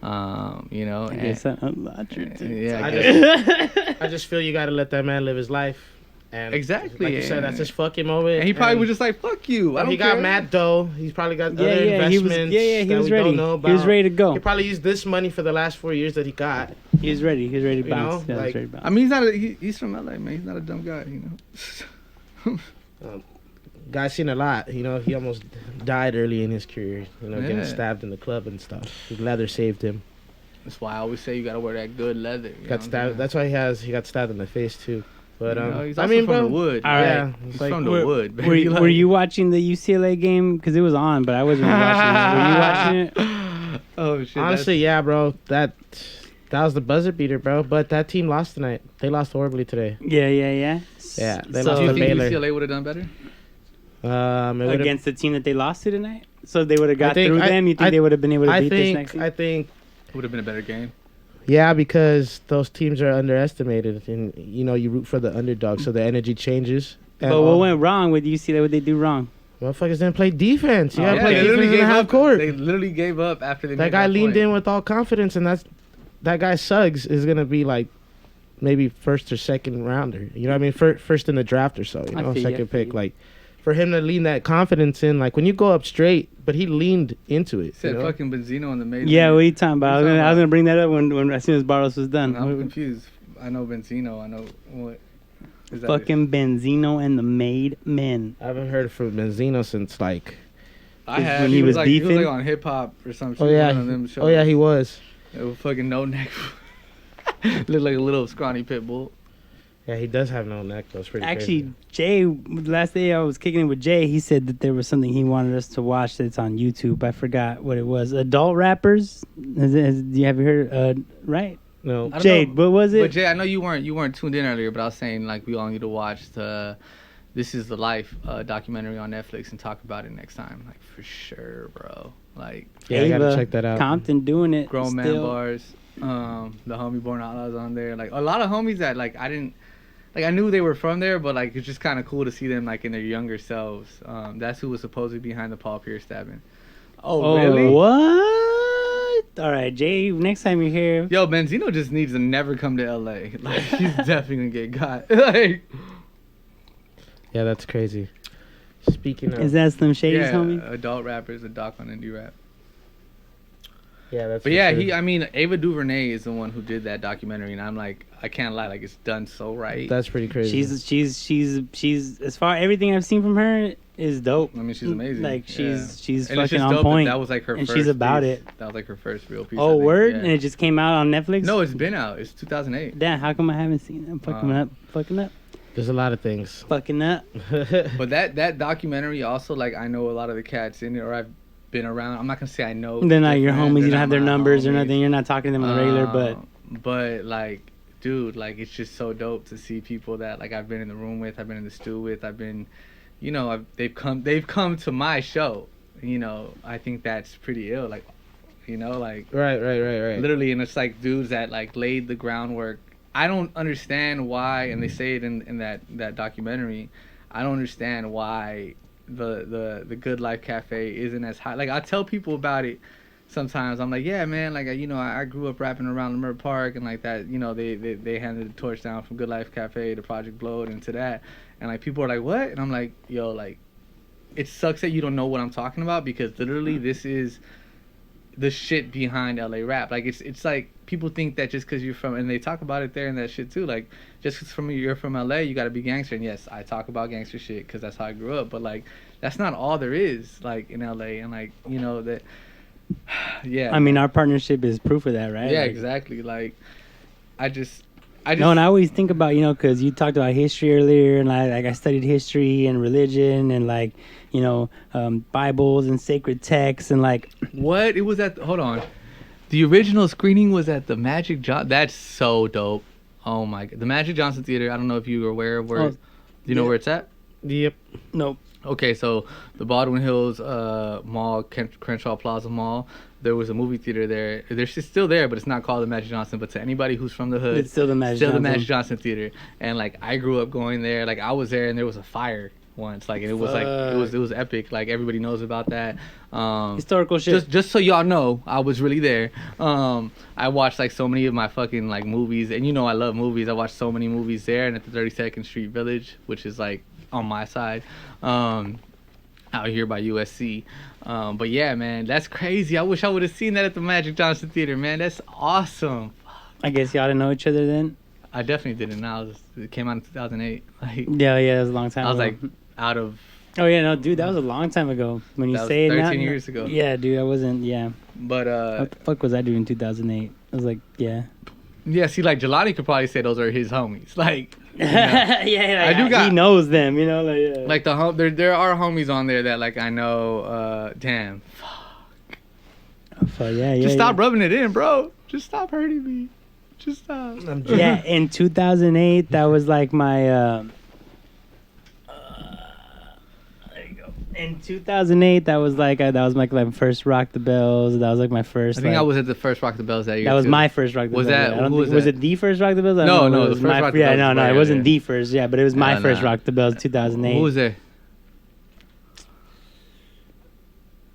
I
guess I unlocked your TikTok.
Yeah,
I just feel you got to let that man live his life. And
exactly,
like you said, that's his fucking moment.
And he probably was just like, "Fuck you."
He got mad dough. He's probably got other investments.
He was ready. He was ready to go.
He probably used this money for the last 4 years that he got.
He's ready. He's ready to bounce.
I mean, he's not. He's from LA, man. He's not a dumb guy,
Guy's seen a lot. You know, he almost died early in his career. You know, getting
Yeah.
stabbed in the club and stuff. The leather saved him.
That's why I always say you gotta wear that good leather. You
Got
know?
stabbed. That's why he got stabbed in the face too. But
You know, he's
I
also
mean,
from
bro,
the wood.
All right.
yeah,
He's
it's like,
from the
Were-
wood.
Were,
Baby.
were you watching the UCLA game? Because it was on, but I wasn't watching it. Were you watching it?
Oh shit!
honestly, yeah, bro. That was the buzzer beater, bro. But that team lost tonight. They lost horribly today.
Yeah.
Yeah, they
Do
lost
you
to
think
Baylor.
UCLA would have done better?
It would've-
Against the team that they lost to tonight? So they would have got
think-
through them? You think they would have been able to beat this next
I
team?
think,
Would have been a better game.
yeah, because those teams are underestimated, and you know you root for the underdog, so the energy changes. And
But what went wrong with UCLA? What they do wrong?
Motherfuckers didn't play defense. You gotta
Yeah,
play
they
defense
literally
in the
gave
half
up.
court.
They literally gave up after they
That
made
guy leaned
point.
in with all confidence, and that guy Suggs is gonna be like maybe first or second rounder. You know what I mean? First in the draft or so. You
I
know,
feel you, I
second
feel
pick.
you.
Like for him to lean that confidence in, like when you go up straight, but he leaned into it.
Said
you know?
fucking Benzino on the main.
Yeah,
league.
what are you talking about? I
What are you
was
talking
gonna bring that up when as soon as Barlos was done.
I'm
What-
confused. I know Benzino. I know what. Is that
Fucking Benzino and the Made Men.
I haven't heard from Benzino since like.
I had
when
he
he
was
was
like he
beefing?
was like on hip hop or some shit.
Oh yeah,
one of them shows.
oh yeah, he was.
It was fucking no neck. Looked like a little scrawny pit bull.
Yeah, he does have no neck. That's pretty.
Actually,
crazy.
Jay, last day I was kicking it with Jay, he said that there was something he wanted us to watch that's on YouTube. I forgot what it was. Adult rappers? Have you heard? Right?
No.
I don't
Jade,
know.
what was it?
But Jay, I know you weren't tuned in earlier, but I was saying like we all need to watch the "This Is the Life" documentary on Netflix and talk about it next time. Like for sure, bro. Like
Yeah, I gotta
Ava,
check that out.
Compton doing it.
Grown Man
still.
Bars, the homie Born Outlaws on there. Like a lot of homies that like I didn't. Like I knew they were from there, but like it's just kind of cool to see them like in their younger selves. That's who was supposedly behind the Paul Pierce stabbing.
Oh,
really?
What? All right, Jay, next time you're here.
Yo, Benzino just needs to never come to LA. Like he's definitely gonna get got. Like
Yeah, that's crazy. Speaking of,
Is that Slim Shady's
yeah,
homie?
adult rappers, a doc on indie rap.
yeah, that's.
But
for
yeah,
sure.
I mean, Ava DuVernay is the one who did that documentary, and I'm like, I can't lie, like it's done so right.
That's pretty crazy.
She's as far everything I've seen from her is dope.
I mean, she's amazing.
Like she's
And it's
fucking
just
on
dope
point.
That was like her
and
first
she's about
piece.
it.
That was like her first real piece. I
Oh,
think.
word!
Yeah.
And it just came out on Netflix.
No, it's been out. It's 2008.
Damn, how come I haven't seen it? I'm fucking up.
There's a lot of things.
Fucking up.
But that documentary also, like, I know a lot of the cats in it, or I've been around. I'm not gonna say I know.
They're not your
different,
homies. You
they're
don't have
not
their
my
numbers or
homies.
nothing. You're not talking to them on the regular, but
But like, dude, like it's just so dope to see people that like I've been in the room with, I've been in the stew with, I've been, you know, they've come to my show. You know, I think that's pretty ill. Like, you know, like
right.
literally, and it's like dudes that like laid the groundwork. I don't understand why, and they say it in that documentary. I don't understand why the Good Life Cafe isn't as high. Like I tell people about it sometimes. I'm like, yeah, man. Like you know, I grew up rapping around Lemur Park and like that. You know, they handed the torch down from Good Life Cafe to Project Blowed and to that. And like people are like, what? And I'm like, yo, like it sucks that you don't know what I'm talking about because literally this is the shit behind LA rap. Like it's like people think that just because you're from, and they talk about it there and that shit too, like just because you're from LA you gotta be gangster. And yes, I talk about gangster shit because that's how I grew up, but like that's not all there is like in LA. And like, you know, that yeah,
I mean our partnership is proof of that, right?
yeah,
Like,
exactly. Like I just
no, and I always think about, you know, because you talked about history earlier, and I studied history and religion and like, you know, Bibles and sacred texts and like.
What? It was at hold on, the original screening was at the Magic Johnson. That's so dope. Oh my god, the Magic Johnson Theater. I don't know if you were aware of where. Do you know where it's at?
Yep.
Nope.
Okay, so the Baldwin Hills Mall, Crenshaw Plaza Mall, there was a movie theater there. It's still there, but it's not called the Magic Johnson. But to anybody who's from the hood,
It's still the Magic Johnson.
Magic Johnson Theater. And like I grew up going there. Like I was there, and there was a fire once. Like and it was like it was epic. Like everybody knows about that.
Historical shit.
Just so y'all know, I was really there. I watched like so many of my fucking like movies, and you know I love movies. I watched so many movies there, and at the 32nd Street Village, which is like on my side, out here by USC. But yeah, man, that's crazy. I wish I would have seen that at the Magic Johnson Theater, man. That's awesome.
I guess y'all didn't know each other then.
I definitely didn't. It came out in 2008. Like
Yeah, that was a long time
I was
ago.
like out of
Oh yeah, no, dude, that was a long time ago. When you
That was
say it now,
13 years ago.
Yeah, dude, I wasn't. Yeah.
But
What the fuck was I doing in 2008? I was like, yeah.
yeah, see, like Jelani could probably say those are his homies. Like, you know,
yeah,
I do got
he knows them, you know, like yeah.
like there are homies on there that like I know. Damn,
Fuck yeah, yeah.
just stop
yeah.
rubbing it in, bro. Just stop hurting me. Just stop.
Yeah, in 2008, that was like my. There you go. In 2008, that was like my first Rock the Bells. That was like my first.
I think
like,
I was at the first Rock the Bells that year.
That was
too.
my first Rock the
Was
Bells.
that?
I don't
Who
think,
was
it
that?
the first Rock the Bells? I
No,
don't know.
no,
It
the
was
first
my,
Rock the
yeah,
Bells was
no,
right
it wasn't
there.
the first. Yeah, but it was my first Rock the Bells, 2008.
Who was there?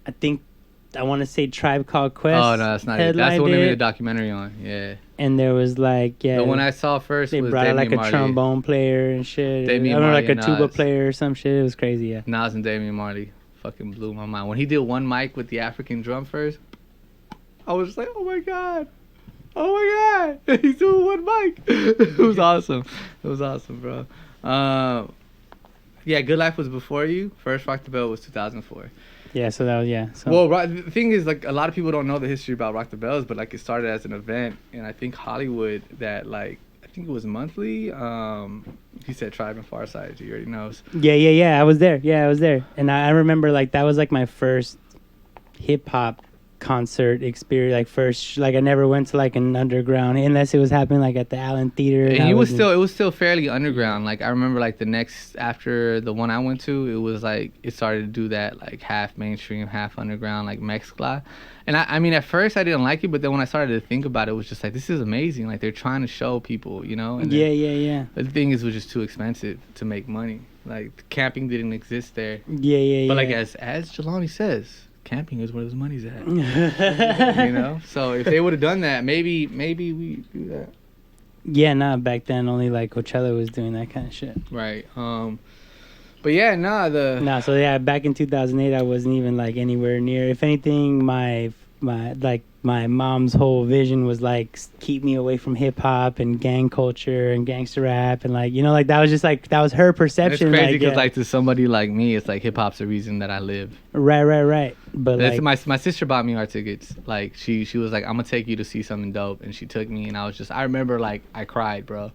I think I want to say Tribe Called Quest.
Oh no, that's not it. That's the one they
headlined
made a
it.
documentary on. Yeah.
And there was like
The one I saw first
they
was
brought out like
Damian
a
Marley.
trombone player and shit.
Damian
I don't know,
Marley
like a
and
tuba
Nas.
player or some shit. It was crazy, yeah.
Nas and Damian Marley fucking blew my mind. When he did one mic with the African drum first, I was just like, oh my god. Oh my god. He's doing one mic. It was awesome. It was awesome, bro. Yeah, Good Life was before you. First Rock the Bell was 2004.
Yeah, so that was, yeah. So.
Well, the thing is, like, a lot of people don't know the history about Rock the Bells, but, like, it started as an event, and I think Hollywood, that, like, I think it was monthly. He said Tribe and Farside, he already knows.
Yeah. I was there. Yeah, I was there. And I remember, like, that was, like, my first hip-hop concert experience. Like, I never went to, like, an underground, unless it was happening, like, at the Allen Theater.
And it was still fairly underground. Like, I remember, like, the next, after the one I went to, it was, like, it started to do that, like, half mainstream, half underground, like, Mezcla. And I mean, at first I didn't like it, but then when I started to think about it, it was just like, this is amazing. Like, they're trying to show people, you know? And
Yeah.
But the thing is, it was just too expensive to make money. Like, camping didn't exist there.
Yeah.
But, like, as Jelani says, camping is where the money's at. You know? So, if they would have done that, maybe we do that.
Yeah, nah, back then only, like, Coachella was doing that kind of shit.
Right. But yeah,
so yeah, back in 2008, I wasn't even like anywhere near. If anything, my mom's whole vision was like keep me away from hip hop and gang culture and gangster rap and like, you know, like that was her perception.
It's crazy because
like
to somebody like me, it's like hip hop's the reason that I live.
Right. But
that's
like,
my sister bought me our tickets. Like she was like, I'm gonna take you to see something dope, and she took me, and I remember like I cried, bro.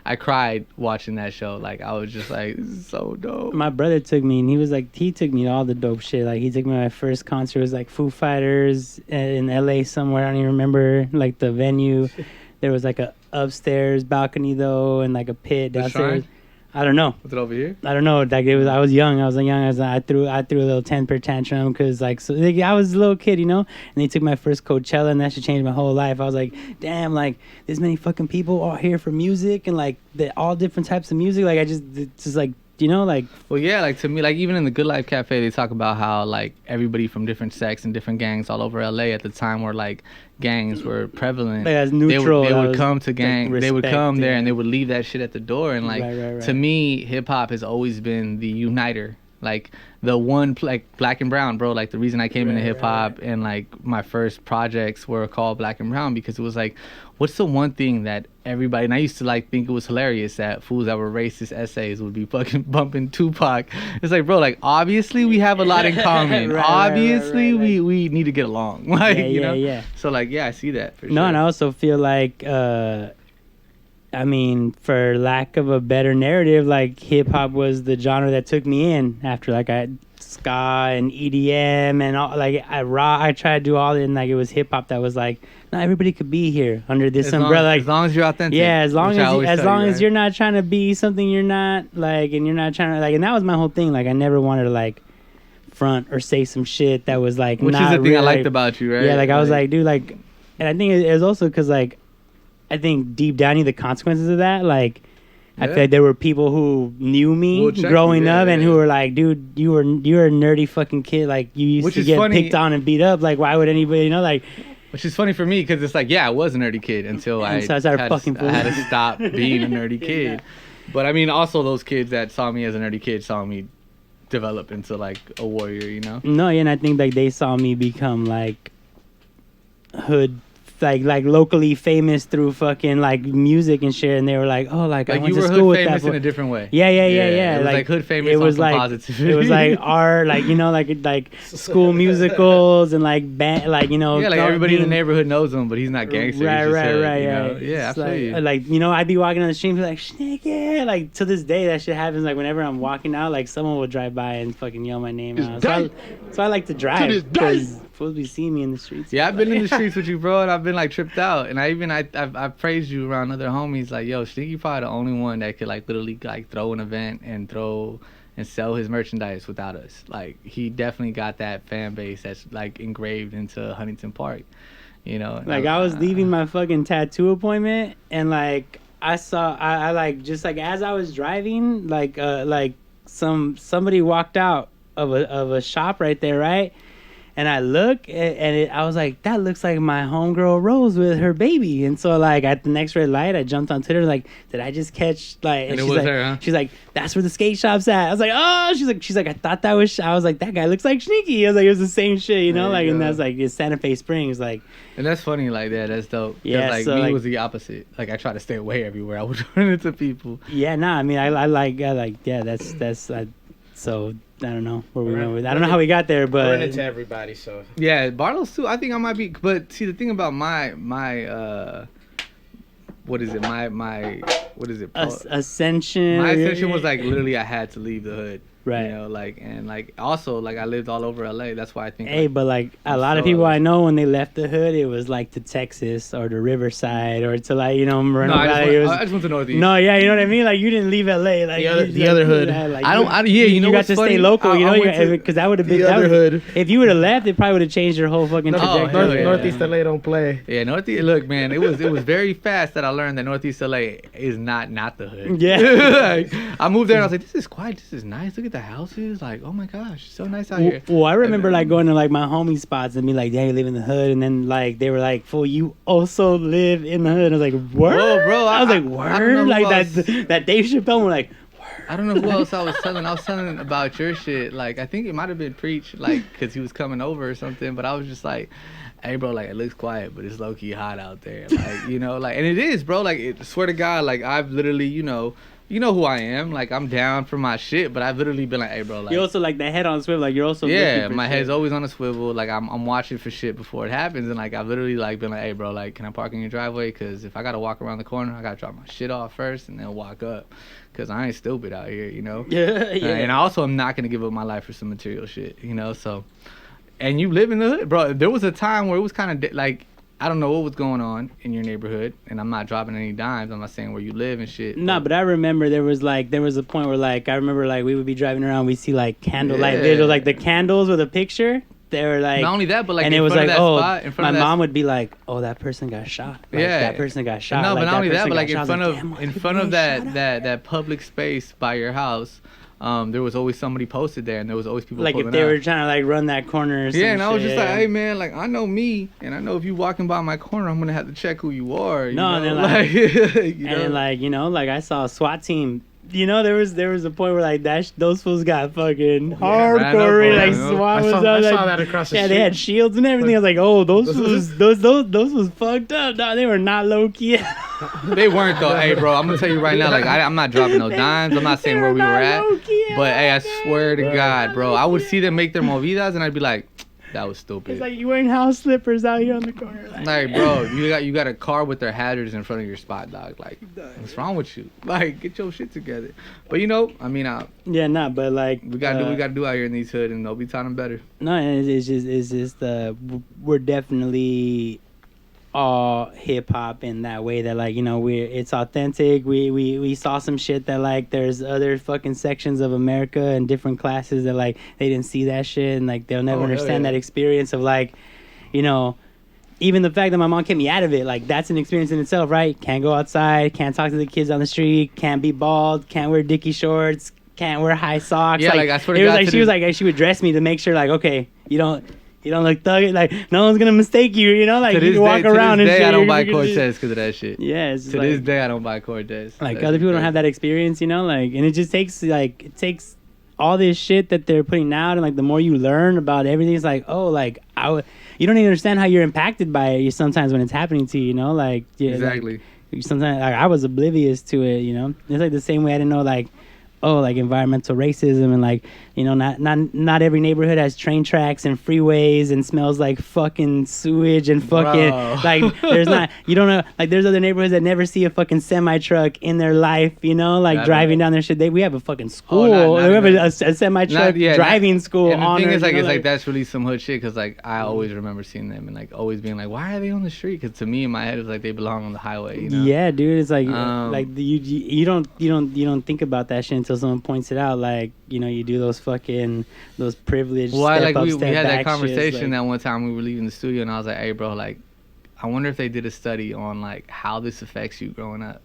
I cried watching that show. Like, I was just like, this is so dope.
My brother took me, and he took me to all the dope shit. Like, he took me to my first concert. It was like Foo Fighters in LA somewhere. I don't even remember, like, the venue. There was, like, a upstairs balcony, though, and, like, a pit downstairs. I don't know.
Was it over here?
I don't know. Like, it was. I was young. I threw a little temper tantrum because, like, so like, I was a little kid, you know. And they took my first Coachella, and that should change my whole life. I was like, damn, like this many fucking people are here for music and like all different types of music. Like, it's just like, you know, like.
Well, yeah, like to me, like even in the Good Life Cafe, they talk about how like everybody from different sects and different gangs all over LA at the time where like gangs were prevalent.
Like, as neutral,
they would come to gang.
like,
they would come there
yeah.
and they would leave that shit at the door. And like
Right.
to me, hip hop has always been the uniter. Like the one, like Black and Brown, bro. Like the reason I came into hip hop and like my first projects were called Black and Brown because it was like, what's the one thing that everybody, and I used to like think it was hilarious that fools that were racist essays would be fucking bumping Tupac. It's like, bro, like obviously we have a lot in common. Obviously we need to get along. Like, you know?
Yeah.
So like, yeah, I see that for sure.
No, and I also feel like, I mean, for lack of a better narrative, like hip hop was the genre that took me in after like ska and EDM and all, like I tried to do all it, and like it was hip hop that was like, not everybody could be here under this umbrella. Like,
as long as you're authentic.
Yeah, as long as
right?
you're not trying to be something you're not, like, and you're not trying to like, and that was my whole thing. Like, I never wanted to like front or say some shit that was like,
which
not
is the thing
real,
I liked
like,
about you, right?
Yeah, like I was like, dude, like, and I think it was also because like, I think deep down, the consequences of that, like, I feel like there were people who knew me growing up and who were like, dude, you're a nerdy fucking kid. Like, you used to get picked on and beat up. Like, why would anybody, you know, like.
Which is funny for me because it's like, yeah, I was a nerdy kid until I had to stop being a nerdy kid. But I mean, also those kids that saw me as a nerdy kid saw me develop into like a warrior, you know?
No, yeah, and I think like they saw me become like hood like locally famous through fucking like music and shit, and they were like, oh, like I
Like
went
you
to
were
school
hood
with that.
famous in a different way.
Yeah.
It was like hood famous.
It was
on
like
positivity.
it was like our like like school musicals and like band like
yeah, like everybody in the neighborhood knows him, but he's not gangster.
Right,
he's just
right,
hood,
right,
you know?
right.
Yeah,
It's
absolutely.
like you know, I'd be walking on the street and be like, Shneaky. Like to this day, that shit happens. Like whenever I'm walking out, like someone will drive by and fucking yell my name out. So I like to drive because fools be seeing me in the streets.
Yeah, I've been in the streets with you, bro, and I've been like tripped out. And I've praised you around other homies. Like, yo, Shneaky probably the only one that could like literally like throw an event and sell his merchandise without us. Like, he definitely got that fan base that's like engraved into Huntington Park. You know,
like I was leaving my fucking tattoo appointment, and like I saw I like just like as I was driving, like somebody walked out of a shop right there, right? And I look, and I was like, that looks like my homegirl Rose with her baby. And so, like, at the next red light, I jumped on Twitter, like, did I just catch, like...
And it
she's
was
like,
her, huh?
She's like, that's where the skate shop's at. I was like, oh! She's like, I thought that was... I was like, that guy looks like Shneaky. I was like, it was the same shit, you know? Like, and that's, like, it's Santa Fe Springs, like...
And that's funny, like that. That's dope.
Yeah,
like
so,
me
like,
was the opposite. Like I try to stay away everywhere. I would run into people.
Yeah, I mean, I like, yeah, that's so... I don't know where we went with. I don't know how we got there, but
Run into everybody. So
yeah, Barlos too. I think I might be. But see, the thing about my what is it? What is it?
Ascension.
My ascension was like literally I had to leave the hood.
Right.
You know, like, and like also like I lived all over LA. That's why I think.
Hey,
like,
but like a lot of people I know, when they left the hood, it was like to Texas or to Riverside or to like, you know, Moreno Valley.
I just went to Northeast.
No, yeah, you know what I mean. Like you didn't leave LA. Like
the other hood.
Like,
you know
you got
what's
to
funny?
stay local. You
I
know, because that would have been
the other hood.
If you would have left, it probably would have changed your whole fucking trajectory.
Northeast LA don't play.
Yeah, Northeast. Look, man, it was very fast that I learned that Northeast LA is not the hood.
Yeah.
Like, I moved there and I was like, this is quiet. This is nice. Look at the houses. Like, oh my gosh, it's so nice out here.
Well, I remember like going to like my homie spots and be like, "Damn, you live in the hood," and then like they were like, "Fool, you also live in the hood." I was like, "Word,
Whoa, bro!"
I was like, "Word!" Like that Dave Chappelle was like.
I don't know who else I was telling. I was telling about your shit. Like, I think it might have been Preach, like, because he was coming over or something. But I was just like, hey, bro, like, it looks quiet, but it's low-key hot out there. Like, you know, like, and it is, bro. Like, swear to God, like, I've literally, you know who I am. Like, I'm down for my shit, but I've literally been like, hey, bro, like.
You also like the head on a swivel. Like, you're also.
Yeah, my head's always on a swivel. Like, I'm watching for shit before it happens. And, like, I've literally, like, been like, hey, bro, like, can I park in your driveway? Because if I got to walk around the corner, I got to drop my shit off first and then walk up. Because I ain't stupid out here, you know?
Yeah.
And I also am not going to give up my life for some material shit, you know? So, and you live in the hood, bro. There was a time where it was kind of like, I don't know what was going on in your neighborhood, and I'm not dropping any dimes. I'm not saying where you live and shit.
No, but I remember there was a point where like I remember like we would be driving around, we see like candlelight visuals, like the candles with a picture. They were like,
not only that, but like,
and
in
it was
front
like,
of that
oh,
spot, in front
my
of
mom would be like, oh, that person got shot. Like,
yeah,
that person got shot.
No,
like,
but not only that, but like in
shot.
front of that public space by your house. There was always somebody posted there, and there was always people
like if they were trying to like run that corner or something.
Yeah, and I was just like, hey man, like I know me, and I know if you walking by my corner, I'm gonna have to check who you are. You know?
And then like,
you know?
And then like, you know, like I saw a SWAT team. You know, there was a point where like those fools got fucking hardcore, like SWAT was
I
out.
saw
Like,
that across the
yeah,
street.
they had shields and everything. I was like, oh, those was fucked up. No, they were not low key.
They weren't though. Hey, bro, I'm gonna tell you right now. Like, I'm not dropping no dimes. I'm not saying where we were at. But hey, I swear to God, bro, I would see them make their movidas, and I'd be like, that was stupid.
It's like you wearing house slippers out here on the corner.
Like, bro, you got a car with their hazards in front of your spot, dog. Like, what's wrong with you? Like, get your shit together. But you know, I mean,
but like
we gotta do out here in these hood, and nobody taught them better.
No, it's just we're definitely all hip hop in that way that like, you know, it's authentic. We saw some shit that like there's other fucking sections of America and different classes that like they didn't see that shit, and like they'll never understand that experience of like, you know, even the fact that my mom kept me out of it, like that's an experience in itself, right? Can't go outside, can't talk to the kids on the street, can't be bald, can't wear dicky shorts, can't wear high socks.
Yeah, like I swear to
it was
God,
like she was like she would dress me to make sure like, okay, you don't look thuggy. Like no one's gonna mistake you. You know, like you can walk around and shit.
I don't buy Cortez because of that shit.
Yeah, it's
to this day I don't buy Cortez.
Like other people don't have that experience, you know. Like, and it just takes all this shit that they're putting out, and like the more you learn about everything, it's like, oh, like you don't even understand how you're impacted by it. You sometimes when it's happening to you, you know, like yeah,
Exactly.
Like, sometimes like, I was oblivious to it, you know. It's like the same way I didn't know like like environmental racism and like, you know, not every neighborhood has train tracks and freeways and smells like fucking sewage and fucking like there's not, you don't know, like there's other neighborhoods that never see a fucking semi truck in their life, you know, like driving down their shit. We have a fucking school. We have a semi truck driving school.
And the
on
thing is, like,
you know,
it's like that's really some hood shit because like I always remember seeing them and like always being like, why are they on the street? Because to me in my head it's like they belong on the highway. You know?
Yeah, dude. It's like you don't think about that shit until someone points it out. Like, you know, you do those privileged.
Well,
step
like
up,
we
step
had that
back
conversation
shits,
that one time we were leaving the studio, and I was like, "Hey, bro, like, I wonder if they did a study on like how this affects you growing up."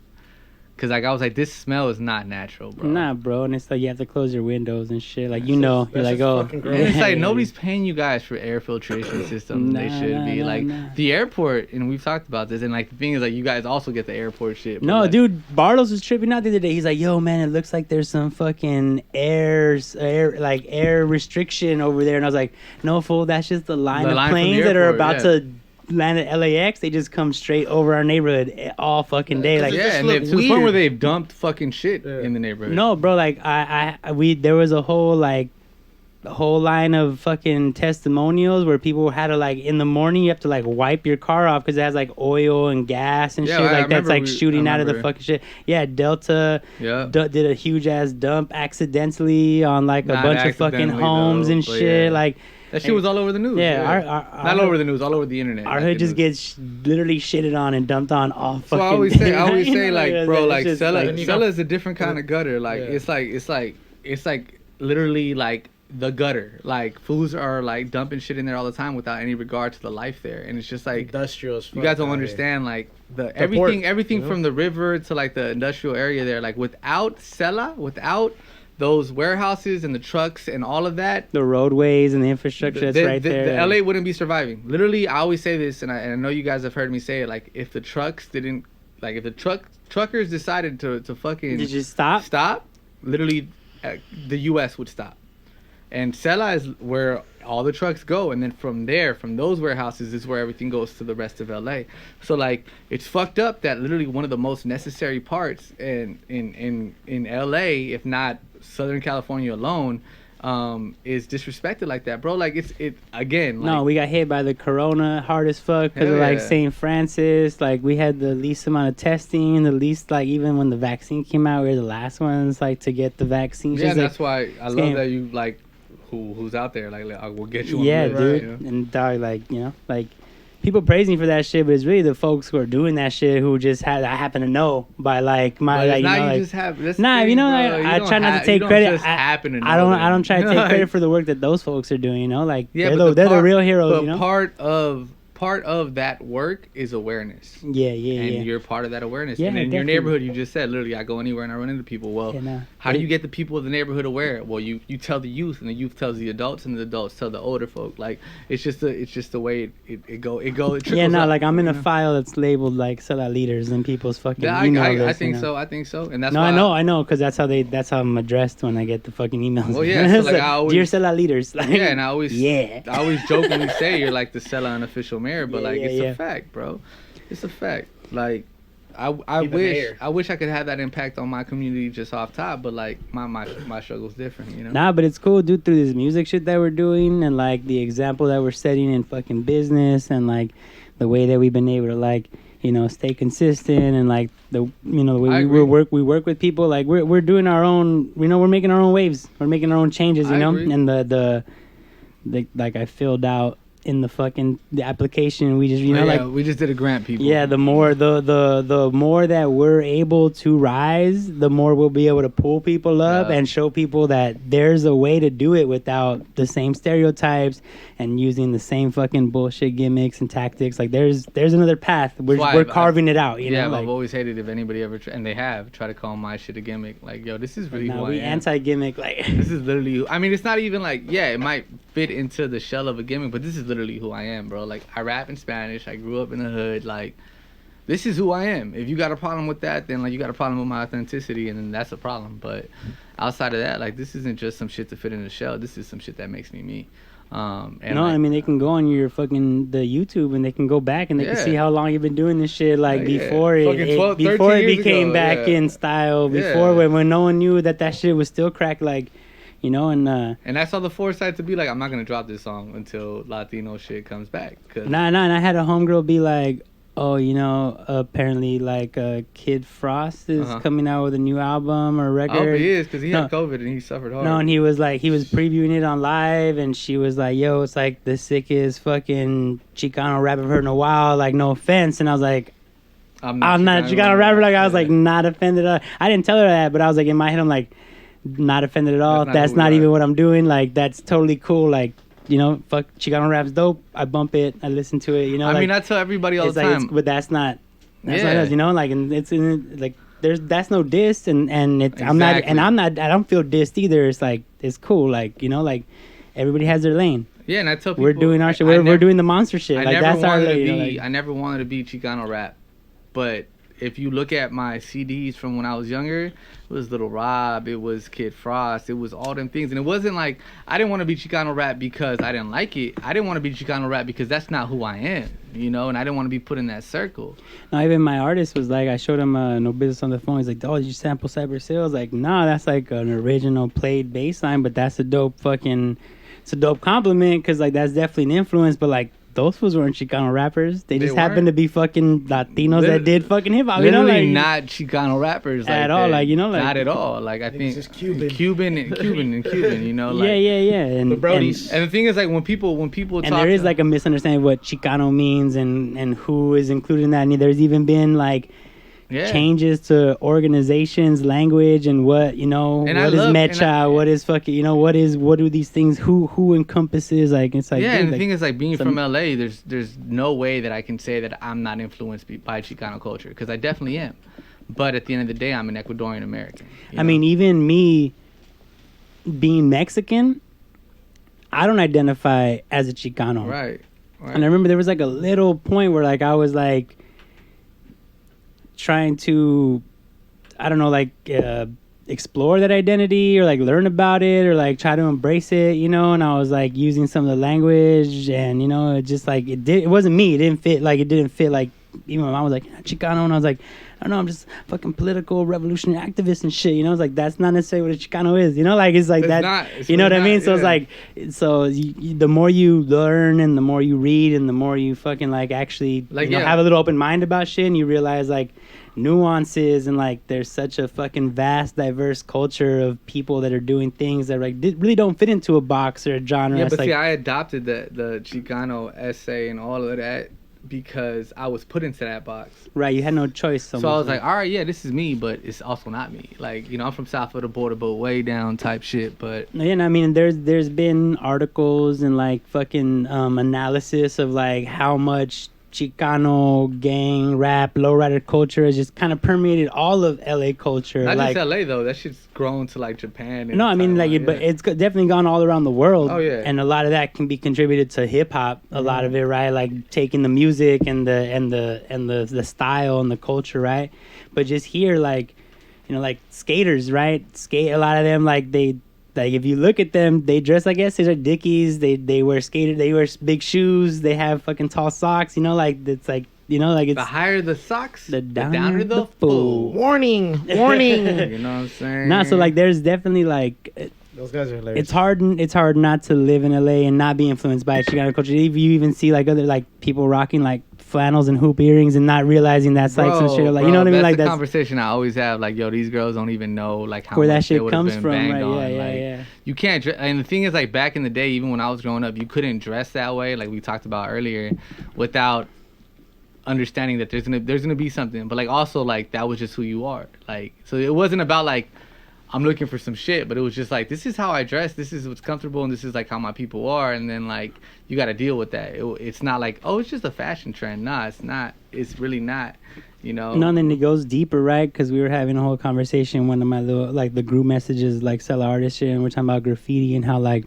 Cause like I was like, this smell is not natural, bro.
Nah, bro, and it's like you have to close your windows and shit. Like you're like, oh,
and it's like nobody's paying you guys for air filtration system. They should be like the airport, and we've talked about this. And like the thing is, like you guys also get the airport shit.
No,
like,
dude, Barlos was tripping out the other day. He's like, yo, man, it looks like there's some fucking air restriction over there. And I was like, no, fool, that's just the line of planes that are about to land at LAX. They just come straight over our neighborhood all fucking day. Like,
yeah, and to the point where they've dumped fucking shit in the neighborhood.
No, bro, like there was a whole line of fucking testimonials where people had to like in the morning you have to like wipe your car off because it has like oil and gas and shit like that's like shooting out of the fucking shit. Yeah, Delta did a huge ass dump accidentally on like a bunch of fucking homes and shit. Like
that shit was all over the news.
Yeah,
our not all over the news, all over the internet.
Our hood just gets literally shitted on and dumped on all fucking.
So I always say, like, bro, like SELA is a different kind of gutter. Like it's like literally like the gutter. Like fools are like dumping shit in there all the time without any regard to the life there, and it's just like
industrial.
You guys don't understand like everything from the river to like the industrial area there. Like without SELA, without those warehouses and the trucks and all of that,
the roadways and the infrastructure that's right there,
the LA wouldn't be surviving. Literally, I always say this, and I know you guys have heard me say it. Like, if the trucks didn't, like, if the truckers decided to fucking
did you stop?
Literally, the U.S. would stop. And SELA is where all the trucks go, and then from there, from those warehouses, is where everything goes to the rest of LA. So like, it's fucked up that literally one of the most necessary parts in LA, if not Southern California alone, is disrespected like that, bro. Like it again. Like,
no, we got hit by the corona hard as fuck because of like St. Francis. Like we had the least amount of testing, the least like even when the vaccine came out, we were the last ones like to get the vaccine.
Yeah,
just,
that's
like,
why I love that you like who's out there. Like I will get you. On
yeah,
the
dude.
right, you know?
And dog, like you know, like people praising for that shit, but it's really the folks who are doing that shit who just I happen to know by like my like, you know, like
just have this
nah,
thing,
you know,
bro,
like, I try not to take credit. I don't try to take
like,
credit for the work that those folks are doing. You know, like
yeah,
they're the real heroes.
But
you know,
part of that work is awareness.
Yeah.
And you're part of that awareness.
Yeah,
and in
definitely.
your neighborhood, you just said, literally, I go anywhere and I run into people. Well, how do you get the people of the neighborhood aware? Well, you tell the youth, and the youth tells the adults, and the adults tell the older folk. Like it's just the way it goes.
Yeah, no, like I'm in a file that's labeled like SELA leaders and people's fucking email list.
I think so. I think so. And that's
no,
why
I know, because that's how I'm addressed when I get the fucking emails.
Well, yeah, so like I always,
dear SELA leaders. Like,
yeah, and I always jokingly say you're like the SELA unofficial mayor, but it's a fact, bro. It's a fact. Like I wish I could have that impact on my community just off top, but like my struggle's different, you know.
Nah, but it's cool, dude, through this music shit that we're doing and like the example that we're setting in fucking business and like the way that we've been able to like, you know, stay consistent and like the way we work with people, like we're doing our own, you know, we're making our own waves. We're making our own changes, you know? And the like I filled out in the application, we just
we just did a grant, people.
Yeah, the more that we're able to rise, the more we'll be able to pull people up and show people that there's a way to do it without the same stereotypes and using the same fucking bullshit gimmicks and tactics. Like there's another path. We're carving it out, you know.
Yeah, I've always hated if anybody ever and they have tried to call my shit a gimmick. Like, yo, this is really who I am.
Anti-gimmick. Like
this is literally. I mean, it's not even like it might fit into the shell of a gimmick, but this is literally who I am, bro. Like I rap in Spanish. I grew up in the hood. Like this is who I am. If you got a problem with that, then like you got a problem with my authenticity, and then that's a problem. But outside of that, like this isn't just some shit to fit in a shell. This is some shit that makes me me. And
no, I mean they can go on your fucking the YouTube and they can go back and they can see how long you've been doing this shit. Like before it before it became back in style. Before when no one knew that shit was still crack. Like, you know, and
I saw the foresight to be like, I'm not gonna drop this song until Latino shit comes back.
And I had a homegirl be like, oh, you know, apparently like Kid Frost is coming out with a new album or record.
I hope he is, because he had COVID and he suffered hard.
No, and he was previewing it on live, and she was like, yo, it's like the sickest fucking Chicano rap I've heard in a while, like no offense. And I was like, I'm not a Chicano rapper. Like I was like not offended at all. I didn't tell her that, but I was like in my head, I'm like not offended at all. That's not even what I'm doing. Like that's totally cool. Like, you know, fuck, Chicano rap's dope. I bump it. I listen to it. You know,
I mean, I tell everybody all the time,
but that's not. That's not us, you know, like, and it's like that's no diss, and it's I'm not. I don't feel dissed either. It's like it's cool, like, you know, like everybody has their lane.
Yeah, and I tell people
we're doing our shit. We're doing the monster shit. Like that's our lane. You know, like,
I never wanted to be Chicano rap, but if you look at my CDs from when I was younger, it was Little Rob, it was Kid Frost, it was all them things. And it wasn't like, I didn't want to be Chicano rap because I didn't like it. I didn't want to be Chicano rap because that's not who I am, you know, and I didn't want to be put in that circle.
No, even my artist was like, I showed him No Business on the phone. He's like, oh, did you sample Cyber Sales? Like, nah, that's like an original played bass line, but that's a dope it's a dope compliment because, like, that's definitely an influence, but, like, those fools weren't Chicano rappers. They just happened to be fucking Latinos that did fucking hip hop. You know, like
not Chicano rappers like
at all. Like, you know, like
not at all. Like I think
it's just Cuban.
You know. Like,
yeah.
And the thing is, like when people talk,
and there is like a misunderstanding of what Chicano means and who is included in that. And there's even been like changes to organizations, language, and what, you know,
and
what is mecha, what is fucking, you know, what do these things, who encompasses, like, it's like,
yeah,
dude,
and the
like,
thing is, like, being from LA, there's no way that I can say that I'm not influenced by Chicano culture, because I definitely am. But at the end of the day, I'm an Ecuadorian American.
I mean, even me being Mexican, I don't identify as a Chicano.
Right.
And I remember there was like a little point where like I was like trying to, I don't know, like explore that identity or like learn about it or like try to embrace it, you know, and I was like using some of the language and, you know, it just like it wasn't me. It didn't fit like even my mom was like Chicano, and I was like, I don't know, I'm just fucking political revolutionary activist and shit, you know. It's like that's not necessarily what a Chicano is, you know, like it's like you know what I mean? So it's like, so the more you learn and the more you read and the more you fucking like actually like, you know, have a little open mind about shit, and you realize like nuances and like there's such a fucking vast diverse culture of people that are doing things that like really don't fit into a box or a genre.
Yeah, but
like,
see, I adopted the Chicano essay and all of that because I was put into that box.
Right, you had no choice.
So I was like, all right, yeah, this is me, but it's also not me. Like, you know, I'm from south of the border, but way down type shit. But
yeah, I mean, there's been articles and like fucking analysis of like how much Chicano gang rap lowrider culture has just kind of permeated all of LA culture.
Not
like,
just LA though, that shit's grown to like Japan. And
no, I mean like, but it's definitely gone all around the world.
Oh yeah,
and a lot of that can be contributed to hip hop. A lot of it, right? Like taking the music and the style and the culture, right? But just here, like, you know, like skaters, right? A lot of them like they. Like if you look at them, they dress like they're Dickies. They wear they wear big shoes. They have fucking tall socks. You know, like it's like, you know, like it's
the higher the socks,
the downer the fool.
Warning.
You know what I'm saying?
Nah, so like there's definitely like
those guys are hilarious.
It's hard not to live in LA and not be influenced by Chicano culture. If you even see like other like people rocking like flannels and hoop earrings and not realizing that's like some shit like, you know what I mean? Like
that's the conversation I always have. Like, yo, these girls don't even know like how
where
much
that shit
they
comes
been
from,
banged
right?
on.
Yeah.
You can't and the thing is, like, back in the day, even when I was growing up, you couldn't dress that way, like we talked about earlier, without understanding that there's gonna be something. But like also like that was just who you are. Like, so it wasn't about like I'm looking for some shit, but it was just like, this is how I dress, this is what's comfortable, and this is like how my people are, and then like you got to deal with that. It's not like, oh, it's just a fashion trend. Nah, it's not. It's really not. You know.
No, and then it goes deeper, right? Because we were having a whole conversation, one of my little like the group messages, like SELA artist shit, and we're talking about graffiti and how like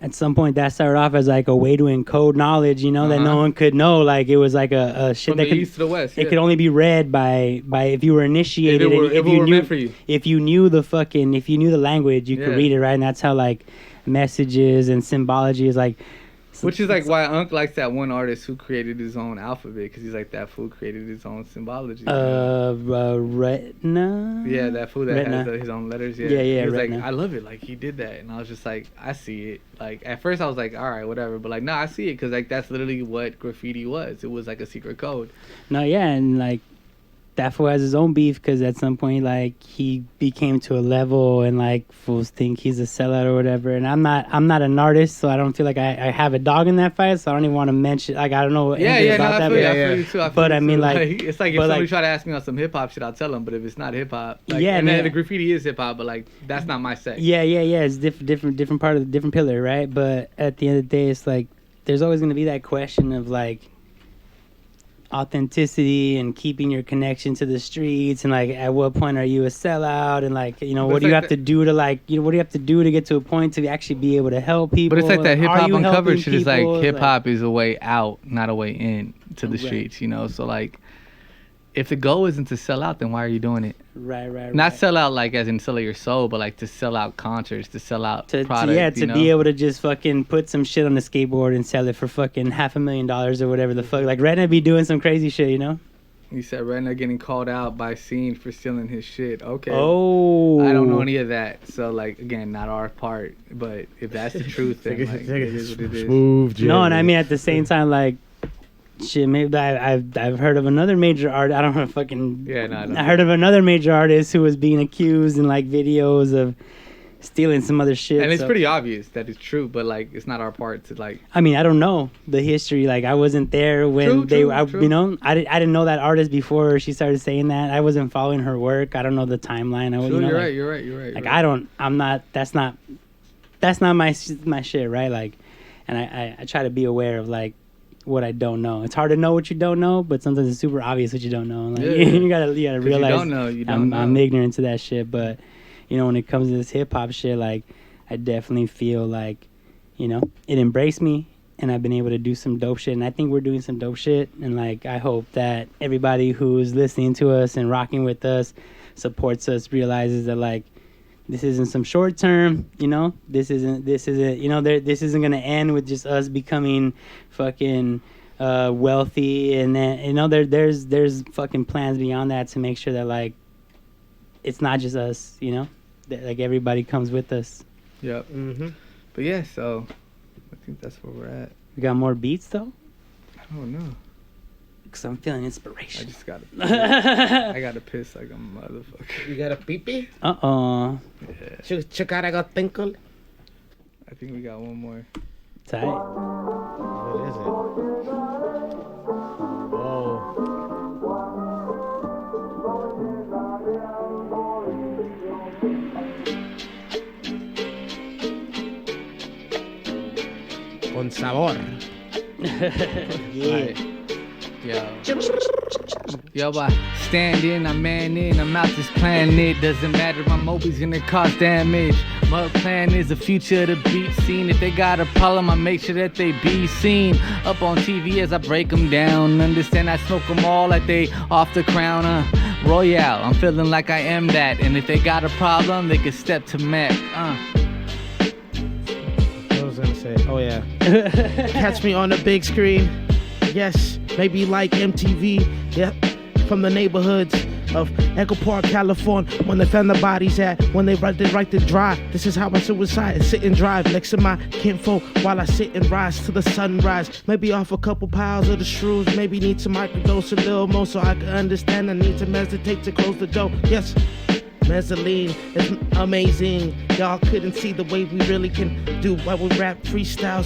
at some point that started off as like a way to encode knowledge, you know, that no one could know. Like it was like a shit
from
that
the
could,
east to the west.
It could only be read by if you were initiated. If you knew the language, you could read it, right? And that's how like messages and symbology is like.
Which is like why Unc likes that one artist who created his own alphabet, because he's like that fool created his own symbology.
Retina.
Yeah, that fool that
Retina.
has his own letters. Yeah,
Yeah,
He was
Retina.
like, I love it. Like he did that, and I was just like, I see it. Like at first I was like, all right, whatever, but like no, I see it, because like that's literally what graffiti was. It was like a secret code.
No, yeah, and like that fool has his own beef because at some point like he became to a level and like fools think he's a sellout or whatever. And I'm not an artist, so I don't feel like I have a dog in that fight. So I don't even want to mention like I don't know anything about that.
I feel you too.
But I mean like
it's like if somebody try to ask me on some hip hop shit, I'll tell them. But if it's not hip hop, like,
yeah,
and
man.
then the graffiti is hip hop, but like that's not my set.
Yeah. It's different part of the different pillar, right? But at the end of the day, it's like there's always gonna be that question of like authenticity and keeping your connection to the streets, and like at what point are you a sellout, and like what do you have to do to like what do you have to do to get to a point to actually be able to help people?
But it's like that hip hop uncovered shit is like
people?
hip hop is a way out, not a way in to the
Right.
streets, So like if the goal isn't to sell out, then why are you doing it?
Right.
Not sell out like as in sell out your soul, but like to sell out concerts, to sell out product.
To be able to just fucking put some shit on the skateboard and sell it for fucking $500,000 or whatever the fuck. Like Redna be doing some crazy shit,
He said Redna getting called out by Scene for stealing his shit. Okay.
Oh.
I don't know any of that. So like again, not our part. But if that's the truth, then like, it is what it is.
No, and I mean at the same time, like shit, maybe I've heard of another major artist. I don't know fucking.
Yeah, no, I don't.
I heard of another major artist who was being accused in like videos of stealing some other shit.
And it's pretty obvious that it's true, but like it's not our part to like.
I mean, I don't know the history. Like I wasn't there when
True.
I didn't know that artist before she started saying that. I wasn't following her work. I don't know the timeline.
You're right.
Like I don't. I'm not. That's not my shit, right? Like, and I try to be aware of like what I don't know. It's hard to know what you don't know, but sometimes it's super obvious what you don't know. Like, you gotta realize
you don't know.
I'm ignorant to that shit. But when it comes to this hip hop shit, like I definitely feel like it embraced me, and I've been able to do some dope shit. And I think we're doing some dope shit. And like I hope that everybody who's listening to us and rocking with us, supports us, realizes that like this isn't some short term, this isn't this isn't gonna end with just us becoming fucking wealthy, and then there's fucking plans beyond that to make sure that like it's not just us, that like everybody comes with us.
Yep. But yeah, so I think that's where we're at.
We got more beats though?
I don't know.
Because I'm feeling inspiration.
I just gotta I gotta piss like a motherfucker.
You got a pee-pee?
Uh-oh.
Yeah.
Chukaraga tinkle?
I think we got one more.
Tight.
What is it? Oh. Con sabor.
Yeah.
Yo, I stand in, I'm man in, I'm out this planet. Doesn't matter, my mobile's gonna cause damage. MMUpClan is the future of the beat scene. If they got a problem, I make sure that they be seen. Up on TV as I break them down. Understand I smoke them all like they off the crown. Royale, I'm feeling like I am that. And if they got a problem, they can step to Mac.
I was gonna say, oh yeah. Catch me on the big screen. Yes, maybe like MTV. Yeah, from the neighborhoods of Echo Park, California. When they found the bodies at, when they write the drive. This is how I suicide. Sit and drive next to my kinfolk while I sit and rise to the sunrise. Maybe off a couple piles of the shrooms. Maybe need to microdose a little more so I can understand. I need to meditate to close the door. Yes. Mezzaline is amazing. Y'all couldn't see the way we really can do what we rap freestyle.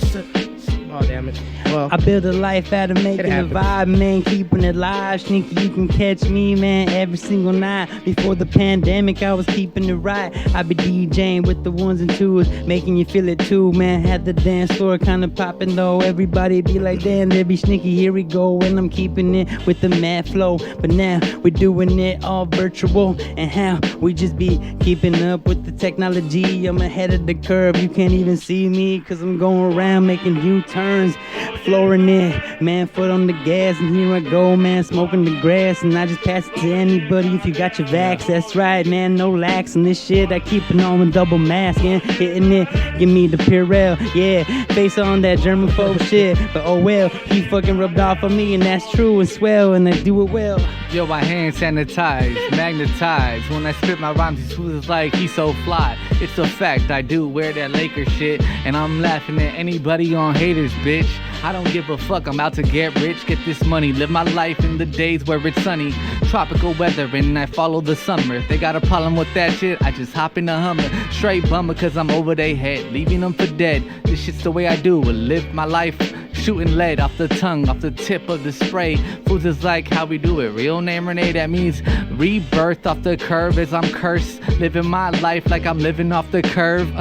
Oh, damn it. Well,
I build a life out of making a vibe, man, keeping it live. Shneaky, you can catch me, man, every single night. Before the pandemic, I was keeping it right. I be DJing with the ones and twos, making you feel it too, man. Had the dance floor kind of popping though. Everybody be like, damn, there be Shneaky, here we go. And I'm keeping it with the mad flow. But now we're doing it all virtual. And how we just be keeping up with the technology. I'm ahead of the curve, you can't even see me, cause I'm going around making U-turns. turns, flooring it, man, foot on the gas, and here I go, man, smoking the grass, and I just pass it to anybody if you got your vax. That's right, man, no lax in this shit. I keep it on with double mask, and hitting it, give me the Purell, yeah, face on that germaphobe shit, but oh well, he fucking rubbed off on me, and that's true and swell, and I do it well.
Yo, my hands sanitized, magnetized. When I spit my rhymes, these fools is like, he's so fly. It's a fact, I do wear that Laker shit, and I'm laughing at anybody on haters, bitch. I don't give a fuck, I'm out to get rich, get this money, live my life in the days where it's sunny, tropical weather, and I follow the summer. If they got a problem with that shit, I just hop in the Hummer, straight bummer, cause I'm over they head, leaving them for dead. This shit's the way I do, I live my life, shooting lead off the tongue, off the tip of the spray. Fools is like how we do it, real name Renee, that means rebirth off the curve as I'm cursed, living my life like I'm living off the curve.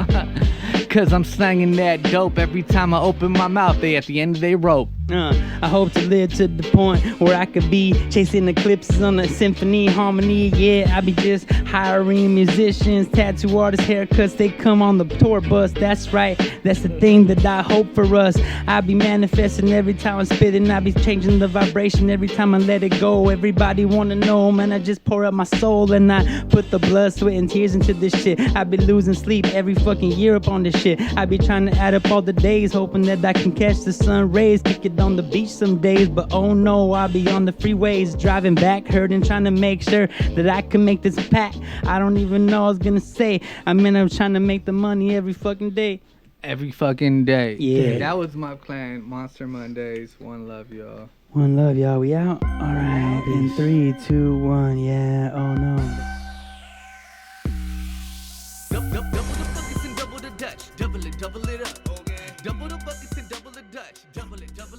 Cause I'm slanging that dope every time I open my mouth, they at the end of their rope.
I hope to live to the point where I could be chasing eclipses on a symphony harmony. Yeah, I be just hiring musicians, tattoo artists, haircuts, they come on the tour bus. That's right, that's the thing that I hope for us. I be manifesting every time I'm spitting, I be changing the vibration every time I let it go. Everybody wanna know, man, I just pour out my soul and I put the blood, sweat, and tears into this shit. I be losing sleep every fucking year up on this shit. I be trying to add up all the days, hoping that I can catch the sun rays, kick it on the beach some days, but oh no, I be on the freeways, driving back, hurting, trying to make sure that I can make this pack. I don't even know what I was gonna say. I mean, I'm trying to make the money every fucking day.
Every fucking day.
Yeah.
That was MMUpClan, Monster Mondays. One love, y'all.
One love, y'all. We out? Alright, in 3, 2, 1, yeah, oh no.
Double the buckets and double the Dutch. Double it up. Double the buckets and double the Dutch. Double it, double it.